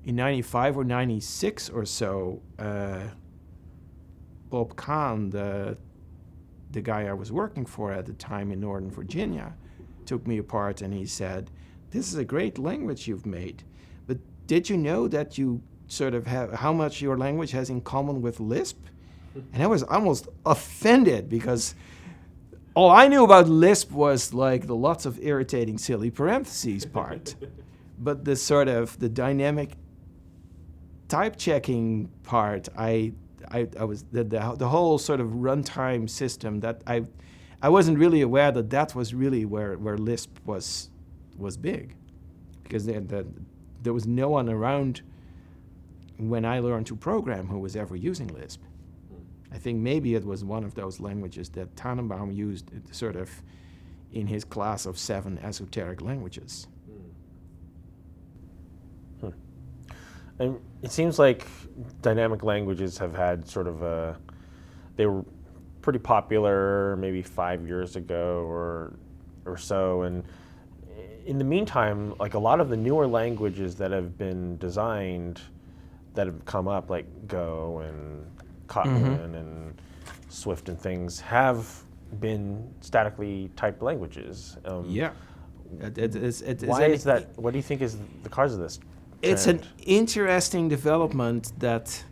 95 or 96 or so, Bob Kahn, the guy I was working for at the time in Northern Virginia, took me apart and he said, "This is a great language you've made, but did you know that you sort of have how much your language has in common with Lisp?" And I was almost offended, because all I knew about Lisp was like the lots of irritating silly parentheses part. But the sort of the dynamic type checking part, I was the whole sort of runtime system, that I wasn't really aware that was really where Lisp was big, because there was no one around when I learned to program who was ever using Lisp. I think maybe it was one of those languages that Tannenbaum used sort of in his class of 7 esoteric languages. And it seems like dynamic languages have had sort of they were pretty popular maybe 5 years ago or so, and in the meantime, like a lot of the newer languages that have been designed that have come up, like Go and Kotlin and Swift and things, have been statically typed languages. Why is that? What do you think is the cause of this trend? It's an interesting development that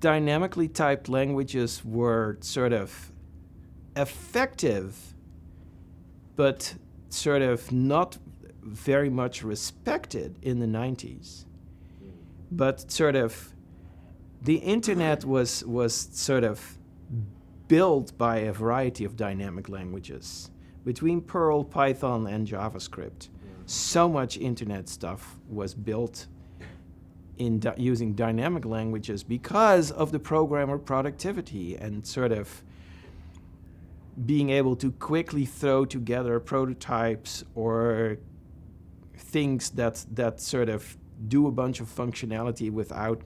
dynamically typed languages were sort of effective, but sort of not very much respected in the 90s. But sort of the internet was sort of built by a variety of dynamic languages. Between Perl, Python, and JavaScript, so much internet stuff was built in using dynamic languages because of the programmer productivity and sort of being able to quickly throw together prototypes or things that sort of do a bunch of functionality without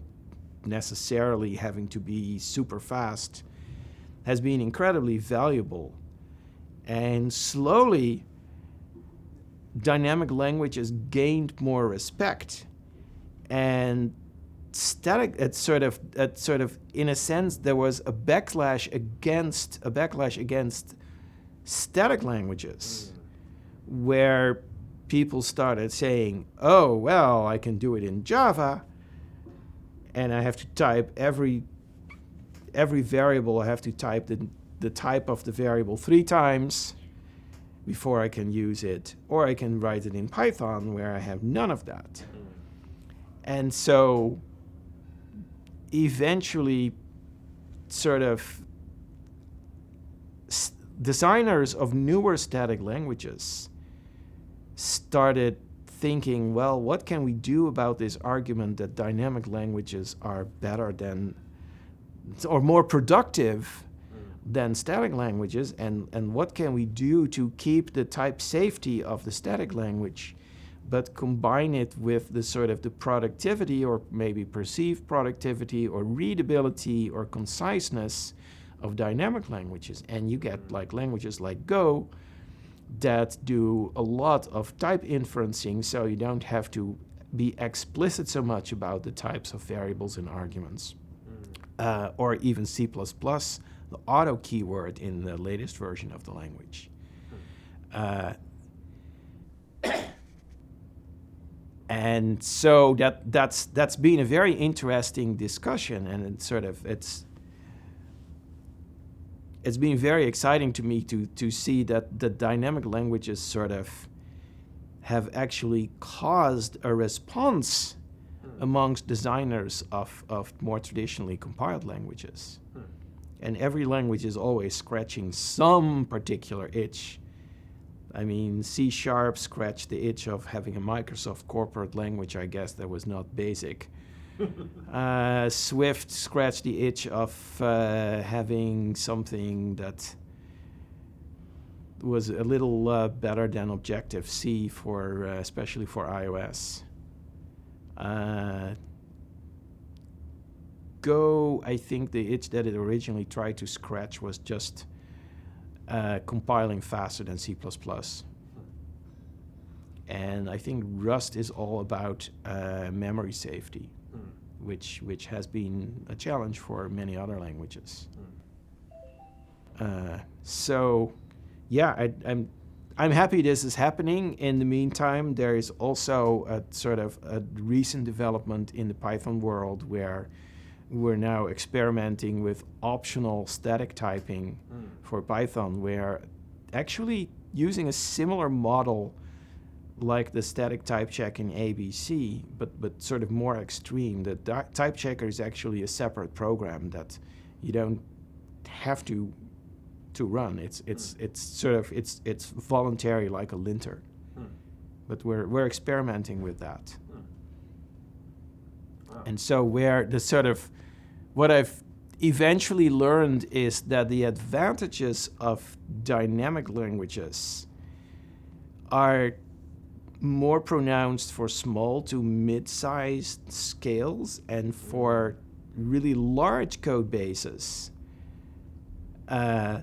necessarily having to be super fast has been incredibly valuable. And slowly, dynamic languages gained more respect. And static, it's sort of in a sense, there was a backlash against static languages, where people started saying, "Oh, well, I can do it in Java, and I have to type every variable. I have to type the type of the variable 3 times before I can use it, or I can write it in Python where I have none of that." And so eventually sort of designers of newer static languages started thinking, well, what can we do about this argument that dynamic languages are better than or more productive than static languages, and what can we do to keep the type safety of the static language but combine it with the sort of the productivity or maybe perceived productivity or readability or conciseness of dynamic languages. And you get like languages like Go that do a lot of type inferencing, so you don't have to be explicit so much about the types of variables and arguments. Or even C++, the auto keyword in the latest version of the language. And so that's been a very interesting discussion, and it's been very exciting to me to see that the dynamic languages sort of have actually caused a response amongst designers of more traditionally compiled languages. And every language is always scratching some particular itch. I mean, C# scratched the itch of having a Microsoft corporate language, I guess, that was not basic. Swift scratched the itch of having something that was a little better than Objective-C, especially for iOS. Go, I think the itch that it originally tried to scratch was just compiling faster than C++. And I think Rust is all about memory safety, which has been a challenge for many other languages. So, yeah, I'm happy this is happening. In the meantime, there is also a sort of a recent development in the Python world where we're now experimenting with optional static typing for Python, where actually using a similar model like the static type check in ABC, but sort of more extreme. The type checker is actually a separate program that you don't have to run. It's voluntary, like a linter. But we're experimenting with that. And so what I've eventually learned is that the advantages of dynamic languages are more pronounced for small to mid-sized scales, and for really large code bases,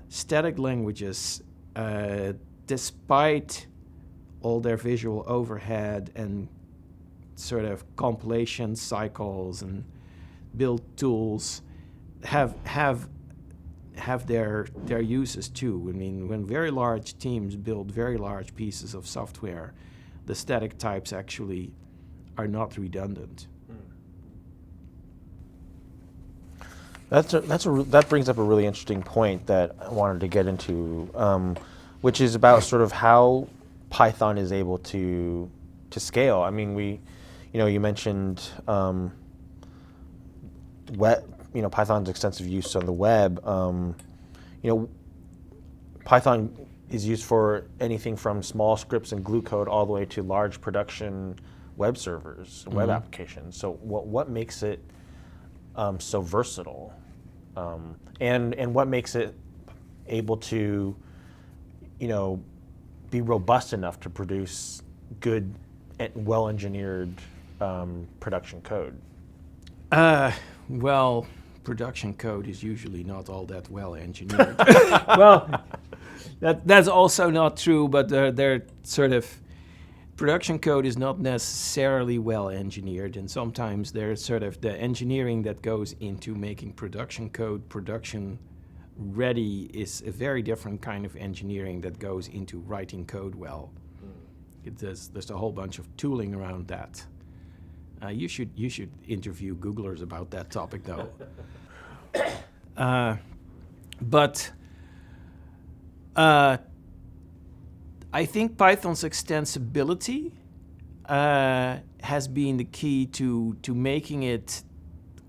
static languages, despite all their visual overhead and sort of compilation cycles and build tools have their uses too. I mean, when very large teams build very large pieces of software, the static types actually are not redundant. That brings up a really interesting point that I wanted to get into, which is about sort of how Python is able to scale. I mean, you mentioned Python's extensive use on the web. Python is used for anything from small scripts and glue code all the way to large production web servers, web applications. So what makes it so versatile, and what makes it able to, be robust enough to produce good, and well-engineered production code? Well, production code is usually not all that well engineered. Well, that's also not true, but they're sort of, production code is not necessarily well engineered, and sometimes there's sort of the engineering that goes into making production code production ready is a very different kind of engineering that goes into writing code well. There's a whole bunch of tooling around that. You should interview Googlers about that topic, though. But I think Python's extensibility has been the key to making it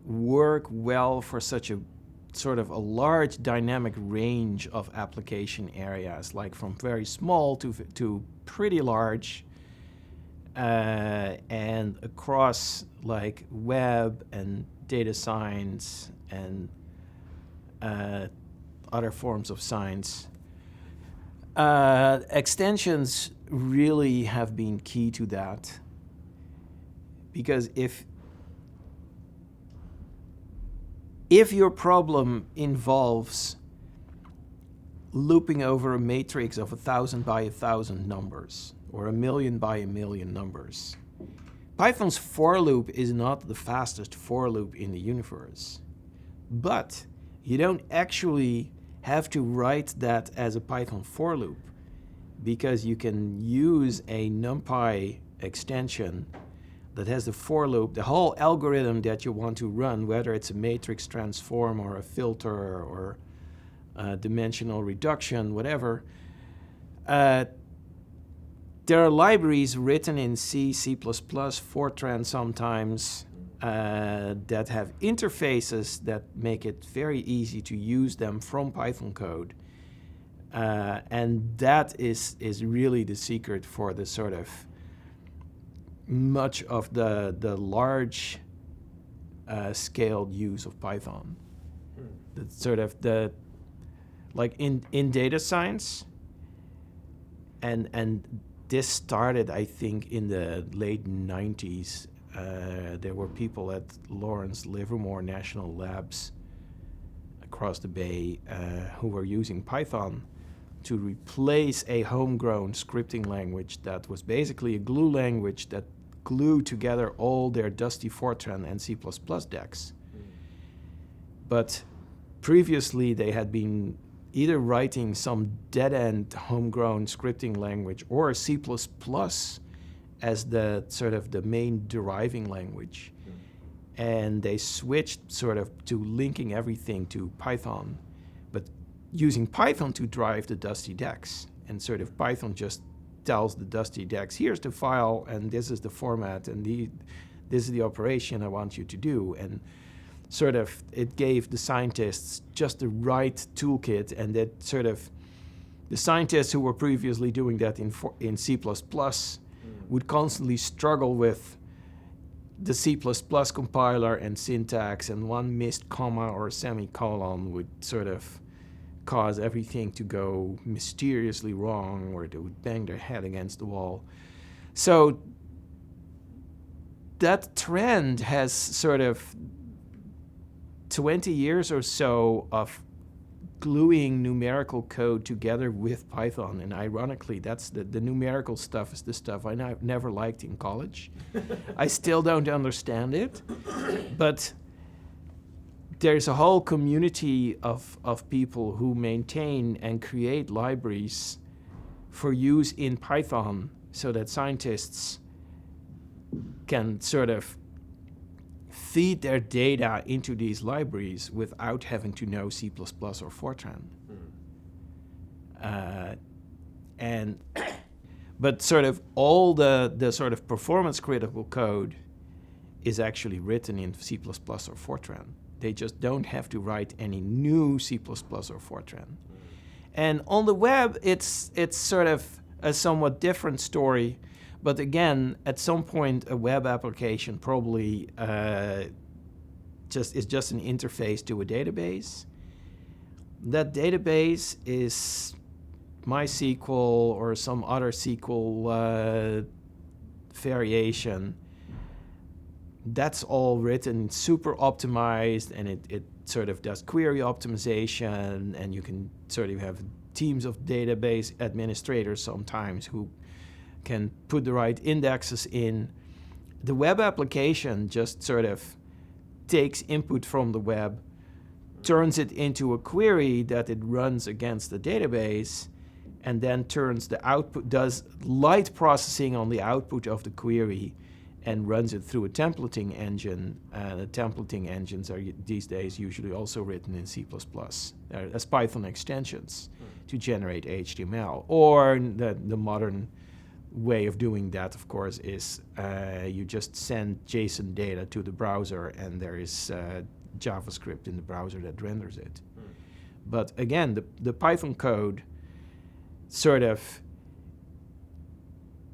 work well for such a sort of a large dynamic range of application areas, like from very small to pretty large, and across like web and data science and other forms of science. Extensions really have been key to that, because if your problem involves looping over a matrix of 1,000 by 1,000 numbers or 1,000,000 by 1,000,000 numbers, Python's for loop is not the fastest for loop in the universe. But you don't actually have to write that as a Python for loop, because you can use a NumPy extension that has the for loop, the whole algorithm that you want to run, whether it's a matrix transform or a filter or dimensional reduction, whatever. There are libraries written in C, C++, Fortran sometimes, that have interfaces that make it very easy to use them from Python code. And that is really the secret for the sort of much of the large scaled use of Python. The sort of like in data science, and this started, I think, in the late 90s. There were people at Lawrence Livermore National Labs across the bay who were using Python to replace a homegrown scripting language that was basically a glue language that glued together all their dusty Fortran and C++ decks. But previously they had been either writing some dead-end homegrown scripting language or C++ as the sort of the main deriving language. And they switched sort of to linking everything to Python, but using Python to drive the dusty decks. And sort of Python just tells the dusty decks, here's the file, and this is the format, and this is the operation I want you to do. And sort of it gave the scientists just the right toolkit, and that sort of the scientists who were previously doing that in C++ would constantly struggle with the C++ compiler and syntax, and one missed comma or semicolon would sort of cause everything to go mysteriously wrong, or they would bang their head against the wall. So that trend has sort of 20 years or so of gluing numerical code together with Python. And ironically, that's the numerical stuff is the stuff I never liked in college. I still don't understand it. But there's a whole community of people who maintain and create libraries for use in Python so that scientists can sort of feed their data into these libraries without having to know C++ or Fortran. But sort of all the sort of performance critical code is actually written in C++ or Fortran. They just don't have to write any new C++ or Fortran. And on the web, it's sort of a somewhat different story. But again, at some point, a web application probably is just an interface to a database. That database is MySQL or some other SQL variation. That's all written super optimized, and it sort of does query optimization, and you can sort of have teams of database administrators sometimes who can put the right indexes in. The web application just sort of takes input from the web, turns it into a query that it runs against the database, and then turns the output, does light processing on the output of the query, and runs it through a templating engine. The templating engines are these days usually also written in C++ as Python extensions to generate HTML. Or the modern way of doing that, of course, is you just send JSON data to the browser, and there is JavaScript in the browser that renders it. But again, the Python code sort of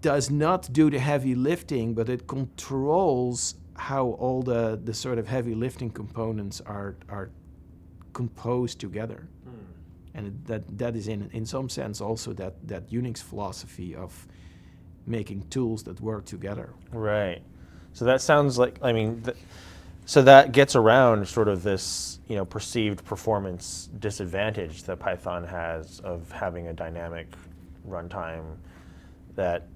does not do the heavy lifting, but it controls how all the sort of heavy lifting components are composed together. And that is in some sense also that Unix philosophy of making tools that work together. Right. So that sounds like, I mean, so that gets around sort of this, perceived performance disadvantage that Python has of having a dynamic runtime. That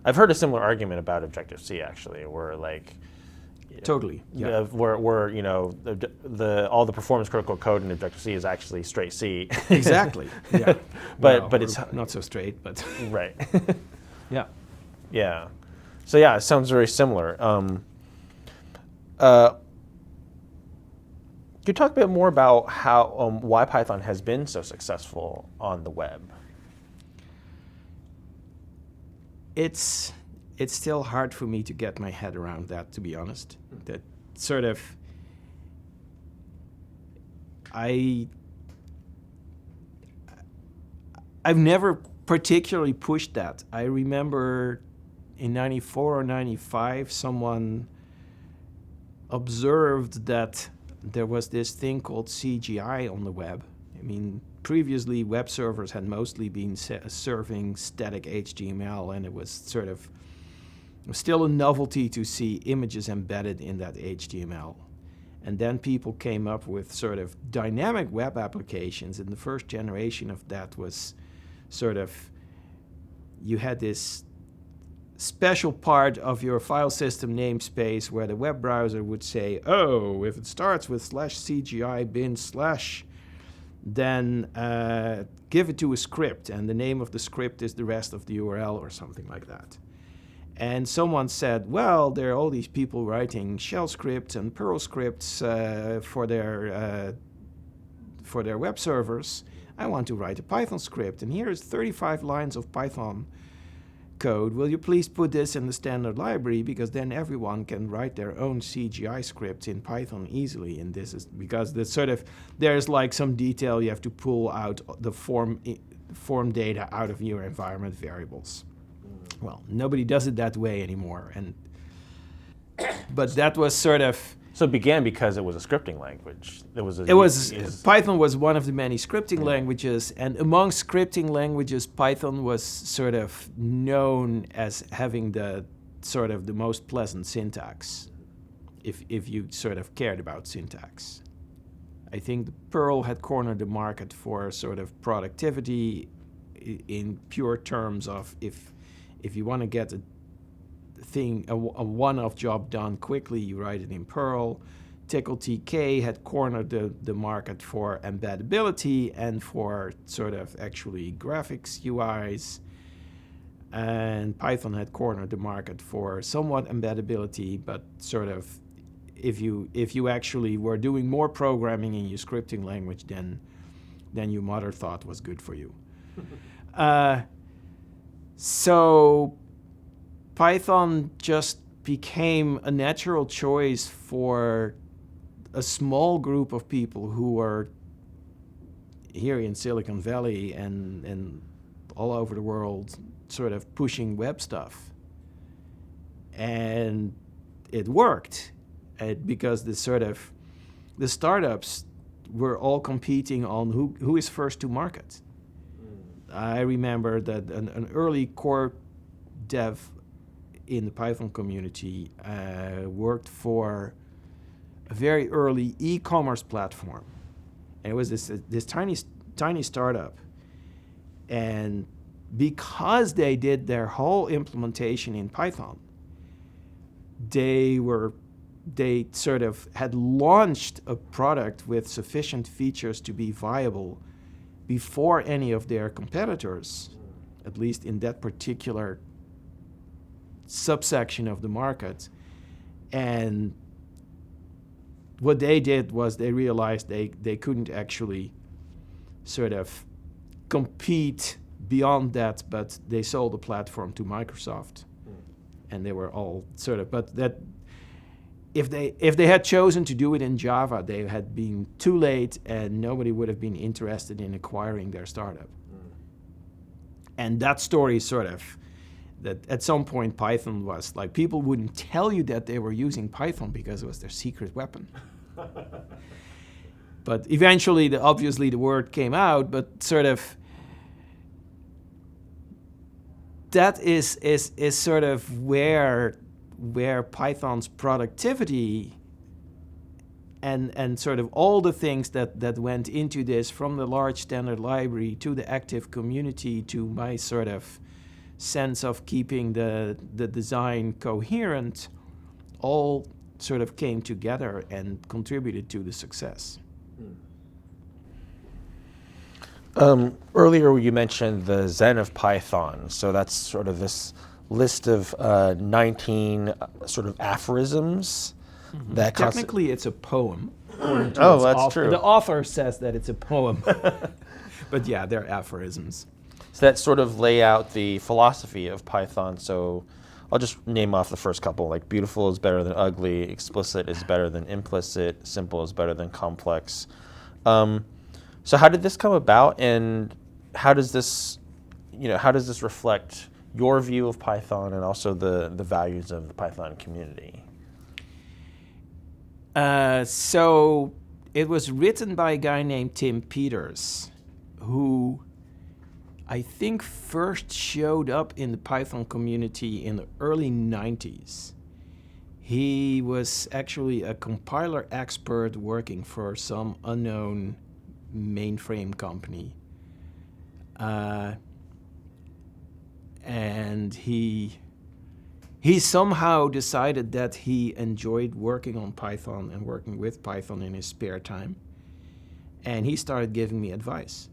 I've heard a similar argument about Objective-C actually, where like totally, yeah, where all the performance critical code in Objective-C is actually straight C. Exactly. Yeah. but it's not so straight, but right. Yeah. Yeah. So yeah, it sounds very similar. Could you talk a bit more about how why Python has been so successful on the web? It's still hard for me to get my head around that, to be honest. That sort of I've never particularly pushed that. I remember in 94 or 95, someone observed that there was this thing called CGI on the web. I mean, previously web servers had mostly been serving static HTML, and it was still a novelty to see images embedded in that HTML. And then people came up with sort of dynamic web applications, and the first generation of that was sort of, you had this special part of your file system namespace where the web browser would say, oh, if it starts with /CGI bin / then give it to a script, and the name of the script is the rest of the URL or something like that. And someone said, well, there are all these people writing shell scripts and Perl scripts for their web servers. I want to write a Python script, and here is 35 lines of Python code. Will you please put this in the standard library, because then everyone can write their own CGI scripts in Python easily. And this is because there's like some detail you have to pull out the form data out of your environment variables. Well, nobody does it that way anymore, but that was sort of. So it began because it was a scripting language. Python was one of the many scripting languages, and among scripting languages, Python was sort of known as having the most pleasant syntax, if you sort of cared about syntax. I think Perl had cornered the market for sort of productivity in pure terms of if you want to get a one-off job done quickly, you write it in Perl. Tickle TK had cornered the market for embeddability and for sort of actually graphics UIs. And Python had cornered the market for somewhat embeddability, but sort of if you actually were doing more programming in your scripting language, then your mother thought was good for you. So Python just became a natural choice for a small group of people who were here in Silicon Valley and all over the world sort of pushing web stuff. And it worked because the startups were all competing on who is first to market. I remember that an early core dev in the Python community worked for a very early e-commerce platform. And it was this tiny startup. And because they did their whole implementation in Python, they sort of had launched a product with sufficient features to be viable before any of their competitors, at least in that particular subsection of the market. And what they did was they realized they couldn't actually sort of compete beyond that, but they sold the platform to Microsoft. And they were all sort of, but that if they had chosen to do it in Java, they had been too late and nobody would have been interested in acquiring their startup. And that story sort of, that at some point Python was like, people wouldn't tell you that they were using Python because it was their secret weapon. But eventually, obviously the word came out, but sort of, that is sort of where Python's productivity and sort of all the things that went into this, from the large standard library to the active community to my sort of sense of keeping the design coherent, all sort of came together and contributed to the success. Earlier you mentioned the Zen of Python. So that's sort of this list of 19 sort of aphorisms that technically it's a poem. Oh, that's true. The author says that it's a poem. But yeah, they're aphorisms. So that sort of lay out the philosophy of Python. So I'll just name off the first couple, like beautiful is better than ugly, explicit is better than implicit, simple is better than complex. So how did this come about, and how does this reflect your view of Python and also the values of the Python community? So it was written by a guy named Tim Peters, who I think first showed up in the Python community in the early 90s. He was actually a compiler expert working for some unknown mainframe company. And he somehow decided that he enjoyed working on Python and working with Python in his spare time. And he started giving me advice.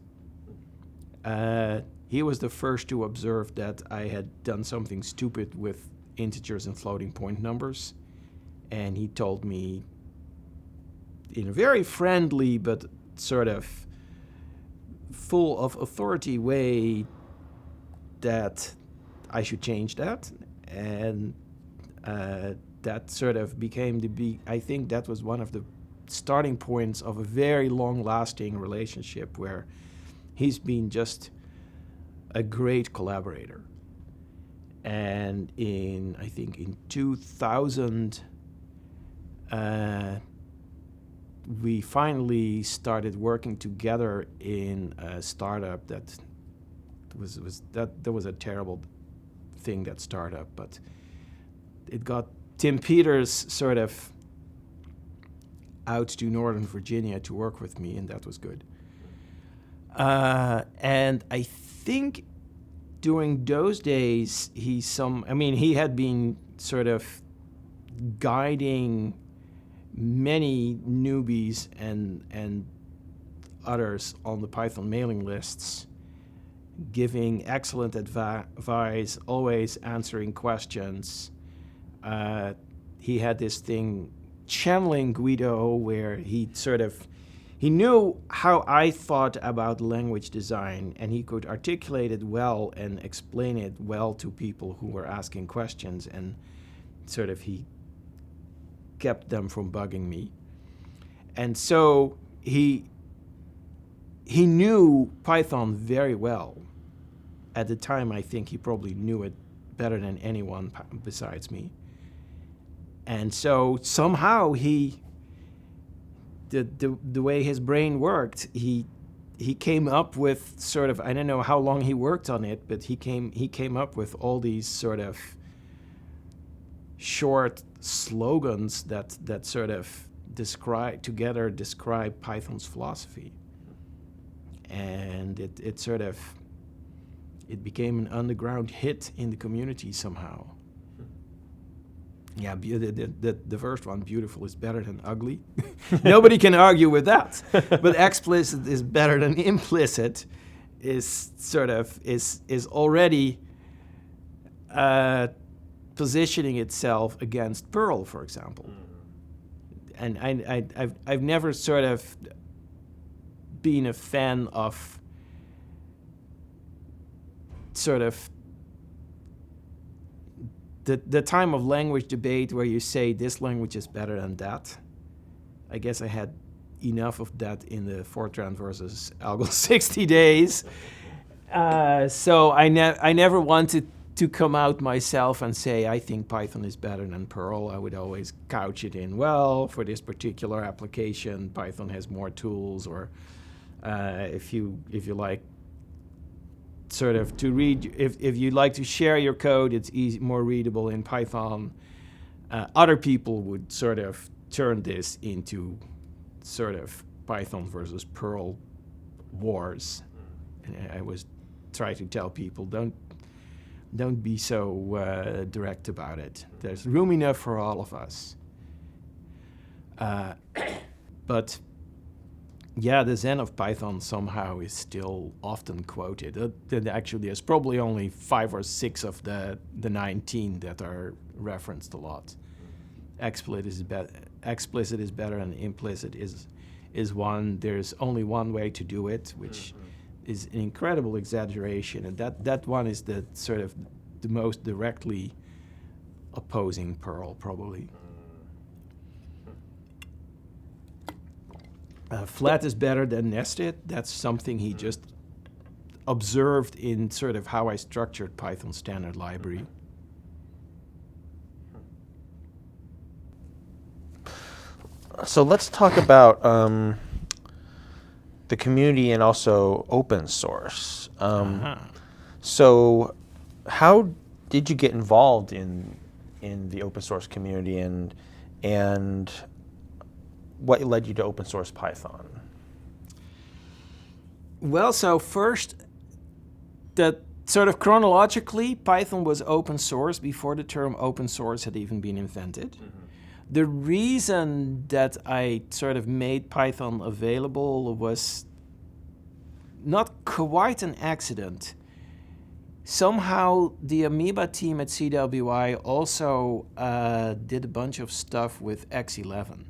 He was the first to observe that I had done something stupid with integers and floating point numbers. And he told me in a very friendly but sort of full of authority way that I should change that. And that sort of became I think that was one of the starting points of a very long-lasting relationship where he's been just a great collaborator. And I think in 2000, we finally started working together in a startup that was a terrible thing, that startup, but it got Tim Peters sort of out to Northern Virginia to work with me, and that was good. And I think during those days, he had been sort of guiding many newbies and others on the Python mailing lists, giving excellent advice, always answering questions. He had this thing, channeling Guido, where he knew how I thought about language design, and he could articulate it well and explain it well to people who were asking questions, and he kept them from bugging me. And so he knew Python very well. At the time, I think he probably knew it better than anyone besides me. And so somehow the way his brain worked, he came up with I don't know how long he worked on it, but he came up with all these sort of short slogans that describe Python's philosophy. And it became an underground hit in the community somehow. Yeah, the first one, beautiful, is better than ugly. Nobody can argue with that. But explicit is better than implicit is already positioning itself against Perl, for example. And I've never been a fan of the time of language debate where you say this language is better than that. I guess I had enough of that in the Fortran versus ALGOL 60 days. So I never wanted to come out myself and say I think Python is better than Perl. I would always couch it in, well, for this particular application, Python has more tools, or if you like to read, if you like to share your code, it's more readable in Python. Other people would turn this into Python versus Perl wars. And I was trying to tell people, don't be so direct about it. There's room enough for all of us. But yeah, the Zen of Python somehow is still often quoted. Actually, there's probably only 5 or 6 of the 19 that are referenced a lot. Explicit is better than implicit is one. There's only one way to do it, which is an incredible exaggeration, and that one is the most directly opposing Perl, probably. Flat is better than nested. That's something he just observed in how I structured Python standard library. So let's talk about the community and also open source. So how did you get involved in the open source community, and what led you to open source Python? Well, so first, chronologically, Python was open source before the term open source had even been invented. The reason that I made Python available was not quite an accident. Somehow, the Amoeba team at CWI also did a bunch of stuff with X11.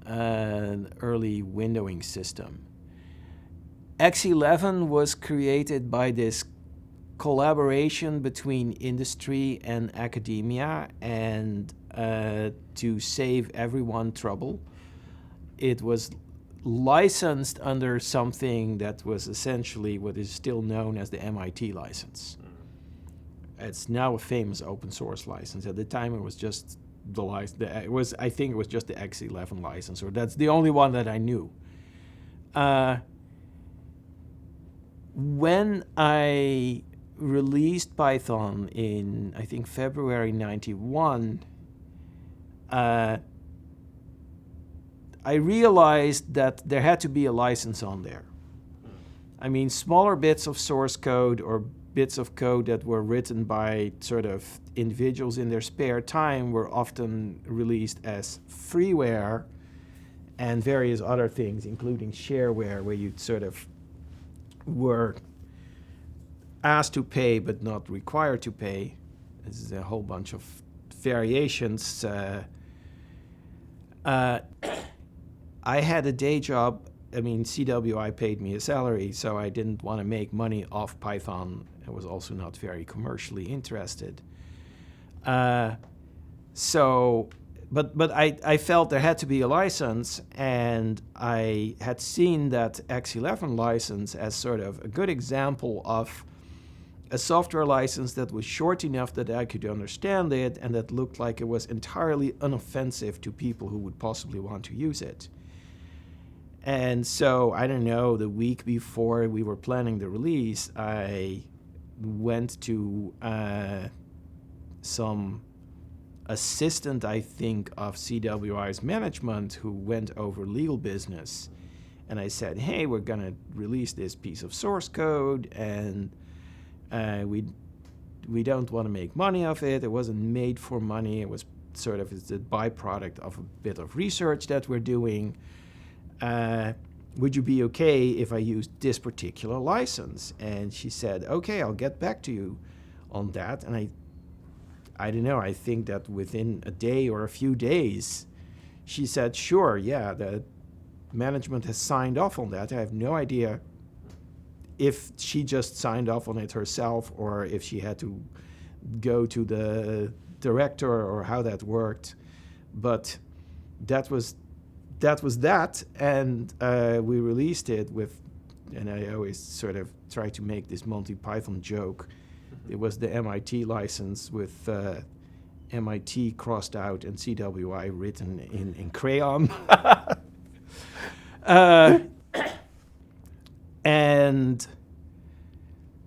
An early windowing system. X11 was created by this collaboration between industry and academia, and to save everyone trouble, it was licensed under something that was essentially what is still known as the MIT license. It's now a famous open source license. At the time, it was just the license. I think it was just the X11 license, or that's the only one that I knew. When I released Python in, I think, February '91, I realized that there had to be a license on there. I mean, smaller bits of source code or bits of code that were written by sort of individuals in their spare time were often released as freeware, and various other things, including shareware, where you sort of were asked to pay but not required to pay. This is a whole bunch of variations. I had a day job. I mean, CWI paid me a salary, so I didn't want to make money off Python. I was also not very commercially interested. But I felt there had to be a license, and I had seen that X11 license as sort of a good example of a software license that was short enough that I could understand it and that looked like it was entirely unoffensive to people who would possibly want to use it. And so, I don't know, the week before we were planning the release, I went to some assistant, I think, of CWI's management who went over legal business. And I said, hey, we're going to release this piece of source code, and we don't want to make money off it. It wasn't made for money. It was sort of it's a byproduct of a bit of research that we're doing. Would you be okay if I used this particular license? And she said, okay, I'll get back to you on that. And I don't know, I think that within a day or a few days, she said, sure, yeah, the management has signed off on that. I have no idea if she just signed off on it herself or if she had to go to the director or how that worked. But that was that, and we released it with, and I always sort of try to make this Monty Python joke. It was the MIT license with MIT crossed out and CWI written in crayon. And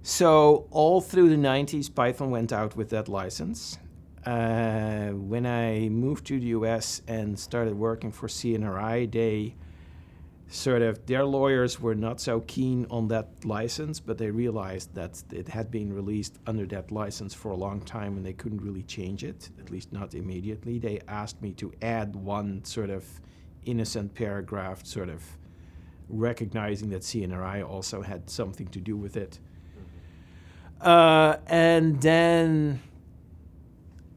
so all through the 90s, Python went out with that license. When I moved to the US and started working for CNRI, their lawyers were not so keen on that license, but they realized that it had been released under that license for a long time and they couldn't really change it, at least not immediately. They asked me to add one sort of innocent paragraph, sort of recognizing that CNRI also had something to do with it. And then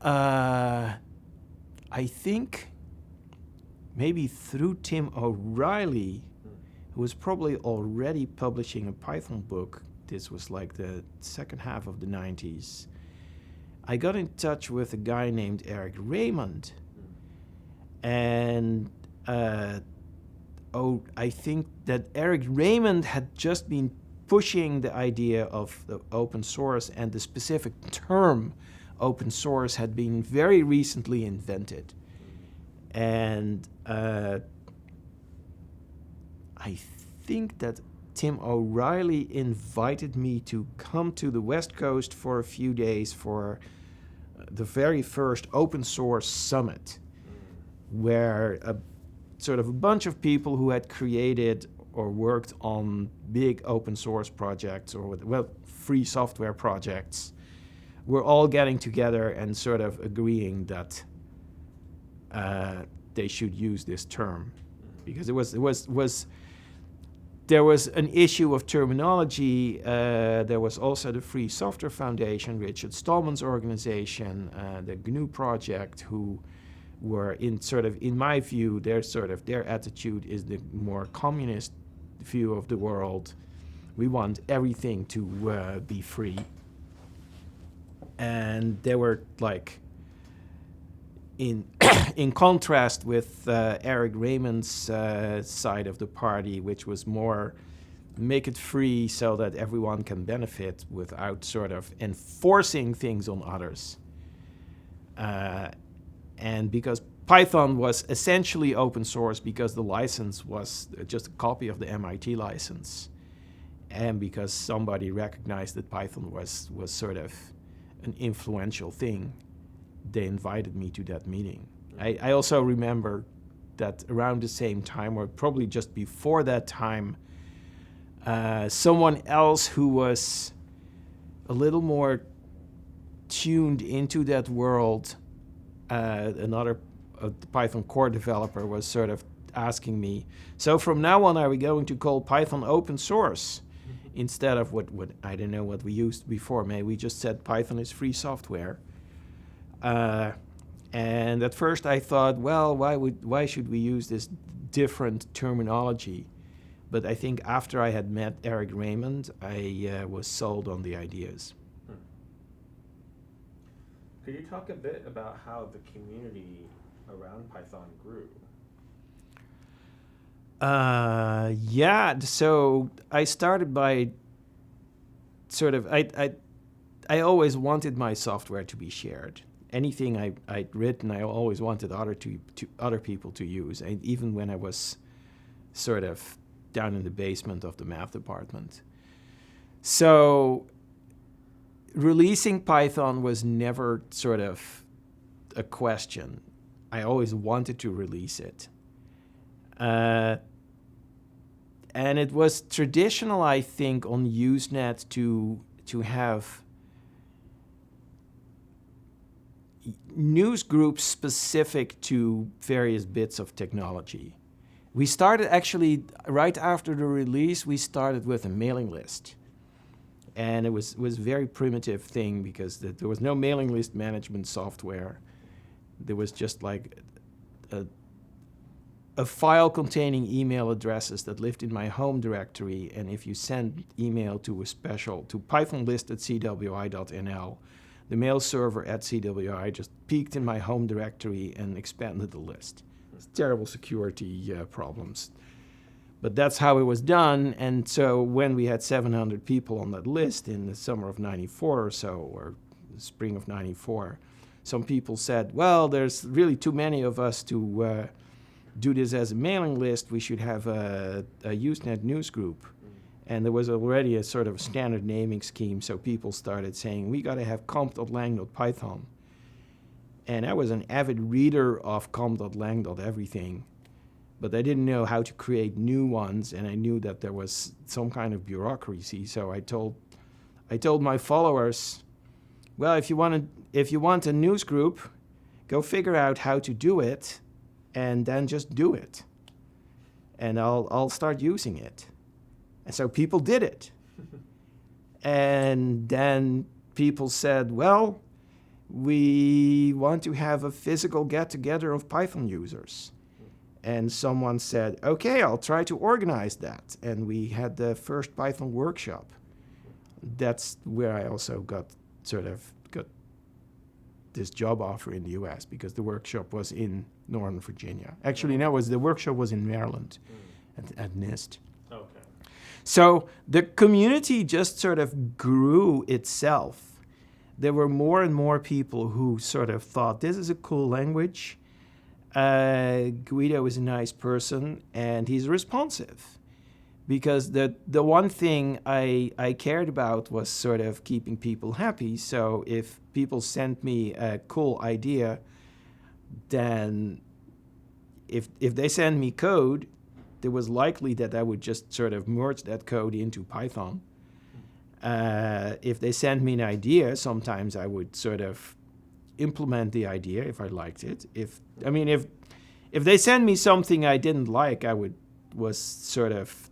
I think maybe through Tim O'Reilly, who was probably already publishing a Python book, this was like the second half of the 90s, I got in touch with a guy named Eric Raymond. And I think that Eric Raymond had just been pushing the idea of the open source, and the specific term open source had been very recently invented. And I think that Tim O'Reilly invited me to come to the West Coast for a few days for the very first open source summit, where a bunch of people who had created or worked on big open source projects or free software projects were all getting together and sort of agreeing that they should use this term, because there was an issue of terminology. There was also the Free Software Foundation, Richard Stallman's organization, the GNU project, who were in my view, their attitude is the more communist view of the world. We want everything to be free. And they were like in contrast with Eric Raymond's side of the party, which was more make it free so that everyone can benefit without sort of enforcing things on others. And because Python was essentially open source because the license was just a copy of the MIT license, and because somebody recognized that Python was sort of an influential thing, they invited me to that meeting. I also remember that around the same time, or probably just before that time, someone else who was a little more tuned into that world, another Python core developer, was sort of asking me, so from now on, are we going to call Python open source instead of what I don't know what we used before? Maybe we just said Python is free software. And at first I thought, well, why should we use this different terminology? But I think after I had met Eric Raymond, I was sold on the ideas. Could you talk a bit about how the community around Python grew? Yeah, so I started by sort of, I always wanted my software to be shared. Anything I'd written, I always wanted other people to use, even when I was sort of down in the basement of the math department. So releasing Python was never sort of a question. I always wanted to release it. And it was traditional, I think, on Usenet to have news groups specific to various bits of technology. We started actually, right after the release, we started with a mailing list. And it was a very primitive thing because there was no mailing list management software. There was just like a file containing email addresses that lived in my home directory, and if you send email to pythonlist@cwi.nl, the mail server at CWI just peeked in my home directory and expanded the list. It's terrible security problems. But that's how it was done, and so when we had 700 people on that list in the summer of 94 or so, or the spring of 94, some people said, well, there's really too many of us to do this as a mailing list. We should have a Usenet news group. And there was already a sort of standard naming scheme, so people started saying, we got to have comp.lang.python. And I was an avid reader of comp.lang.everything, but I didn't know how to create new ones, and I knew that there was some kind of bureaucracy. So I told my followers, well, if you want a news group, go figure out how to do it, and then just do it. And I'll start using it. And so people did it. And then people said, well, we want to have a physical get-together of Python users. And someone said, okay, I'll try to organize that. And we had the first Python workshop. That's where I also got this job offer in the US, because the workshop was in Northern Virginia. Actually, no, the workshop was in Maryland at NIST. Okay. So the community just sort of grew itself. There were more and more people who sort of thought, this is a cool language. Guido is a nice person, and he's responsive. Because the one thing I cared about was sort of keeping people happy. So if people sent me a cool idea, then if they send me code, there was likely that I would just sort of merge that code into Python. If they sent me an idea, sometimes I would sort of implement the idea if I liked it. If they send me something I didn't like, was sort of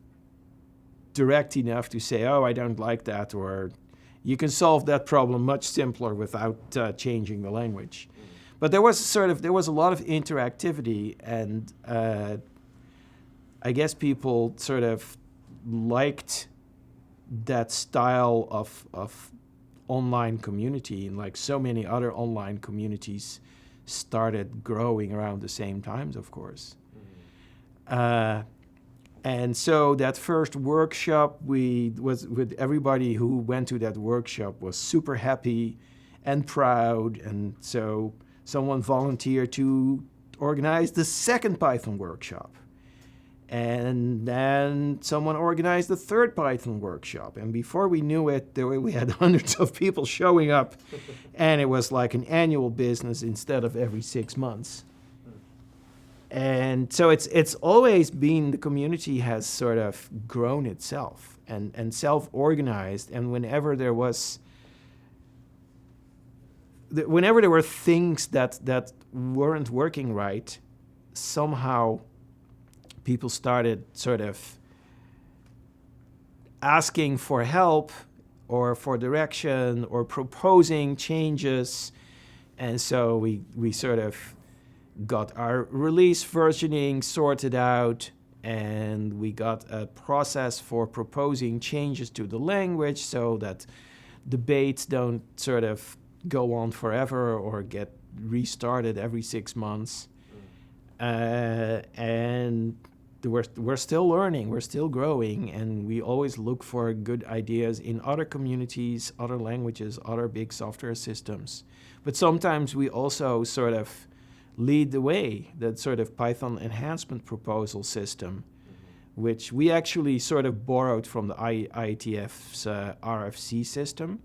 direct enough to say, oh, I don't like that, or you can solve that problem much simpler without changing the language. But there was a lot of interactivity, and I guess people sort of liked that style of online community, and like so many other online communities started growing around the same times, of course. And so that first workshop, with everybody who went to that workshop was super happy and proud. And so someone volunteered to organize the second Python workshop. And then someone organized the third Python workshop. And before we knew it, we had hundreds of people showing up. And it was like an annual business instead of every 6 months. And so it's always been, the community has sort of grown itself and self-organized. And whenever there were things that weren't working right, somehow people started sort of asking for help or for direction or proposing changes. And so we sort of got our release versioning sorted out, and we got a process for proposing changes to the language so that debates don't sort of go on forever or get restarted every 6 months. And we're still learning, we're still growing, and we always look for good ideas in other communities, other languages, other big software systems. But sometimes we also sort of lead the way, that sort of Python enhancement proposal system, which we actually sort of borrowed from the IETF's RFC system,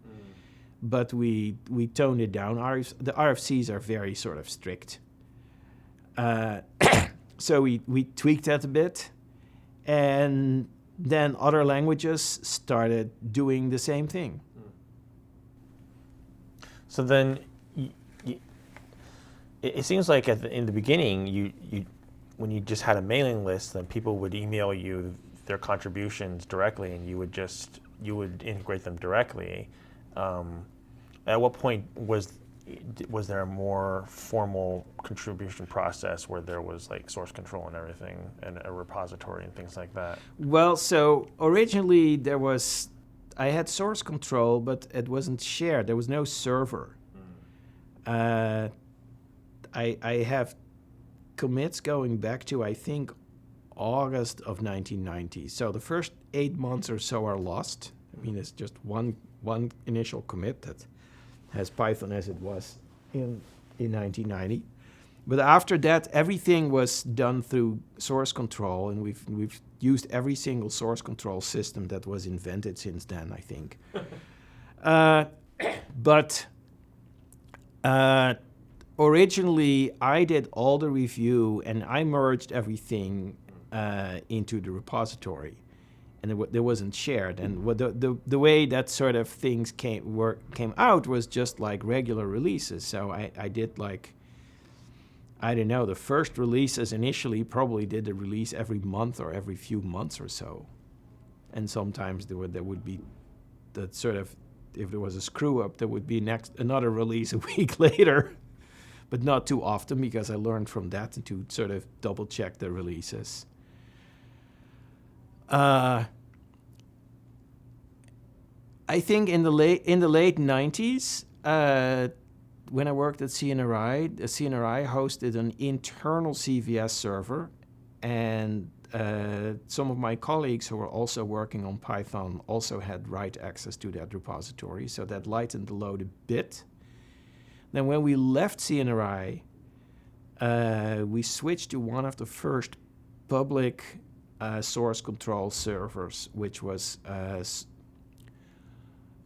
but we toned it down. The RFCs are very sort of strict. So we tweaked that a bit, and then other languages started doing the same thing. So then, it seems like in the beginning, you when you just had a mailing list, then people would email you their contributions directly, and you would integrate them directly. At what point was there a more formal contribution process where there was like source control and everything, and a repository and things like that? Well, so originally I had source control, but it wasn't shared. There was no server. I have commits going back to, I think, August of 1990. So the first 8 months or so are lost. I mean, it's just one initial commit that has Python as it was in 1990. But after that, everything was done through source control, and we've used every single source control system that was invented since then, I think. But originally, I did all the review, and I merged everything into the repository, and it wasn't shared. And the way that sort of things came out was just like regular releases. So I did like, I don't know, the first releases initially probably did a release every month or every few months or so. And sometimes there would be that sort of, if there was a screw up, there would be another release a week later. But not too often, because I learned from that and to sort of double check the releases. I think in the late 90s, when I worked at CNRI, the CNRI hosted an internal CVS server, and some of my colleagues who were also working on Python also had write access to that repository, so that lightened the load a bit. Then when we left CNRI, we switched to one of the first public source control servers, which was,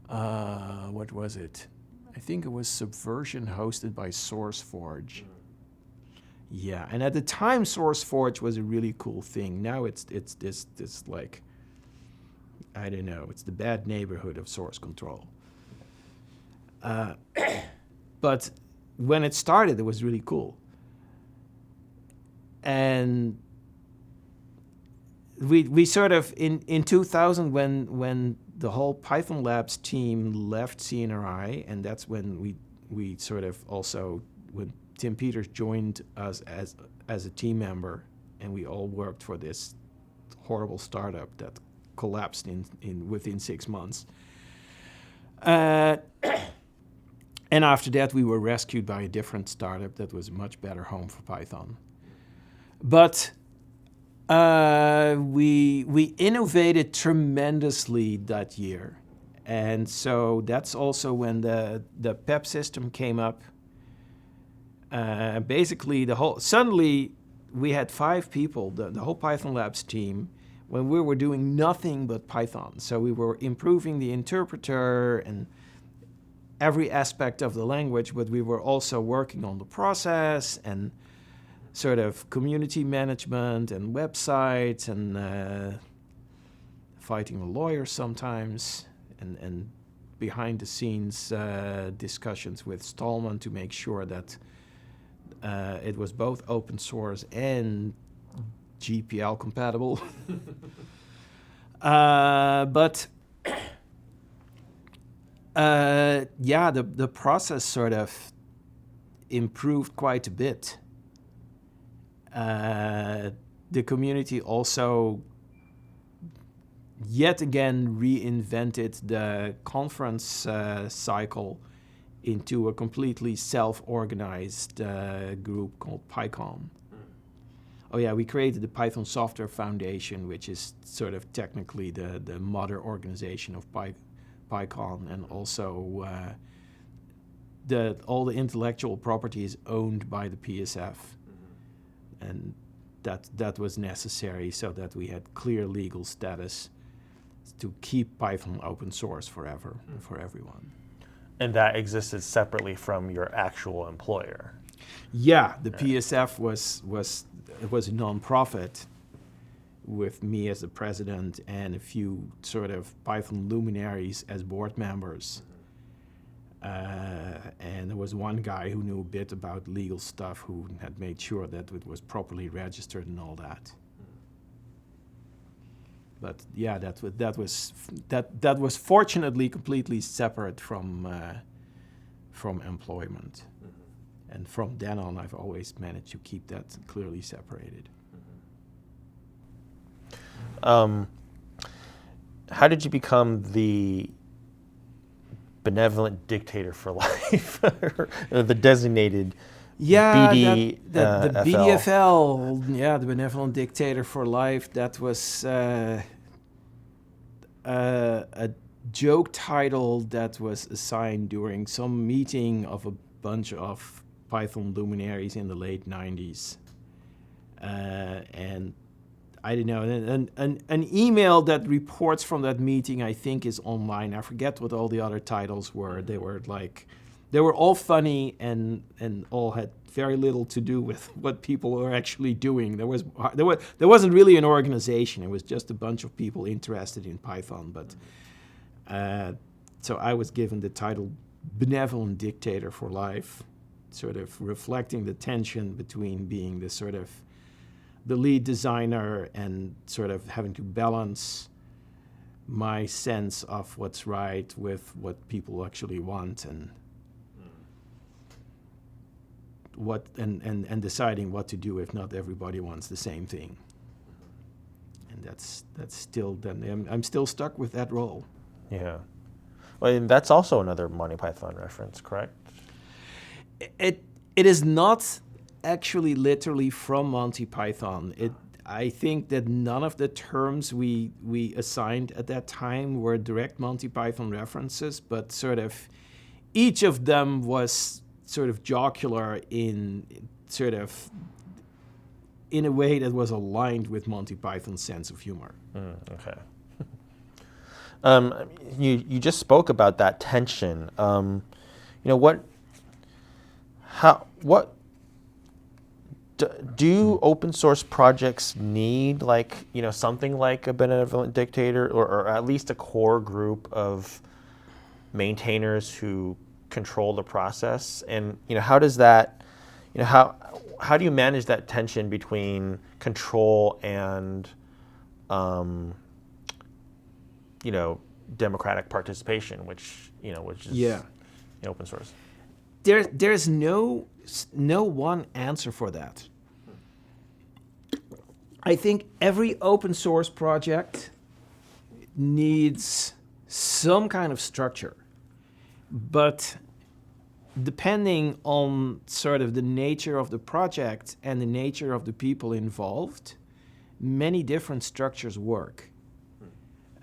what was it? I think it was Subversion, hosted by SourceForge. Yeah, and at the time, SourceForge was a really cool thing. Now it's this like, I don't know, it's the bad neighborhood of source control. But when it started, it was really cool. And we sort of, in 2000, when the whole Python Labs team left CNRI, and that's when we sort of also, when Tim Peters joined us as a team member, and we all worked for this horrible startup that collapsed within 6 months. And after that, we were rescued by a different startup that was a much better home for Python. But we innovated tremendously that year. And so that's also when the PEP system came up. Basically, suddenly we had 5 people, the whole Python Labs team, when we were doing nothing but Python. So we were improving the interpreter and every aspect of the language, but we were also working on the process, and sort of community management and websites and fighting a lawyer sometimes, and behind the scenes discussions with Stallman to make sure that it was both open source and GPL compatible. But the process sort of improved quite a bit. The community also yet again reinvented the conference cycle into a completely self-organized group called PyCon. Oh yeah, we created the Python Software Foundation, which is sort of technically the mother organization of PyCon, and also all the intellectual property is owned by the PSF. And that was necessary so that we had clear legal status to keep Python open source forever for everyone. And that existed separately from your actual employer. Yeah, the PSF was a non-profit with me as the president and a few sort of Python luminaries as board members. And there was one guy who knew a bit about legal stuff who had made sure that it was properly registered and all that. But yeah, that was fortunately completely separate from employment. And from then on, I've always managed to keep that clearly separated. How did you become the benevolent dictator for life, the designated BD, the BDFL, the benevolent dictator for life. That was a joke title that was assigned during some meeting of a bunch of Python luminaries in the late 90s. And I don't know, an email that reports from that meeting, I think, is online. I forget what all the other titles were. They were all funny and all had very little to do with what people were actually doing. There wasn't really an organization. It was just a bunch of people interested in Python. But so I was given the title benevolent dictator for life, sort of reflecting the tension between being the sort of the lead designer and sort of having to balance my sense of what's right with what people actually want and what and deciding what to do if not everybody wants the same thing. And that's still then I'm still stuck with that role. Yeah. Well, and that's also another Monty Python reference, correct? It is not actually literally from Monty Python. I think that none of the terms we assigned at that time were direct Monty Python references, but sort of each of them was sort of jocular in a way that was aligned with Monty Python's sense of humor. Okay. You just spoke about that tension. Do open source projects need something like a benevolent dictator or at least a core group of maintainers who control the process? And how does that, how do you manage that tension between control and democratic participation, which is open source? There's no one answer for that. I think every open source project needs some kind of structure, but depending on sort of the nature of the project and the nature of the people involved, many different structures work.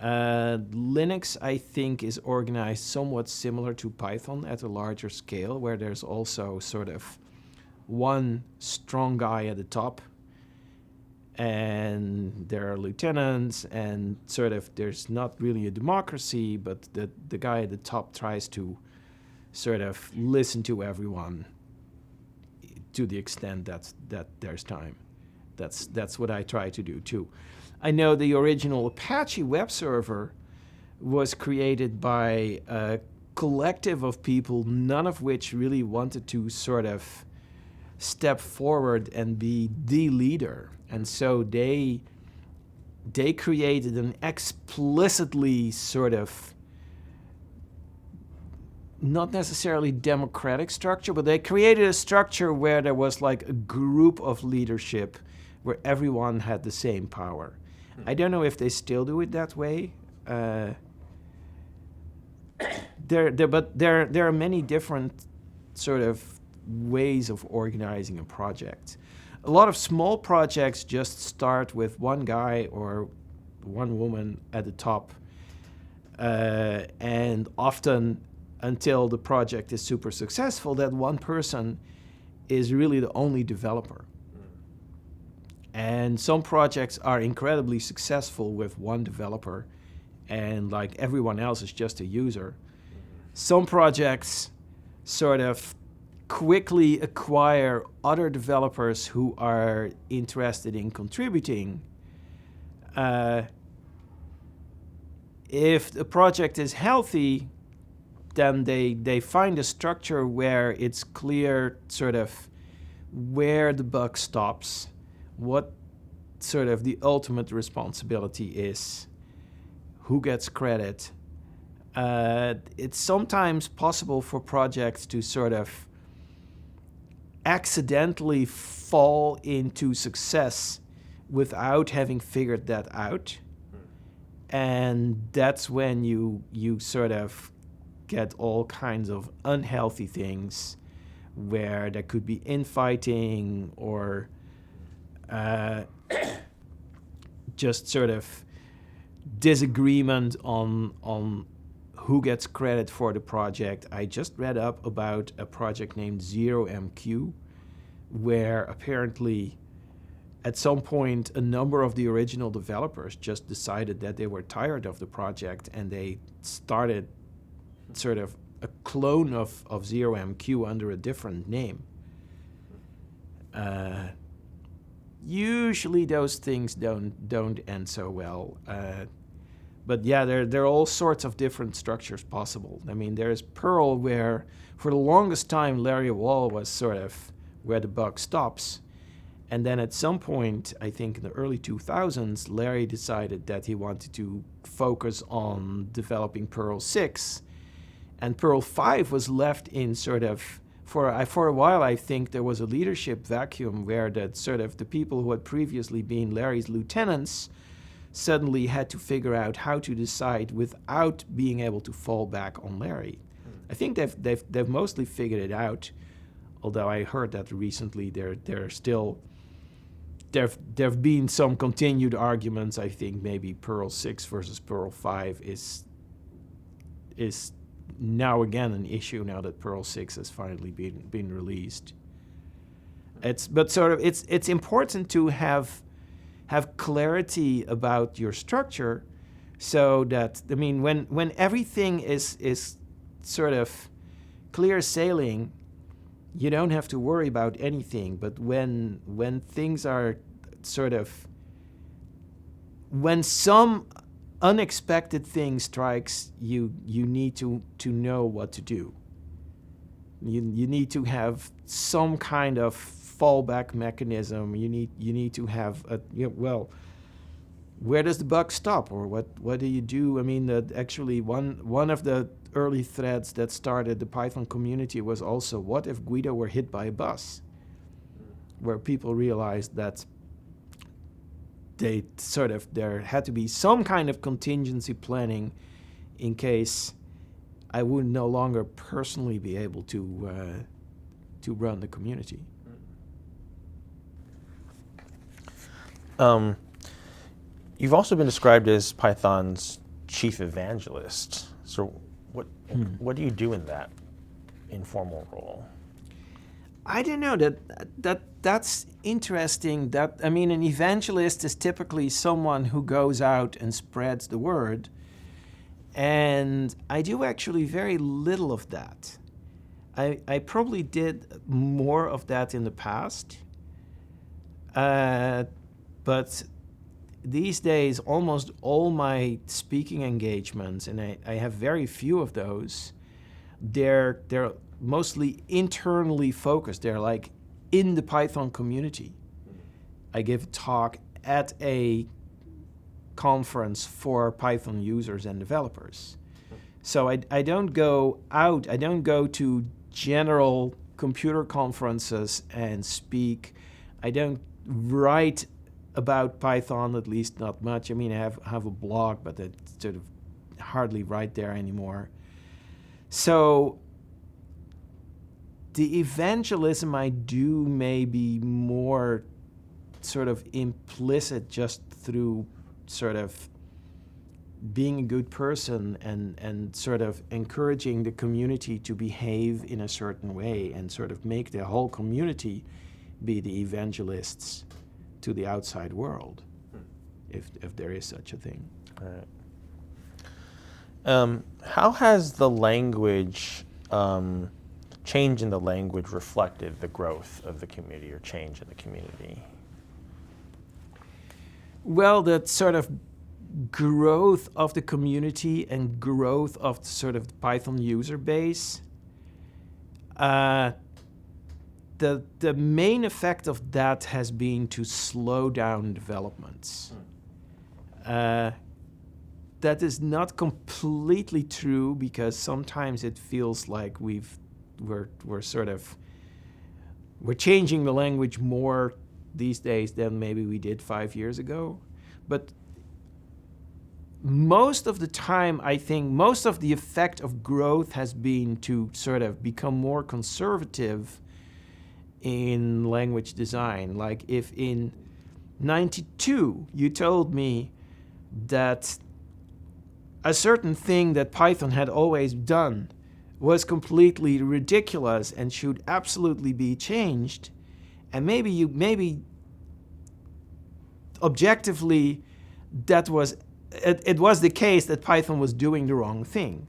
Linux, I think, is organized somewhat similar to Python at a larger scale, where there's also sort of one strong guy at the top, and there are lieutenants, and sort of there's not really a democracy, but the guy at the top tries to sort of listen to everyone, to the extent that there's time. That's what I try to do too. I know the original Apache web server was created by a collective of people, none of which really wanted to sort of step forward and be the leader. And so they created an explicitly sort of not necessarily democratic structure, but they created a structure where there was like a group of leadership where everyone had the same power. I don't know if they still do it that way. There are many different sort of ways of organizing a project. A lot of small projects just start with one guy or one woman at the top, and often until the project is super successful, that one person is really the only developer. And some projects are incredibly successful with one developer and like everyone else is just a user. Some projects sort of quickly acquire other developers who are interested in contributing. If the project is healthy, then they find a structure where it's clear sort of where the buck stops, what sort of the ultimate responsibility is, who gets credit. It's sometimes possible for projects to sort of accidentally fall into success without having figured that out. And that's when you sort of get all kinds of unhealthy things where there could be infighting or just sort of disagreement on who gets credit for the project. I just read up about a project named 0MQ, where apparently at some point a number of the original developers just decided that they were tired of the project and they started sort of a clone of 0MQ under a different name. Usually those things don't end so well. But yeah, there are all sorts of different structures possible. I mean, there's Perl, where for the longest time Larry Wall was sort of where the buck stops. And then at some point, I think in the early 2000s, Larry decided that he wanted to focus on developing Perl 6. And Perl 5 was left in sort of, for a while, I think there was a leadership vacuum where that sort of the people who had previously been Larry's lieutenants suddenly had to figure out how to decide without being able to fall back on Larry. I think they've mostly figured it out, although I heard that recently there have been some continued arguments. I think maybe Perl 6 versus Perl 5 is now again an issue now that Perl 6 has finally been released. It's important to have clarity about your structure, so that, I mean, when everything is sort of clear sailing, you don't have to worry about anything. But when things are sort of, when some unexpected thing strikes, you need to know what to do. You need to have some kind of fallback mechanism. You need to have where does the buck stop, or what do you do? I mean, actually one of the early threads that started the Python community was also, what if Guido were hit by a bus? Where people realized that there had to be some kind of contingency planning in case I would no longer personally be able to run the community. You've also been described as Python's chief evangelist. So what do you do in that informal role? I don't know, that's interesting. That, I mean, an evangelist is typically someone who goes out and spreads the word, and I do actually very little of that. I probably did more of that in the past, but these days almost all my speaking engagements, and I have very few of those, they're mostly internally focused. They're like in the Python community. I give a talk at a conference for Python users and developers. So I don't go out, I don't go to general computer conferences and speak. I don't write about Python, at least not much. I mean, I have a blog, but I sort of hardly write there anymore. So the evangelism I do may be more sort of implicit, just through sort of being a good person and sort of encouraging the community to behave in a certain way and sort of make the whole community be the evangelists to the outside world, if there is such a thing. All right. How has the language, change in the language reflected the growth of the community or change in the community? Well, that sort of growth of the community and growth of the sort of Python user base, the main effect of that has been to slow down developments. That is not completely true, because sometimes it feels like we're changing the language more these days than maybe we did 5 years ago. But most of the time, I think most of the effect of growth has been to sort of become more conservative in language design. Like if in 92 you told me that a certain thing that Python had always done was completely ridiculous and should absolutely be changed, and maybe objectively that was it was the case that Python was doing the wrong thing,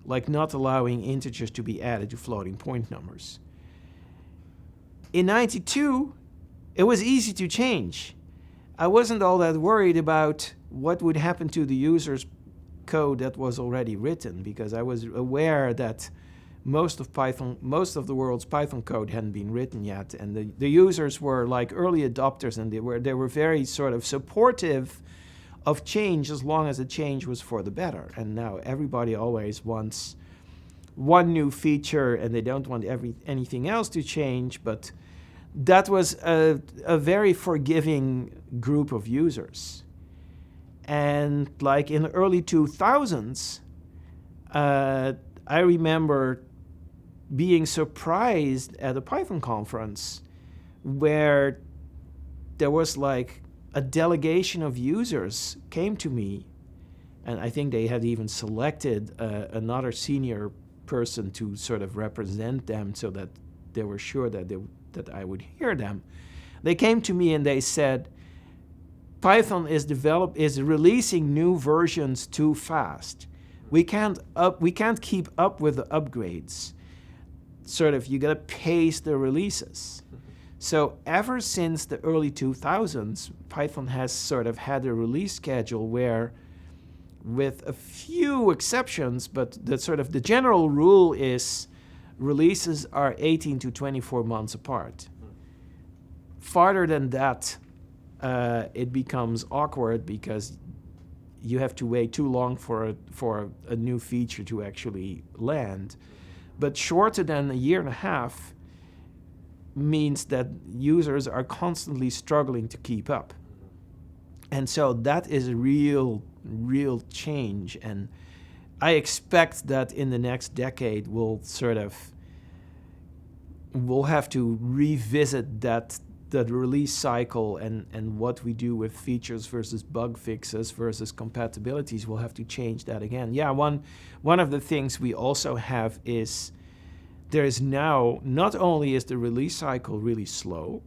like not allowing integers to be added to floating point numbers. In 92, it was easy to change. I wasn't all that worried about what would happen to the user's code that was already written, because I was aware that most of the world's Python code hadn't been written yet, and the users were like early adopters, and they were very sort of supportive of change as long as the change was for the better. And now everybody always wants one new feature and they don't want anything else to change. But that was a very forgiving group of users. And like in the early 2000s, I remember being surprised at a Python conference where there was like a delegation of users came to me, and I think they had even selected another senior person to sort of represent them so that they were sure that I would hear them. They came to me and they said, Python is releasing new versions too fast. We can't keep up with the upgrades. Sort of, you gotta pace the releases. So ever since the early 2000s, Python has sort of had a release schedule where, with a few exceptions, but the general rule is releases are 18 to 24 months apart. Farther than that, it becomes awkward because you have to wait too long for a new feature to actually land. But shorter than a year and a half means that users are constantly struggling to keep up. And so that is a real change. And I expect that in the next decade we'll have to revisit that release cycle, and what we do with features versus bug fixes versus compatibilities. We'll have to change that again. Yeah, one of the things we also have is there is now, not only is the release cycle really slow,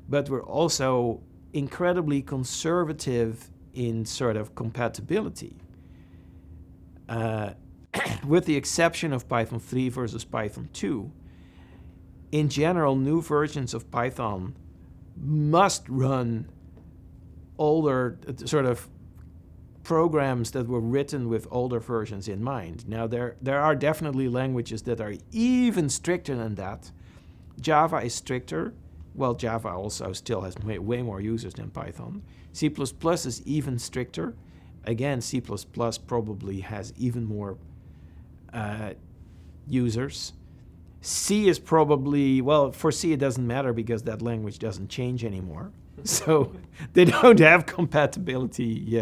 but we're also incredibly conservative in sort of compatibility. with the exception of Python 3 versus Python 2, in general, new versions of Python must run older sort of programs that were written with older versions in mind. Now, there are definitely languages that are even stricter than that. Java is stricter. Well, Java also still has way more users than Python. C++ is even stricter. Again, C++ probably has even more users. C is probably, well, for C it doesn't matter because that language doesn't change anymore. So they don't have compatibility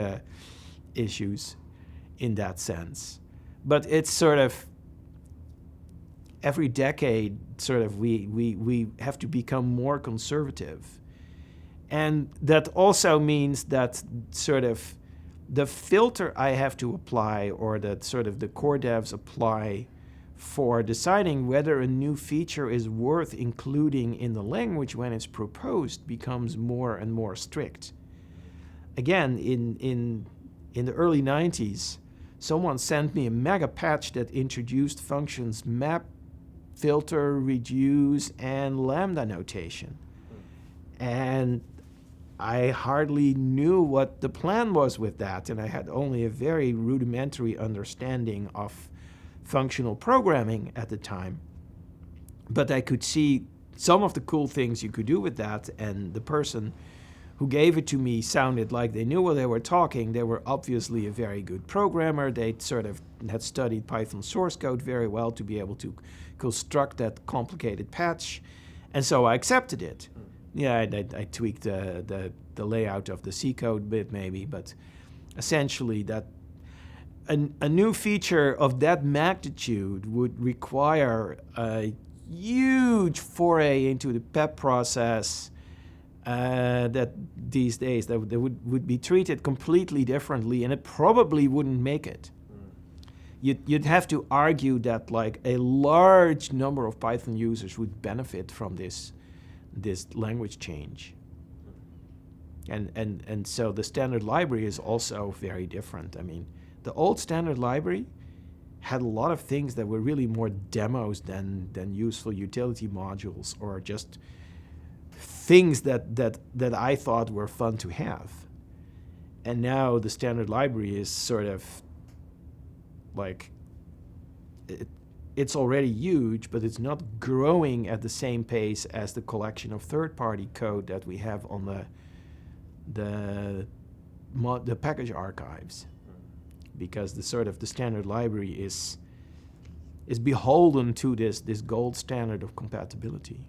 issues in that sense. But it's sort of every decade sort of we have to become more conservative. And that also means that sort of the filter I have to apply, or that sort of the core devs apply for deciding whether a new feature is worth including in the language when it's proposed, becomes more and more strict. Again, in the early 90s, someone sent me a mega patch that introduced functions map, filter, reduce, and lambda notation. And I hardly knew what the plan was with that, and I had only a very rudimentary understanding of functional programming at the time. But I could see some of the cool things you could do with that, and the person who gave it to me sounded like they knew what they were talking. They were obviously a very good programmer. They sort of had studied Python source code very well to be able to construct that complicated patch. And so I accepted it. Yeah, I tweaked the layout of the C code a bit maybe, but essentially that a new feature of that magnitude would require a huge foray into the PEP process that these days that would be treated completely differently, and it probably wouldn't make it. You'd have to argue that like a large number of Python users would benefit from this language change. And so the standard library is also very different. I mean, the old standard library had a lot of things that were really more demos than useful utility modules, or just things that I thought were fun to have. And now the standard library is sort of like, it's already huge, but it's not growing at the same pace as the collection of third-party code that we have on the package archives, because the standard library is beholden to this gold standard of compatibility.